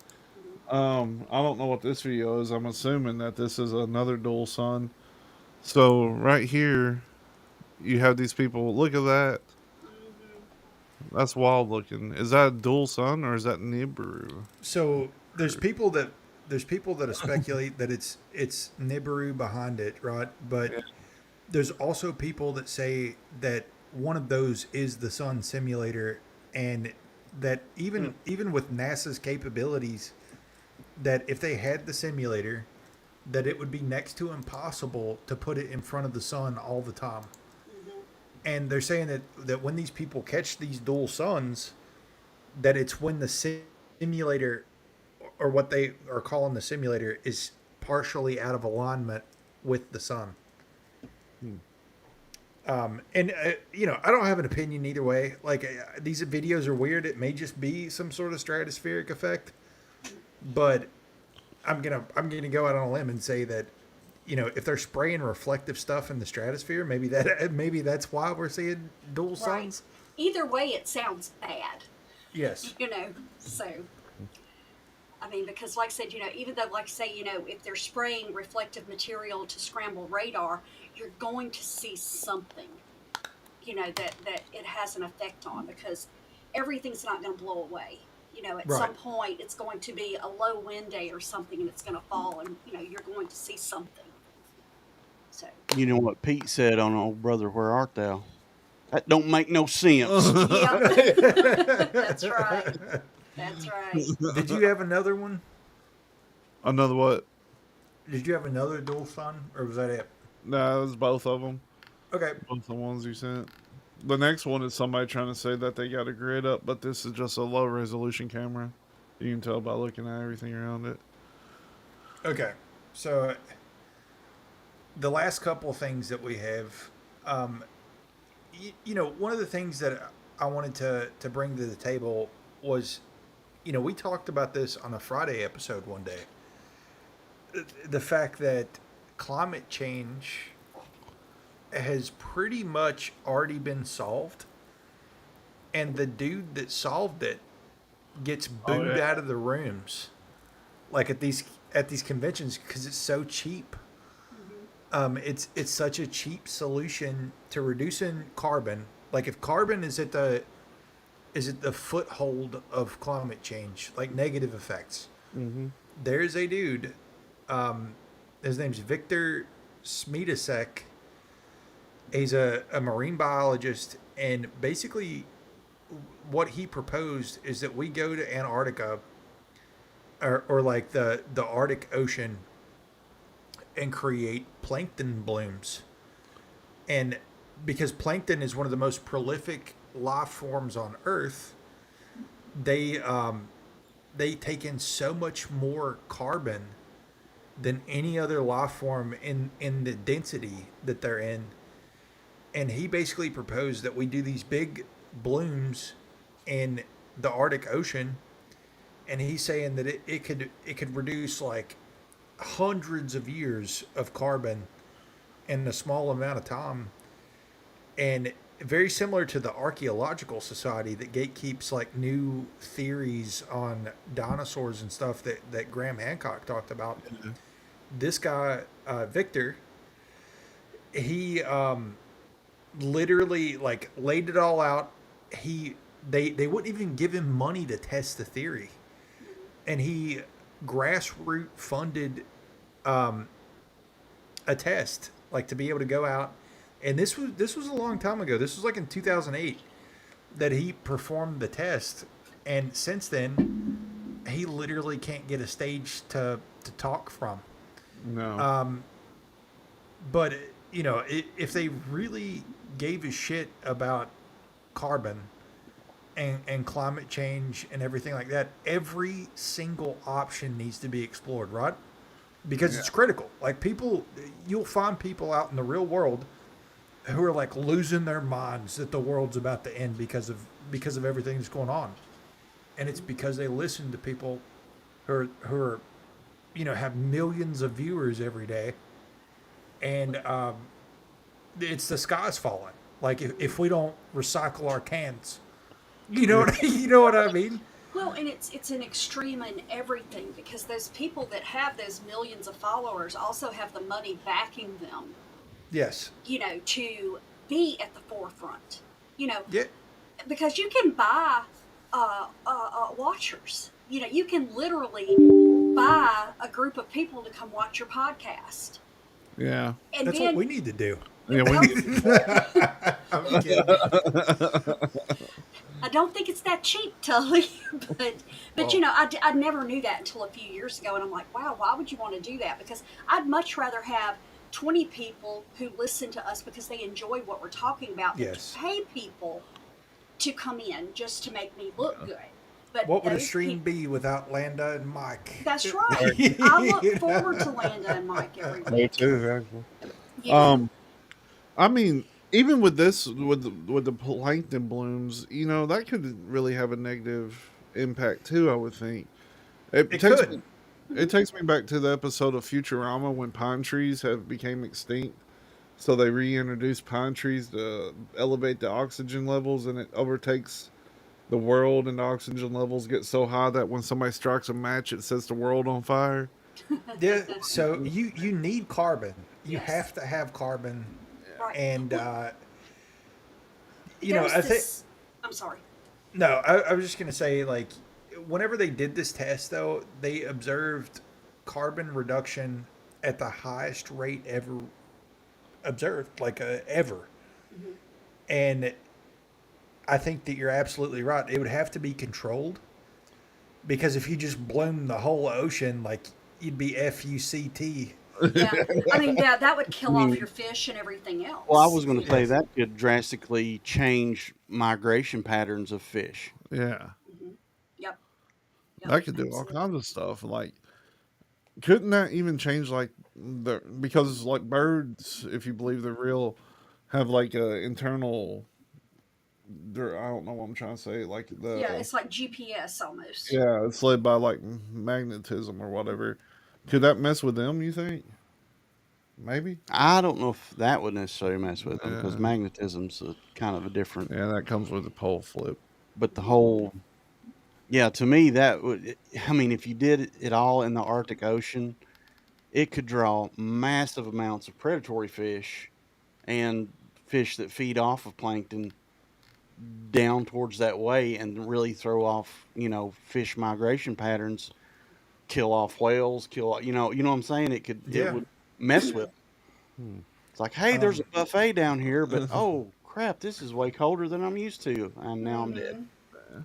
I don't know what this video is. I'm assuming that this is another dual sun. So right here, you have these people. Look at that. That's wild looking. Is that a dual sun or is that Nibiru? So there's people that speculate that it's Nibiru behind it, right? But there's also people that say that one of those is the sun simulator, and that even with NASA's capabilities, that if they had the simulator, that it would be next to impossible to put it in front of the sun all the time. And they're saying that when these people catch these dual suns, that it's when the simulator, or what they are calling the simulator, is partially out of alignment with the sun. And I don't have an opinion either way. Like, these videos are weird. It may just be some sort of stratospheric effect, but I'm gonna go out on a limb and say that, if they're spraying reflective stuff in the stratosphere, maybe that's why we're seeing dual suns. Either way, it sounds bad. Yes. So, I mean, because like I said, even though, like say, if they're spraying reflective material to scramble radar, you're going to see something, that it has an effect on, because everything's not going to blow away. At some point, it's going to be a low wind day or something, and it's going to fall, and, you're going to see something. So. You know what Pete said on Old Brother, Where Art Thou? That don't make no sense. That's right. That's right. Did you have another one? Another what? Did you have another dual sun, or was that it? No, it was both of them. Okay. Both the ones you sent. The next one is somebody trying to say that they got a grid up, but this is just a low resolution camera. You can tell by looking at everything around it. Okay. So the last couple of things that we have, one of the things that I wanted to bring to the table was, we talked about this on a Friday episode one day. The fact that climate change has pretty much already been solved, and the dude that solved it gets booed out of the rooms, like at these conventions, because it's so cheap. It's such a cheap solution to reducing carbon. Like, if carbon is at the foothold of climate change, like negative effects. There's a dude, his name's Victor Smedasek. He's a marine biologist, and basically what he proposed is that we go to Antarctica, or like the Arctic Ocean, and create plankton blooms. And because plankton is one of the most prolific life forms on Earth, they take in so much more carbon than any other life form in the density that they're in. And he basically proposed that we do these big blooms in the Arctic Ocean, and he's saying that it could reduce like hundreds of years of carbon in a small amount of time. And very similar to the Archaeological Society that gatekeeps like new theories on dinosaurs and stuff that Graham Hancock talked about. This guy, Victor, he literally like laid it all out. They wouldn't even give him money to test the theory, and he grassroots funded a test, like, to be able to go out. And this was a long time ago. This was like in 2008 that he performed the test, and since then he literally can't get a stage to talk from. No. But if they really gave a shit about carbon, and climate change and everything like that, every single option needs to be explored, right? Because it's critical. Like people, you'll find people out in the real world who are like losing their minds that the world's about to end because of everything that's going on, and it's because they listen to people who are have millions of viewers every day, and it's the sky's falling. Like if we don't recycle our cans, you know what I mean? Well, and it's an extreme in everything because those people that have those millions of followers also have the money backing them. Yes. To be at the forefront. Yeah. Because you can buy watchers. You can literally buy a group of people to come watch your podcast. Yeah. And that's what we need to do. Yeah, we need I'm kidding. I don't think it's that cheap, Tully, but I never knew that until a few years ago, and I'm like, wow, why would you want to do that? Because I'd much rather have 20 people who listen to us because they enjoy what we're talking about than to pay people to come in just to make me look good. But what would a stream be without Landa and Mike? That's right. I look forward to Landa and Mike every week. Me too, actually. I mean, even with this, with the plankton blooms, that could really have a negative impact too. I would think. It takes me back to the episode of Futurama when pine trees have became extinct, so they reintroduced pine trees to elevate the oxygen levels, and it overtakes the world, and the oxygen levels get so high that when somebody strikes a match, it sets the world on fire. Yeah. So you need carbon. You have to have carbon. And I think I'm sorry. No, I was just gonna say, like, whenever they did this test, though, they observed carbon reduction at the highest rate ever observed, ever. Mm-hmm. And I think that you're absolutely right. It would have to be controlled, because if you just bloom the whole ocean, like, you'd be FUCT. Yeah, I mean, that would kill off your fish and everything else. Well, I was going to say that could drastically change migration patterns of fish. Yeah. Mm-hmm. Yep. That could do all kinds of stuff. Like, couldn't that even change, because like birds, if you believe they're real, have like a internal. I don't know what I'm trying to say. It's like GPS almost. Yeah, it's led by like magnetism or whatever. Could that mess with them, you think? Maybe? I don't know if that would necessarily mess with them, because magnetism's kind of a different... Yeah, that comes with the pole flip. But the whole... Yeah, to me, that would... I mean, if you did it all in the Arctic Ocean, it could draw massive amounts of predatory fish and fish that feed off of plankton down towards that way, and really throw off, fish migration patterns, kill off whales, you know what I'm saying? It would mess with them. It's like, hey, there's a buffet down here, but oh crap, this is way colder than I'm used to, and now I'm dead.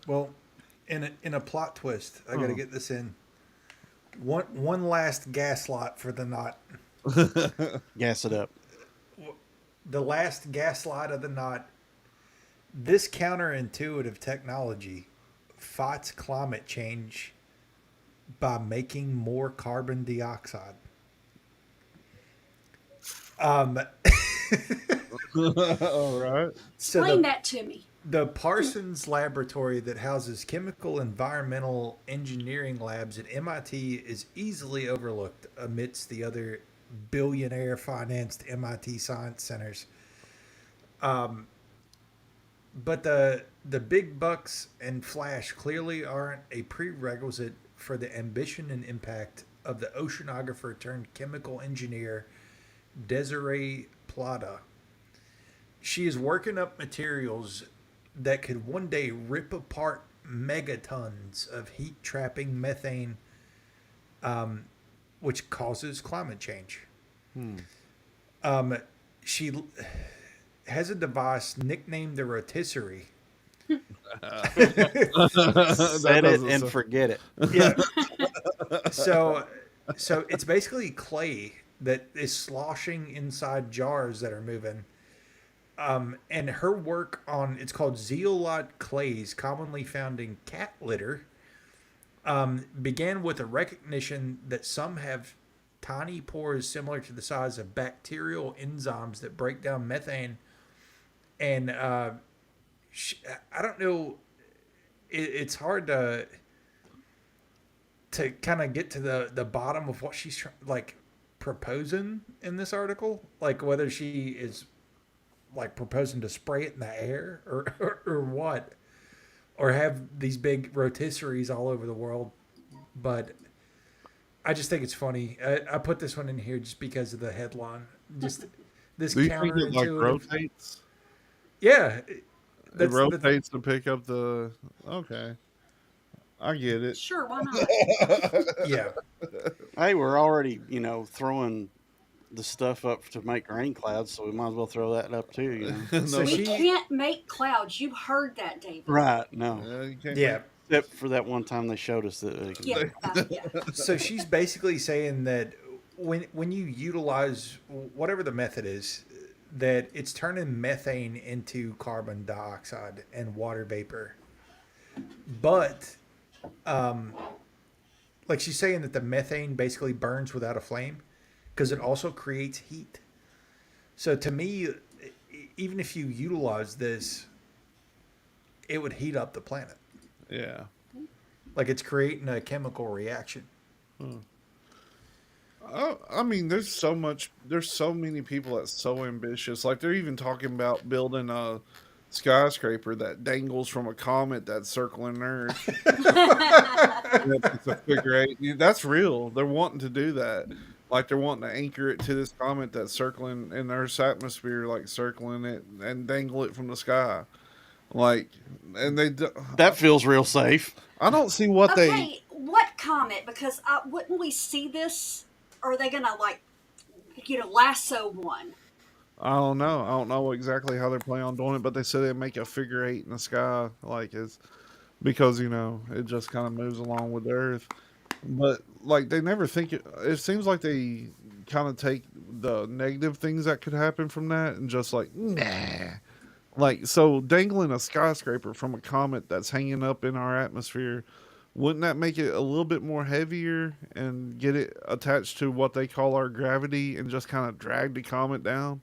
Well, in a plot twist, I got to get this in. One last gaslight for the knot. Gas it up. The last gaslight of the knot. This counterintuitive technology fights climate change by making more carbon dioxide. All right. So explain that to me. The Parsons Laboratory that houses chemical environmental engineering labs at MIT is easily overlooked amidst the other billionaire-financed MIT science centers. But the big bucks and flash clearly aren't a prerequisite for the ambition and impact of the oceanographer turned chemical engineer Desiree Plata. She is working up materials that could one day rip apart megatons of heat-trapping methane, which causes climate change. She has a device nicknamed the rotisserie. Set it and forget it. Yeah. So it's basically clay that is sloshing inside jars that are moving. And her work on, it's called zeolite clays, commonly found in cat litter, began with a recognition that some have tiny pores similar to the size of bacterial enzymes that break down methane. And I don't know, it's hard to kind of get to the bottom of what she's like proposing in this article, like whether she is like proposing to spray it in the air or what, or have these big rotisseries all over the world. But I just think it's funny. I put this one in here just because of the headline. Just this Do you think it like counterintuitive. rotates? Yeah, It rotates to pick up the. Okay, I get it. Sure, why not? Yeah. Hey, we're already, throwing the stuff up to make rain clouds, so we might as well throw that up too. So We she, can't make clouds. You heard that, David. Right? No. You can't yeah. Except for that one time they showed us that. They can Yeah, yeah. So she's basically saying that when you utilize whatever the method is, that it's turning methane into carbon dioxide and water vapor. But, like she's saying that the methane basically burns without a flame because it also creates heat. So to me, even if you utilize this, it would heat up the planet. Yeah. Like it's creating a chemical reaction. I mean, there's so many people that's so ambitious. Like they're even talking about building a skyscraper that dangles from a comet that's circling Earth. It's a figure eight. That's real. They're wanting to do that. Like they're wanting to anchor it to this comet that's circling in Earth's atmosphere, like circling it and dangle it from the sky. Like, and that feels real safe. I don't see what Okay, what comet? Because wouldn't we see this? Or are they gonna lasso one? I don't know. I don't know exactly how they're planning on doing it, but they said they'd make a figure eight in the sky, like it's because it just kind of moves along with the Earth. But like they never think it seems like they kind of take the negative things that could happen from that and just like nah. Like so dangling a skyscraper from a comet that's hanging up in our atmosphere, wouldn't that make it a little bit more heavier and get it attached to what they call our gravity and just kind of drag the comet down?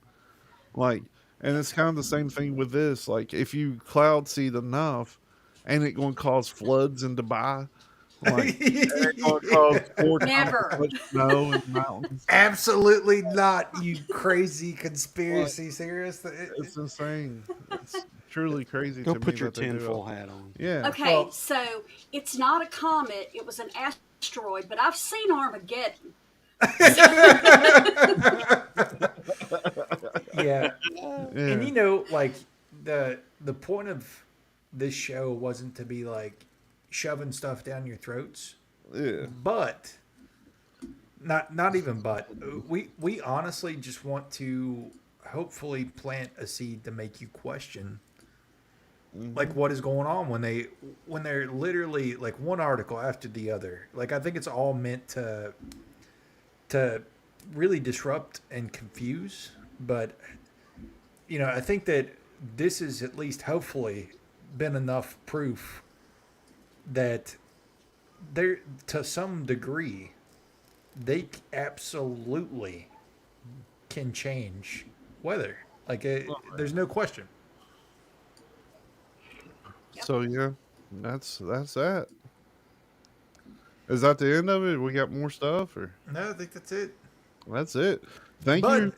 Like, and it's kind of the same thing with this. Like, if you cloud seed enough, ain't it going to cause floods in Dubai? Like, ain't it going to cause 4 times as much snow in the mountains? Absolutely not, you crazy conspiracy theorist. It's insane. It's truly crazy Go to put me your that they do tinfoil it. hat on. Yeah. Okay, so it's not a comet, it was an asteroid, but I've seen Armageddon. Yeah. And like the point of this show wasn't to be like shoving stuff down your throats. Yeah. But not even but we honestly just want to hopefully plant a seed to make you question like what is going on when they're literally like one article after the other. Like I think it's all meant to really disrupt and confuse, but I think that this is at least hopefully been enough proof that there to some degree they absolutely can change weather. Like there's no question. So yeah, that's that. Is that the end of it? We got more stuff, or No, I think that's it. that's it? Thank But- you.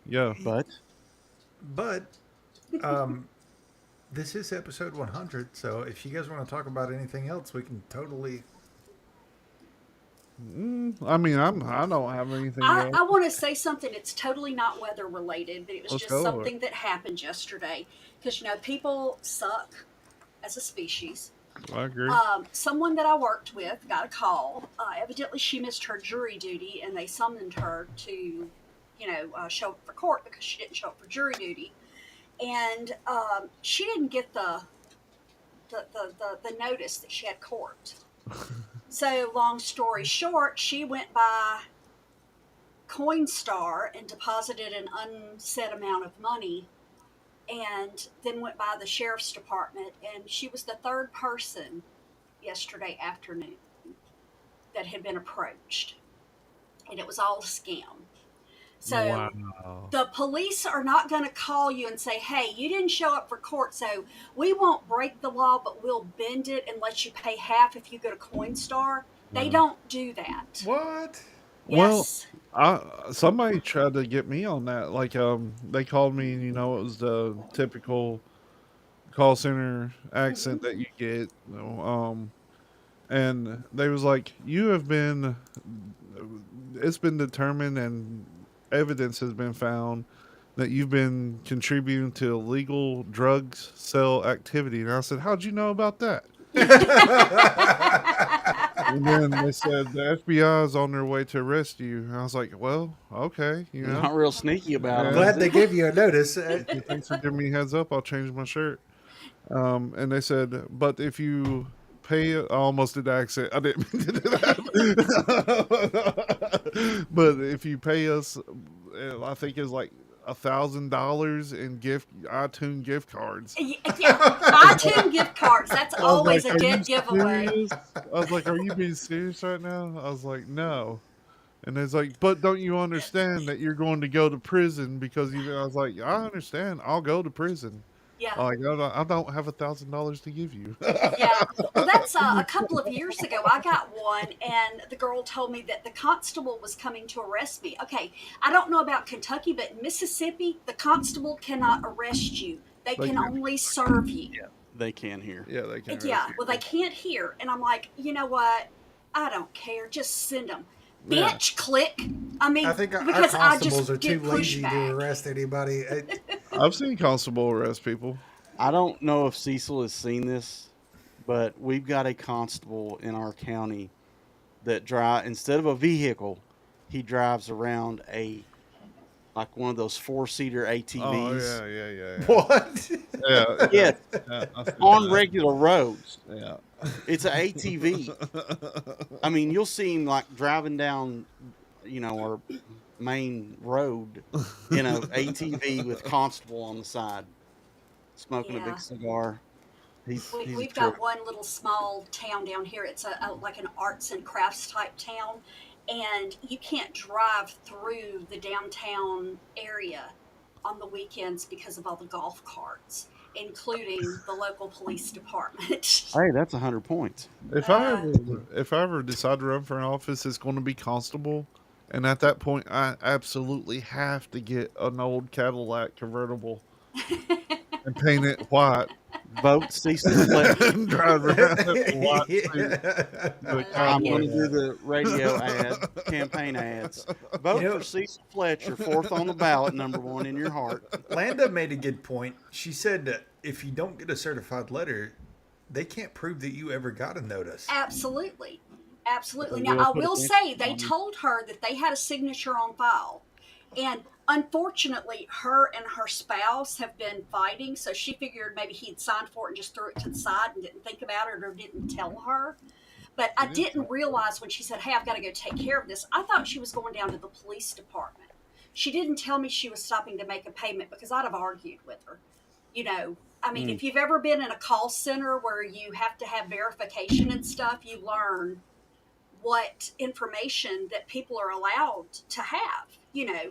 Yeah, But this is episode 100, so if you guys want to talk about anything else, we can totally. I mean, I don't have anything else. I want to say something. It's totally not weather related, but it was Let's just go. something that happened yesterday. Because people suck as a species. I agree. Someone that I worked with got a call. Evidently, she missed her jury duty, and they summoned her to, show up for court because she didn't show up for jury duty, and she didn't get the notice that she had court. So, long story short, she went by Coinstar and deposited an unsaid amount of money, and then went by the sheriff's department, and she was the third person yesterday afternoon that had been approached, and it was all a scam. So Wow. the police are not going to call you and say, hey, you didn't show up for court, so we won't break the law, but we'll bend it and let you pay half if you go to Coinstar. They don't do that. What? Yes. Well, somebody tried to get me on that. Like, they called me, and, it was the typical call center accent that you get. And they was like, it's been determined and evidence has been found that you've been contributing to illegal drugs sell activity. And I said, how'd you know about that? And then they said the FBI is on their way to arrest you. And I was like, well, okay. Not real sneaky about it. Glad they gave you a notice. Thanks for giving me a heads up. I'll change my shirt. And they said, but if you pay, I almost did the accent. I didn't mean to do that. But if you pay us, I think it's like $1,000 in iTunes gift cards. Yeah, iTunes gift cards. That's I was always like, a "Are dead you giveaway. serious?" I was like, are you being serious right now? I was like, no. And it's like, but don't you understand that you're going to go to prison because I was like, I understand. I'll go to prison. Yeah. Like, I don't have $1,000 to give you. Yeah. Well, that's a couple of years ago. I got one, and the girl told me that the constable was coming to arrest me. Okay, I don't know about Kentucky, but in Mississippi, the constable cannot arrest you. They can only serve you. Yeah, they can here. Yeah, they can. Yeah, well, they can't hear. And I'm like, you know what? I don't care. Just send them. Yeah. Bitch, click. I mean, I think our because I just constables are too get lazy pushback. to arrest anybody. I've seen constable arrest people. I don't know if Cecil has seen this, but we've got a constable in our county that instead of a vehicle, he drives around like one of those 4-seater ATVs. Oh, yeah. What? Yeah. On regular roads. Yeah. It's an ATV. I mean, you'll see him like driving down, our main road in an ATV with constable on the side, smoking a big cigar. We've got one little small town down here. It's like an arts and crafts type town, and you can't drive through the downtown area on the weekends because of all the golf carts, including the local police department. Hey, that's 100 points. If I ever decide to run for an office, it's going to be constable, and at that point, I absolutely have to get an old Cadillac convertible and paint it white. Vote Cecil Fletcher. And drive around in white suit. I'm going to do the radio campaign ads. Vote for Cecil Fletcher, 4th on the ballot, #1 in your heart. Landa made a good point. She said that if you don't get a certified letter, they can't prove that you ever got a notice. Absolutely. Now, I will say they told her that they had a signature on file. And unfortunately, her and her spouse have been fighting, so she figured maybe he'd signed for it and just threw it to the side and didn't think about it or didn't tell her. But I didn't realize when she said, hey, I've got to go take care of this, I thought she was going down to the police department. She didn't tell me she was stopping to make a payment because I'd have argued with her. I mean, if you've ever been in a call center where you have to have verification and stuff, you learn what information that people are allowed to have, Yeah.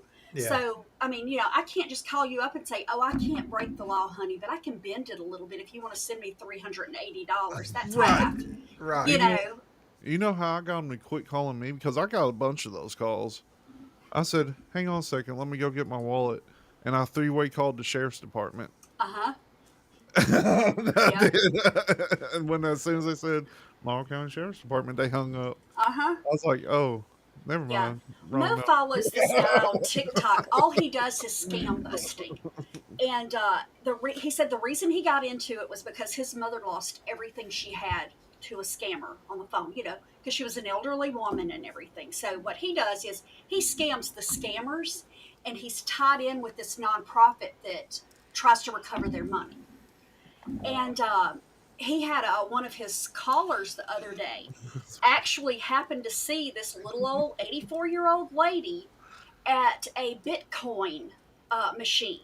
So, I mean, I can't just call you up and say, oh, I can't break the law, honey, but I can bend it a little bit if you want to send me $380. That's half. Right. You know how I got them to quit calling me? Because I got a bunch of those calls. I said, hang on a second, let me go get my wallet. And I 3-way called the sheriff's department. Uh-huh. And as soon as they said Laurel County Sheriff's Department, they hung up. Uh-huh. I was like, oh, never mind. Mo follows this guy on TikTok. All he does is scam busting. And he said the reason he got into it was because his mother lost everything she had to a scammer on the phone, because she was an elderly woman and everything. So what he does is he scams the scammers, and he's tied in with this nonprofit that tries to recover their money. And he had one of his callers the other day actually happened to see this little old 84-year-old lady at a Bitcoin machine,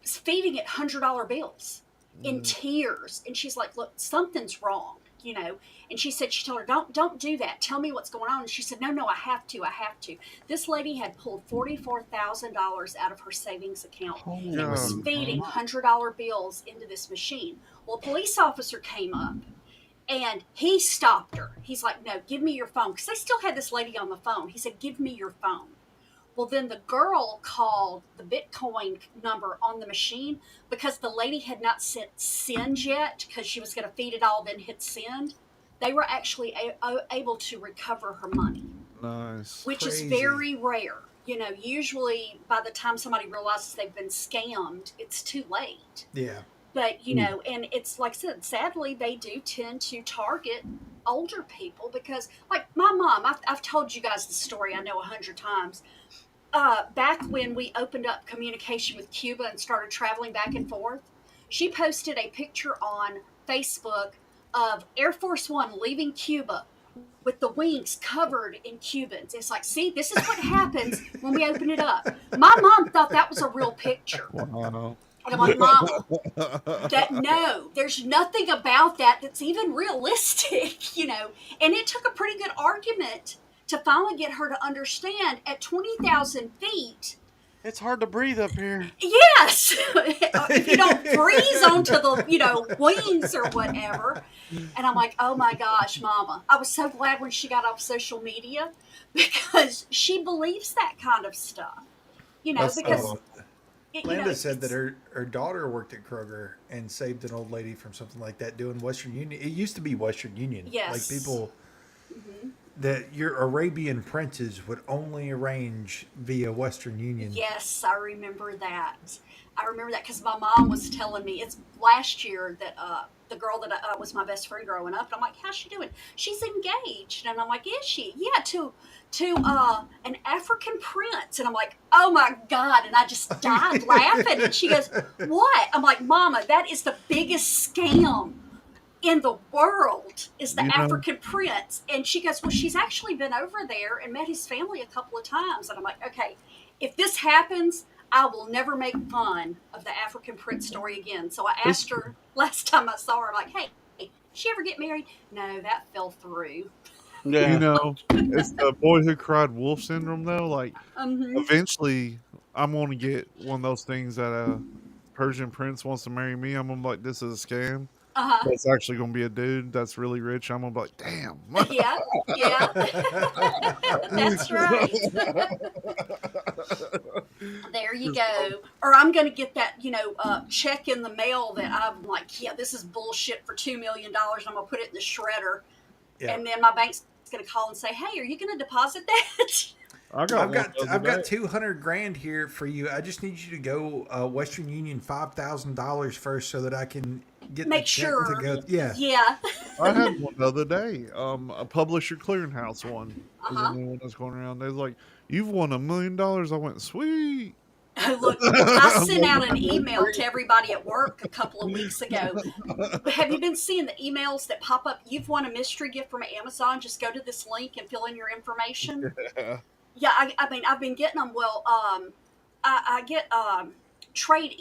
feeding it $100 bills in tears. And she's like, look, something's wrong, you know. And she said, she told her, don't do that. Tell me what's going on. And she said, no, I have to. This lady had pulled $44,000 out of her savings account and was feeding $100 bills into this machine. Well, a police officer came up and he stopped her. He's like, no, give me your phone. Because they still had this lady on the phone. He said, give me your phone. Well, then the girl called the Bitcoin number on the machine because the lady had not sent send yet because she was going to feed it all, then hit send. They were actually able to recover her money. Nice. Which is very rare. You know, usually by the time somebody realizes they've been scammed, it's too late. Yeah. But, you know, and it's like I said, sadly, they do tend to target older people because, like my mom, I've told you guys the story, I know 100 times. Back when we opened up communication with Cuba and started traveling back and forth, she posted a picture on Facebook of Air Force One leaving Cuba with the wings covered in Cubans. It's like, see, this is what happens when we open it up. My mom thought that was a real picture. Wow. And I'm like, Mama, no, there's nothing about that that's even realistic, you know. And it took a pretty good argument to finally get her to understand at 20,000 feet. It's hard to breathe up here. Yes. If you don't freeze onto the, you know, wings or whatever. And I'm like, oh my gosh, Mama. I was so glad when she got off social media because she believes that kind of stuff. You know, because Linda said that her daughter worked at Kroger and saved an old lady from something like that doing Western Union. It used to be Western Union. Yes. Like people that your Arabian princes would only arrange via Western Union. Yes, I remember that. Because my mom was telling me it's last year that the girl that was my best friend growing up. And I'm like, how's she doing? She's engaged, and I'm like, is she? Yeah, to an African prince. And I'm like, oh my God! And I just died laughing. And she goes, what? I'm like, Mama, that is the biggest scam in the world is the African prince. And she goes, well, she's actually been over there and met his family a couple of times. And I'm like, okay, if this happens, I will never make fun of the African prince story again. So I asked her last time I saw her, I'm like, hey, did she ever get married? No, that fell through. Yeah. You know, it's the boy who cried wolf syndrome, though. Like, eventually, I'm going to get one of those things that a Persian prince wants to marry me. I'm going to be like, this is a scam. That's actually going to be a dude that's really rich. I'm going to be like, damn. Yeah. That's right. There you go. Or I'm going to get that, you know, check in the mail that I'm like, yeah, this is bullshit for $2 million. I'm going to put it in the shredder. Yeah. And then my bank's going to call and say, hey, are you going to deposit that? I've got 200 grand here for you. I just need you to go Western Union $5,000 first so that I can make sure to go. Yeah. I had one the other day. A Publisher Clearinghouse one. There's a new one that's going around. They was like, you've won $1 million. I went, sweet. Look, I sent out an email to everybody at work a couple of weeks ago. Have you been seeing the emails that pop up? You've won a mystery gift from Amazon. Just go to this link and fill in your information. Yeah, I mean, I've been getting them. Well, I get trade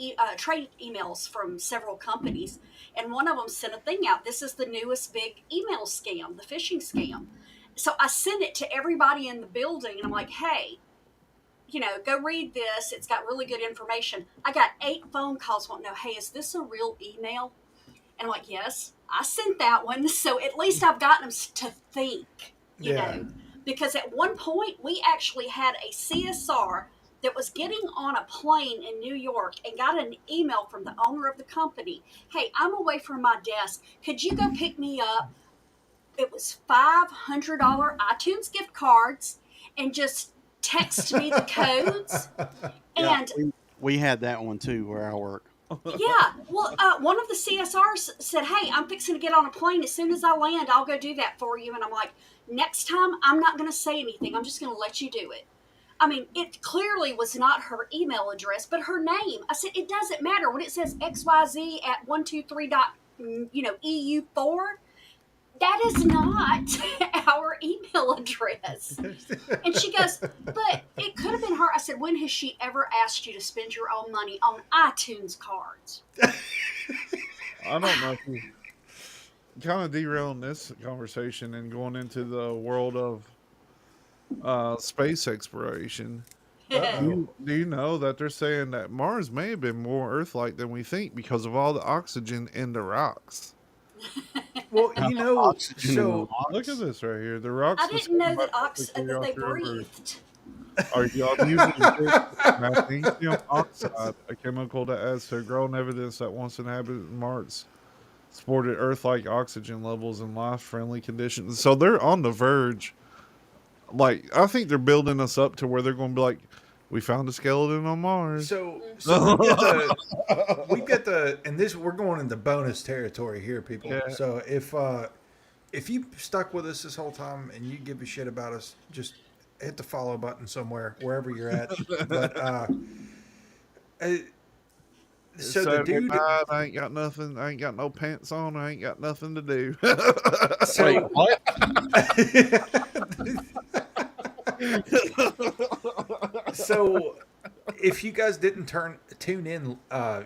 emails from several companies, and one of them sent a thing out. This is the newest big email scam, the phishing scam. So I sent it to everybody in the building, and I'm like, hey, you know, go read this. It's got really good information. I got 8 phone calls wanting to know, hey, is this a real email? And I'm like, yes, I sent that one. So at least I've gotten them to think, you know. Because at one point, we actually had a CSR that was getting on a plane in New York and got an email from the owner of the company. Hey, I'm away from my desk. Could you go pick me up? It was $500 iTunes gift cards and just text me the codes. And we had that one too where I work. Yeah. Well, one of the CSRs said, hey, I'm fixing to get on a plane. As soon as I land, I'll go do that for you. And I'm like, next time, I'm not going to say anything. I'm just going to let you do it. I mean, it clearly was not her email address, but her name. I said, it doesn't matter. When it says XYZ at 123.eu4, that is not our email address. And she goes, but it could have been her. I said, when has she ever asked you to spend your own money on iTunes cards? I don't know if you kind of derailing this conversation and going into the world of space exploration. Do you know that they're saying that Mars may have been more Earth-like than we think because of all the oxygen in the rocks? Well, you know, Oxygen in the so rocks. Look at this right here. The rocks. I didn't know that discovered by that they Pacific Ocean River breathed. are usually magnesium oxide, a chemical that adds to grown evidence that once inhabited Mars sported Earth-like oxygen levels and life-friendly conditions. So they're on the verge. Like, I think they're building us up to where they're going to be like, we found a skeleton on Mars. So we've got the, and this, we're going into bonus territory here, people. Yeah. So if you stuck with us this whole time and you give a shit about us, just hit the follow button somewhere, wherever you're at. But so the Saturday dude, night, I ain't got nothing. I ain't got no pants on. I ain't got nothing to do. so Wait, what? So if you guys didn't tune in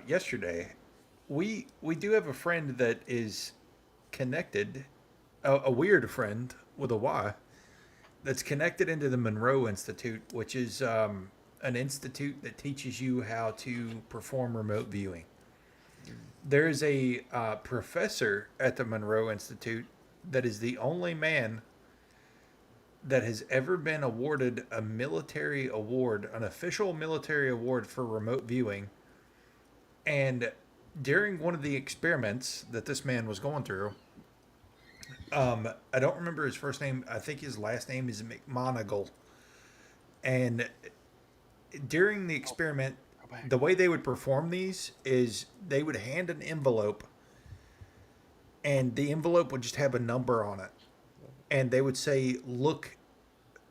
yesterday, we do have a friend that is connected, a weird friend with a Y, that's connected into the Monroe Institute, which is an institute that teaches you how to perform remote viewing. There is a professor at the Monroe Institute that is the only man that has ever been awarded a military award, an official military award for remote viewing. And during one of the experiments that this man was going through, I don't remember his first name. I think his last name is McMonagle. And during the experiment, the way they would perform these is they would hand an envelope, and the envelope would just have a number on it. And they would say, look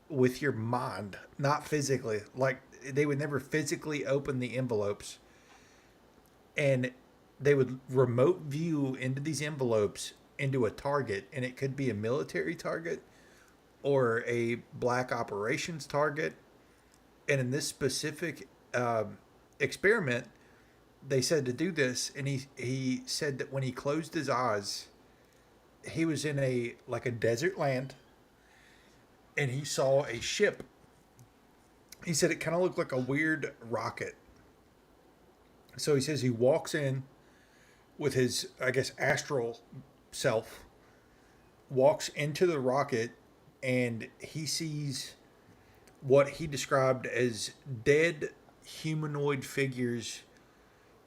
with your mind, not physically. Like, they would never physically open the envelopes. And they would remote view into these envelopes into a target. And it could be a military target or a black operations target. And in this specific experiment, they said to do this. And he said that when he closed his eyes, he was in a desert land, and he saw a ship. He said it kind of looked like a weird rocket. So he says he walks in with his, I guess, astral self, walks into the rocket, and he sees what he described as dead humanoid figures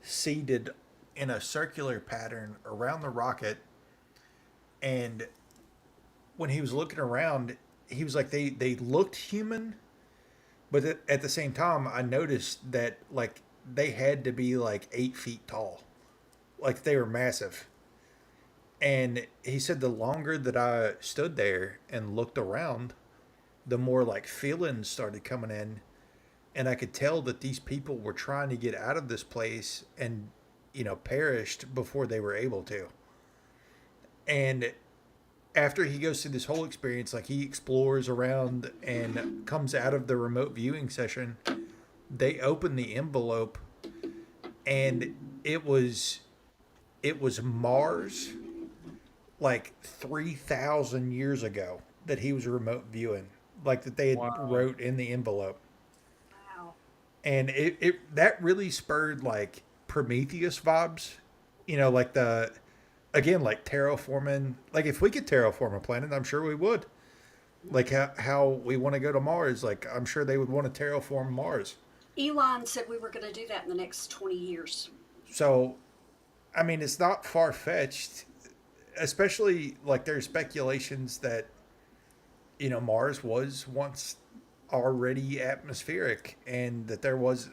seated in a circular pattern around the rocket. And when he was looking around, he was like, they looked human, but at the same time, I noticed that like they had to be like 8 feet tall, like they were massive. And he said the longer that I stood there and looked around, the more like feelings started coming in, and I could tell that these people were trying to get out of this place and, perished before they were able to. And after he goes through this whole experience, like he explores around and comes out of the remote viewing session, they open the envelope, and it was Mars like 3,000 years ago that he was remote viewing, like that they had wrote in the envelope. Wow. And it that really spurred like Prometheus vibes, like like terraforming. Like if we could terraform a planet, I'm sure we would. Like how we want to go to Mars, like I'm sure they would want to terraform Mars. Elon said we were going to do that in the next 20 years. So, I mean, it's not far-fetched, especially like there's speculations that, Mars was once already atmospheric, and that there was,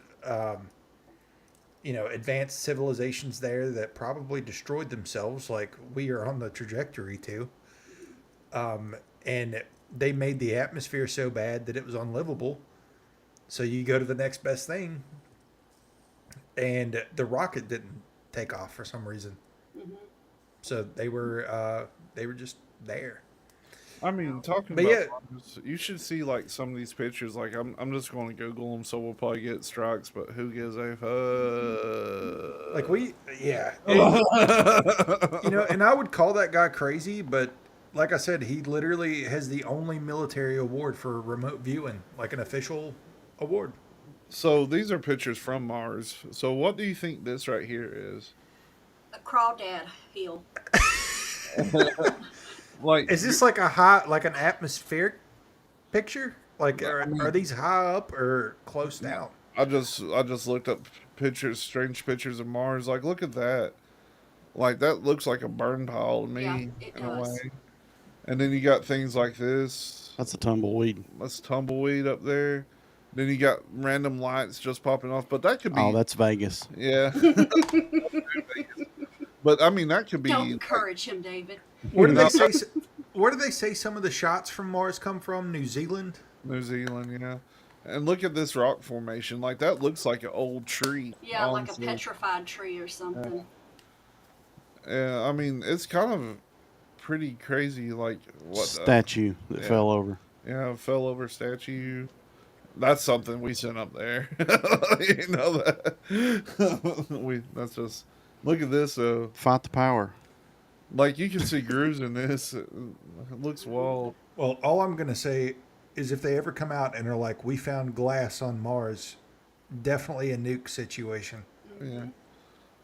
advanced civilizations there that probably destroyed themselves like we are on the trajectory to. And they made the atmosphere so bad that it was unlivable. So you go to the next best thing, and the rocket didn't take off for some reason. Mm-hmm. So they were just there. I mean, talking But about yeah. Mars, you should see like some of these pictures. Like I'm just going to Google them, so we'll probably get strikes. But who gives a fuck? Like and I would call that guy crazy, but like I said, he literally has the only military award for remote viewing, like an official award. So these are pictures from Mars. So what do you think this right here is? A crawdad hill. Like, is this like an atmospheric picture? Like, are these high up or close down? I just looked up strange pictures of Mars. Like, look at that. Like, that looks like a burn pile to me, Yeah, it in a does. way. And then you got things like this. That's a tumbleweed. That's tumbleweed up there. Then you got random lights just popping off. But that could be. Oh, that's Vegas. Yeah. But I mean, that could be. Don't encourage him, David. Where do they say? Where do they say some of the shots from Mars come from? New Zealand. New Zealand, yeah. And look at this rock formation. Like, that looks like an old tree. Yeah, like a honestly. petrified tree or something. Yeah, I mean, it's kind of pretty crazy. Like, what statue that fell over. Yeah, fell over statue. That's something we sent up there. You know that. That's just. Look at this, though. Fight the power. Like, you can see grooves in this. It looks wild. Well, all I'm gonna say is if they ever come out and are like, "We found glass on Mars," definitely a nuke situation. Yeah.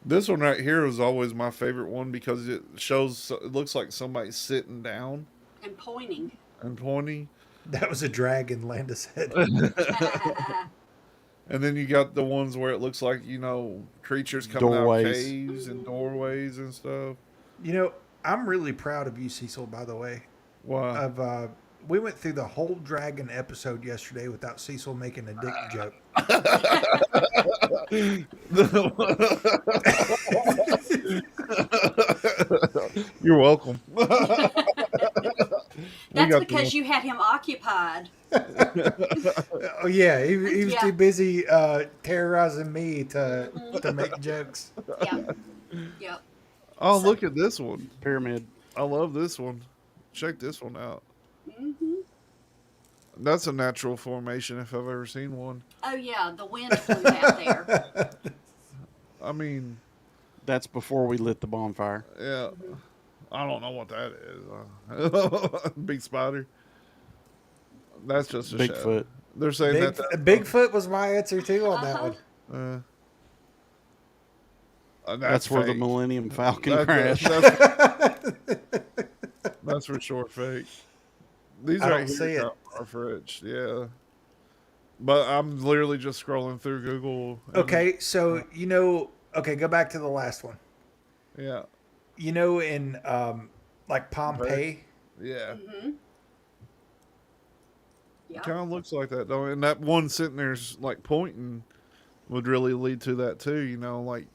This one right here was always my favorite one because it looks like somebody's sitting down And pointing. and pointing. That was a dragon, Landis said. And then you got the ones where it looks like, creatures coming out of Doorways. caves and doorways and stuff. I'm really proud of you, Cecil, by the way. Why? We went through the whole dragon episode yesterday without Cecil making a dick joke. You're welcome. That's because you had him occupied. Oh yeah, he was too busy terrorizing me to make jokes. Yeah. Yep. Oh, look at this one. Pyramid. I love this one. Check this one out. Mm-hmm. That's a natural formation if I've ever seen one. Oh yeah, the wind blew that there. I mean, that's before we lit the bonfire. Yeah. I don't know what that is. Big spider. That's just a Bigfoot. shadow. They're saying Bigfoot was my answer too on that one. That's where the fake. Millennium Falcon crashed. That's for sure fake. These I right don't see here are fridge, yeah. But I'm literally just scrolling through Google. Okay, so go back to the last one. Yeah. In like Pompeii. Yeah. Mm-hmm. It kind of looks like that, though. And that one sitting there's like pointing would really lead to that too, like,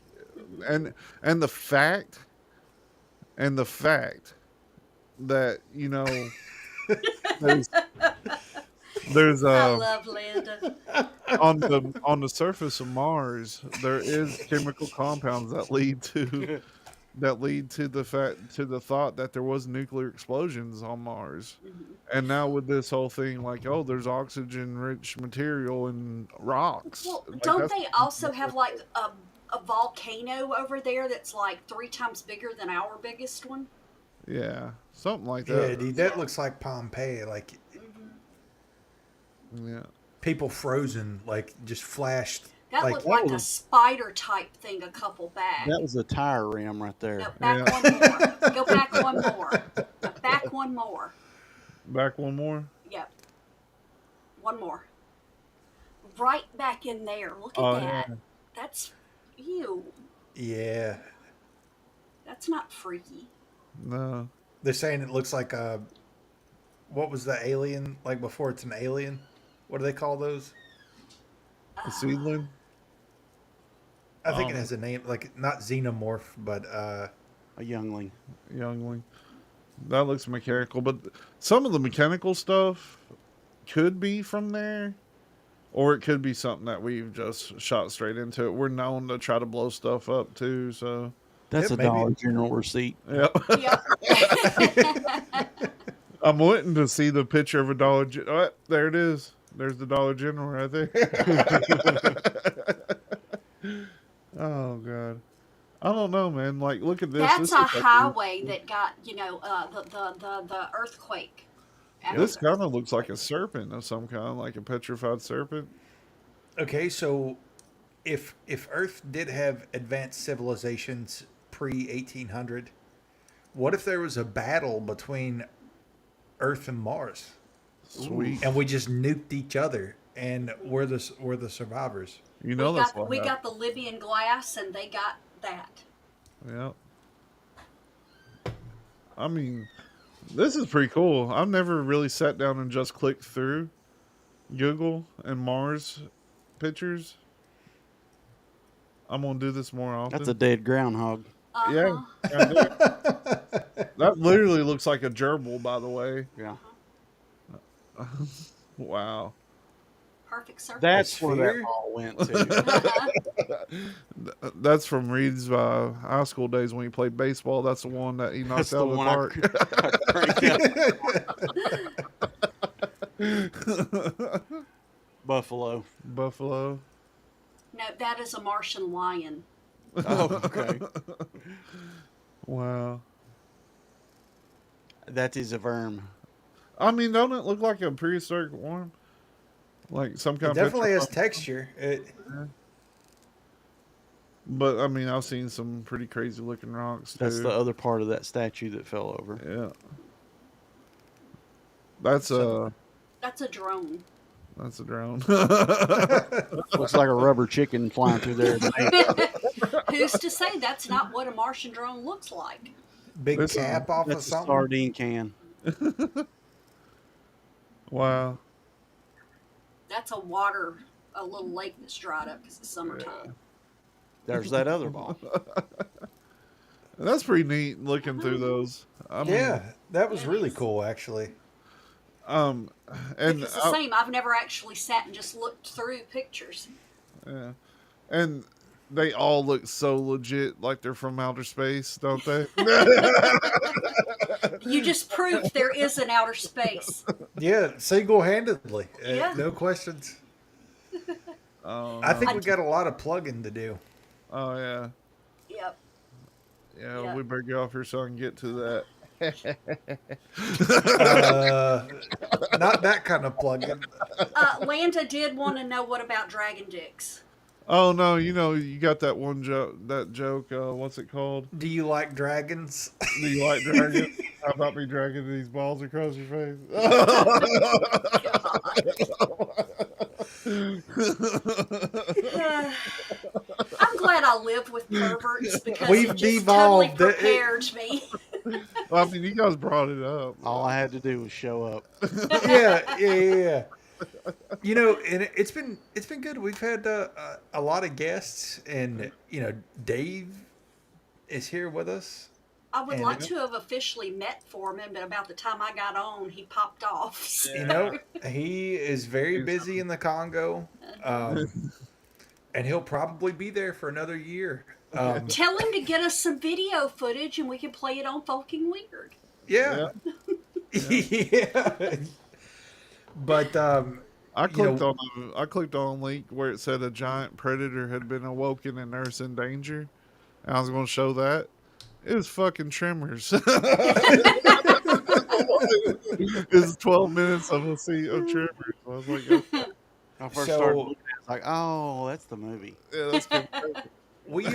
and the fact that there's I love Linda. on the surface of Mars there is chemical compounds that lead to the thought that there was nuclear explosions on Mars. Mm-hmm. And now with this whole thing, like, oh, there's oxygen rich material in rocks. Well, Like, don't they also have like a volcano over there that's like 3 times bigger than our biggest one? Yeah, something like that. Yeah, dude, that looks like Pompeii. Like, yeah, people frozen, like just flashed. That looked like a spider type thing a couple back. That was a tire ram right there. No, back one more. Go back one more. No, back one more. Back one more? Yep. One more. Right back in there. Look at that. Yeah. That's ew. Yeah. That's not freaky. No. They're saying it looks like what was the alien like before it's an alien? What do they call those? A seedling? I think it has a name, like not xenomorph, but a youngling. Youngling. That looks mechanical, but some of the mechanical stuff could be from there, or it could be something that we've just shot straight into it. We're known to try to blow stuff up too, so That's Yeah, a maybe. Dollar General receipt. Yep. Yep. I'm waiting to see the picture of a Dollar General. Oh, there it is. There's the Dollar General right there. Oh God, I don't know, man. Like, look at this. That's This a looks like highway that got, the earthquake. this kind of looks like a serpent of some kind, like a petrified serpent. Okay, so if Earth did have advanced civilizations pre 1800, what if there was a battle between Earth and Mars? Sweet. And we just nuked each other, and we're the survivors. You know that's what We happened. got the Libyan glass, and they got that. Yeah. I mean, this is pretty cool. I've never really sat down and just clicked through Google and Mars pictures. I'm gonna do this more often. That's a dead groundhog. Yeah. That literally looks like a gerbil, by the way. Yeah. Wow. Perfect circle. That's where that ball went to. That's from Reed's high school days when he played baseball. That's the one that he knocked out of the park. Buffalo. Buffalo. No, that is a Martian lion. Oh, okay. Wow. That is a worm. I mean, don't it look like a prehistoric worm? Like some kind It of definitely has texture. But I mean, I've seen some pretty crazy looking rocks too. That's the other part of that statue that fell over. Yeah. That's a drone. That's a drone. Looks like a rubber chicken flying through there. Who's to say that's not what a Martian drone looks like? Big cap off of That's a something. sardine can. Wow. That's a little lake that's dried up because it's summertime. There's that other ball. That's pretty neat looking through those. I mean, Yeah, that was really cool, actually. And It's the same. I've never actually sat and just looked through pictures. Yeah, and they all look so legit, like they're from outer space, don't they? You just proved there is an outer space. Yeah, single-handedly. Yeah. No questions. Oh, I think no. we got a lot of plugging to do. Oh yeah. Yep. Yeah, Yep. we better get off here so I can get to that. Not that kind of plugging. Landa did want to know what about dragon dicks. Oh no, you got that one joke. That joke. What's it called? Do you like dragons? Do you like dragons? How about me dragging these balls across your face? I'm glad I live with perverts because We've it just devolved. totally prepared me. Well, I mean, you guys brought it up. All I had to do was show up. Yeah. And it's been good. We've had a lot of guests, and Dave is here with us. I would like to have officially met Foreman, but about the time I got on, he popped off. So. He is very busy in the Congo, and he'll probably be there for another year. Tell him to get us some video footage, and we can play it on Folking Weird. Yeah. Yeah. But I clicked on a link where it said a giant predator had been awoken and there's in danger. And I was going to show that. It was fucking Tremors. It's 12 minutes of a scene of Tremors. I was like, okay. I first started looking at it, it's like, oh, that's the movie. Yeah, that's good. we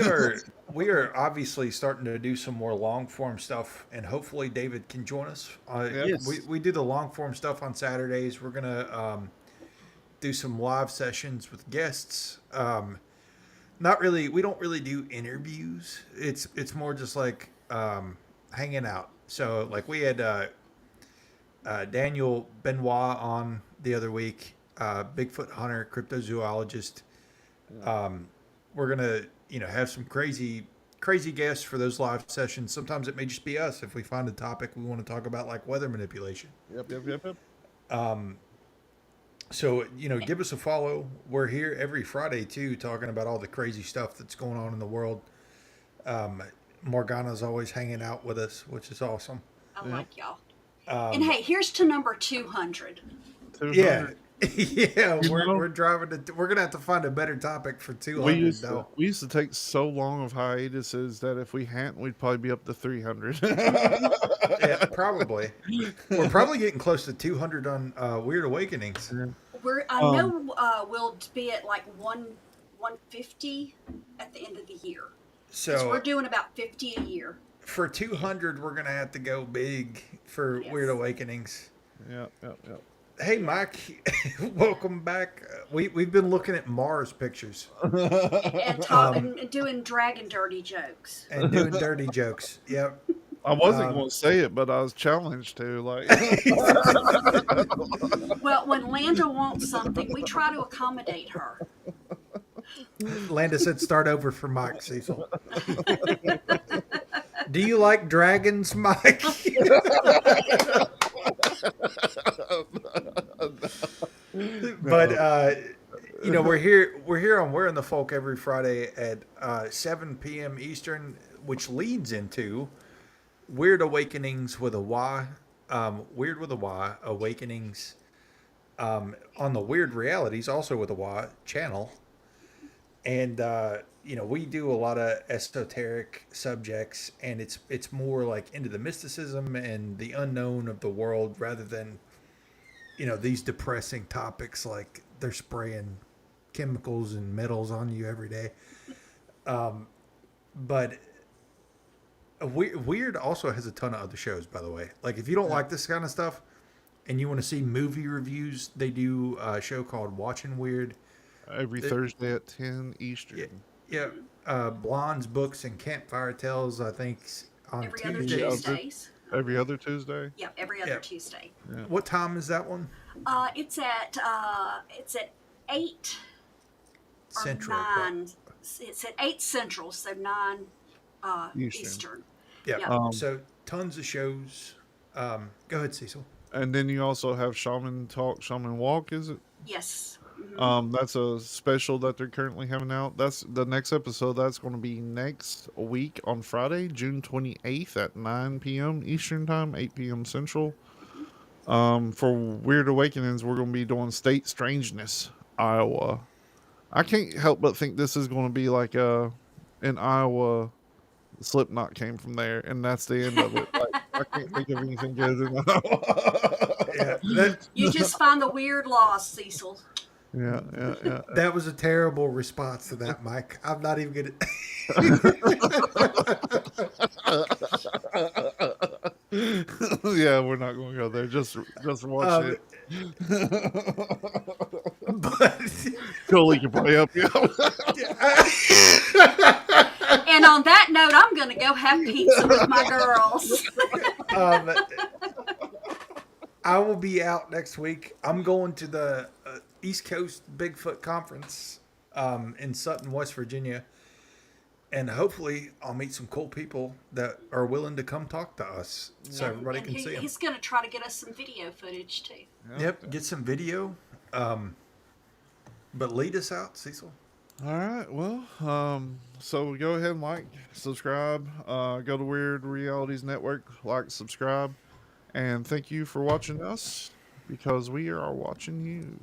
are obviously starting to do some more long form stuff, and hopefully David can join us. Yes. We do the long form stuff on Saturdays. We're gonna do some live sessions with guests. Not really. We don't really do interviews. It's more just like hanging out. So like we had Daniel Benoit on the other week, Bigfoot hunter, cryptozoologist. We're gonna have some crazy guests for those live sessions. Sometimes it may just be us if we find a topic we want to talk about, like weather manipulation. Yep. So, give us a follow. We're here every Friday, too, talking about all the crazy stuff that's going on in the world. Morgana's always hanging out with us, which is awesome. I like y'all. Um, And hey, here's to number 200. Yeah, yeah, You know- we're driving to. We're gonna have to find a better topic for 200 We used to, though. we used to take so long of hiatuses that if we hadn't, we'd probably be up to 300. Yeah, probably. We're probably getting close to 200 on Weird Awakenings. I know we'll be at like 150 at the end of the year. 'Cause So we're doing about 50 a year. for 200, we're gonna have to go big for Weird Awakenings. Yep. Hey, Mike, welcome back. We've been looking at Mars pictures And doing dragon dirty jokes. and doing dirty jokes. Yep. I wasn't going to say it, but I was challenged to. Like, Well, when Landa wants something, we try to accommodate her. Landa said, "Start over for Mike, Cecil." Do you like dragons, Mike? But you know, we're here on We're in the Folk every Friday at 7 p.m. Eastern, which leads into Weird Awakenings with a Y, Weird with a Y, Awakenings on the Weird Realities, also with a Y channel. And you know, we do a lot of esoteric subjects, and it's more like into the mysticism and the unknown of the world, rather than, you know, these depressing topics like they're spraying chemicals and metals on you every day. But Weird also has a ton of other shows, by the way. Like, if you don't like this kind of stuff and you want to see movie reviews, they do a show called Watching Weird. every Thursday at 10 Eastern. Yeah. Blondes, Books, and Campfire Tales, I think, on Every other Tuesdays. Tuesdays. Every other Tuesday? Yep, every other Tuesday. Yeah. What time is that one? It's at 8 or Central. 9. It's at 8 Central, so 9 Eastern. Yeah. Yep. So tons of shows. Go ahead, Cecil. And then you also have Shaman Talk, Shaman Walk, is it? Yes. That's a special that they're currently having out. That's the next episode. That's going to be next week on Friday, June 28th at 9 p.m. Eastern Time, 8 p.m. Central. For Weird Awakenings, we're going to be doing State Strangeness, Iowa. I can't help but think this is going to be like in Iowa, Slipknot came from there, and that's the end of it. Like, I can't think of anything good in Iowa. You just find the weird lost, Cecil. Yeah. That was a terrible response to that, Mike. I'm not even gonna. Yeah, we're not going to go there. Just watch it. But Coley can probably help you. And on that note, I'm going to go have pizza with my girls. I will be out next week. I'm going to the East Coast Bigfoot Conference in Sutton, West Virginia. And hopefully I'll meet some cool people that are willing to come talk to us so everybody can see them. He's going to try to get us some video footage, too. Yep, get some video. But lead us out, Cecil. All right. Well, so go ahead and like, subscribe, go to Weird Realities Network, like, subscribe, and thank you for watching us, because we are watching you.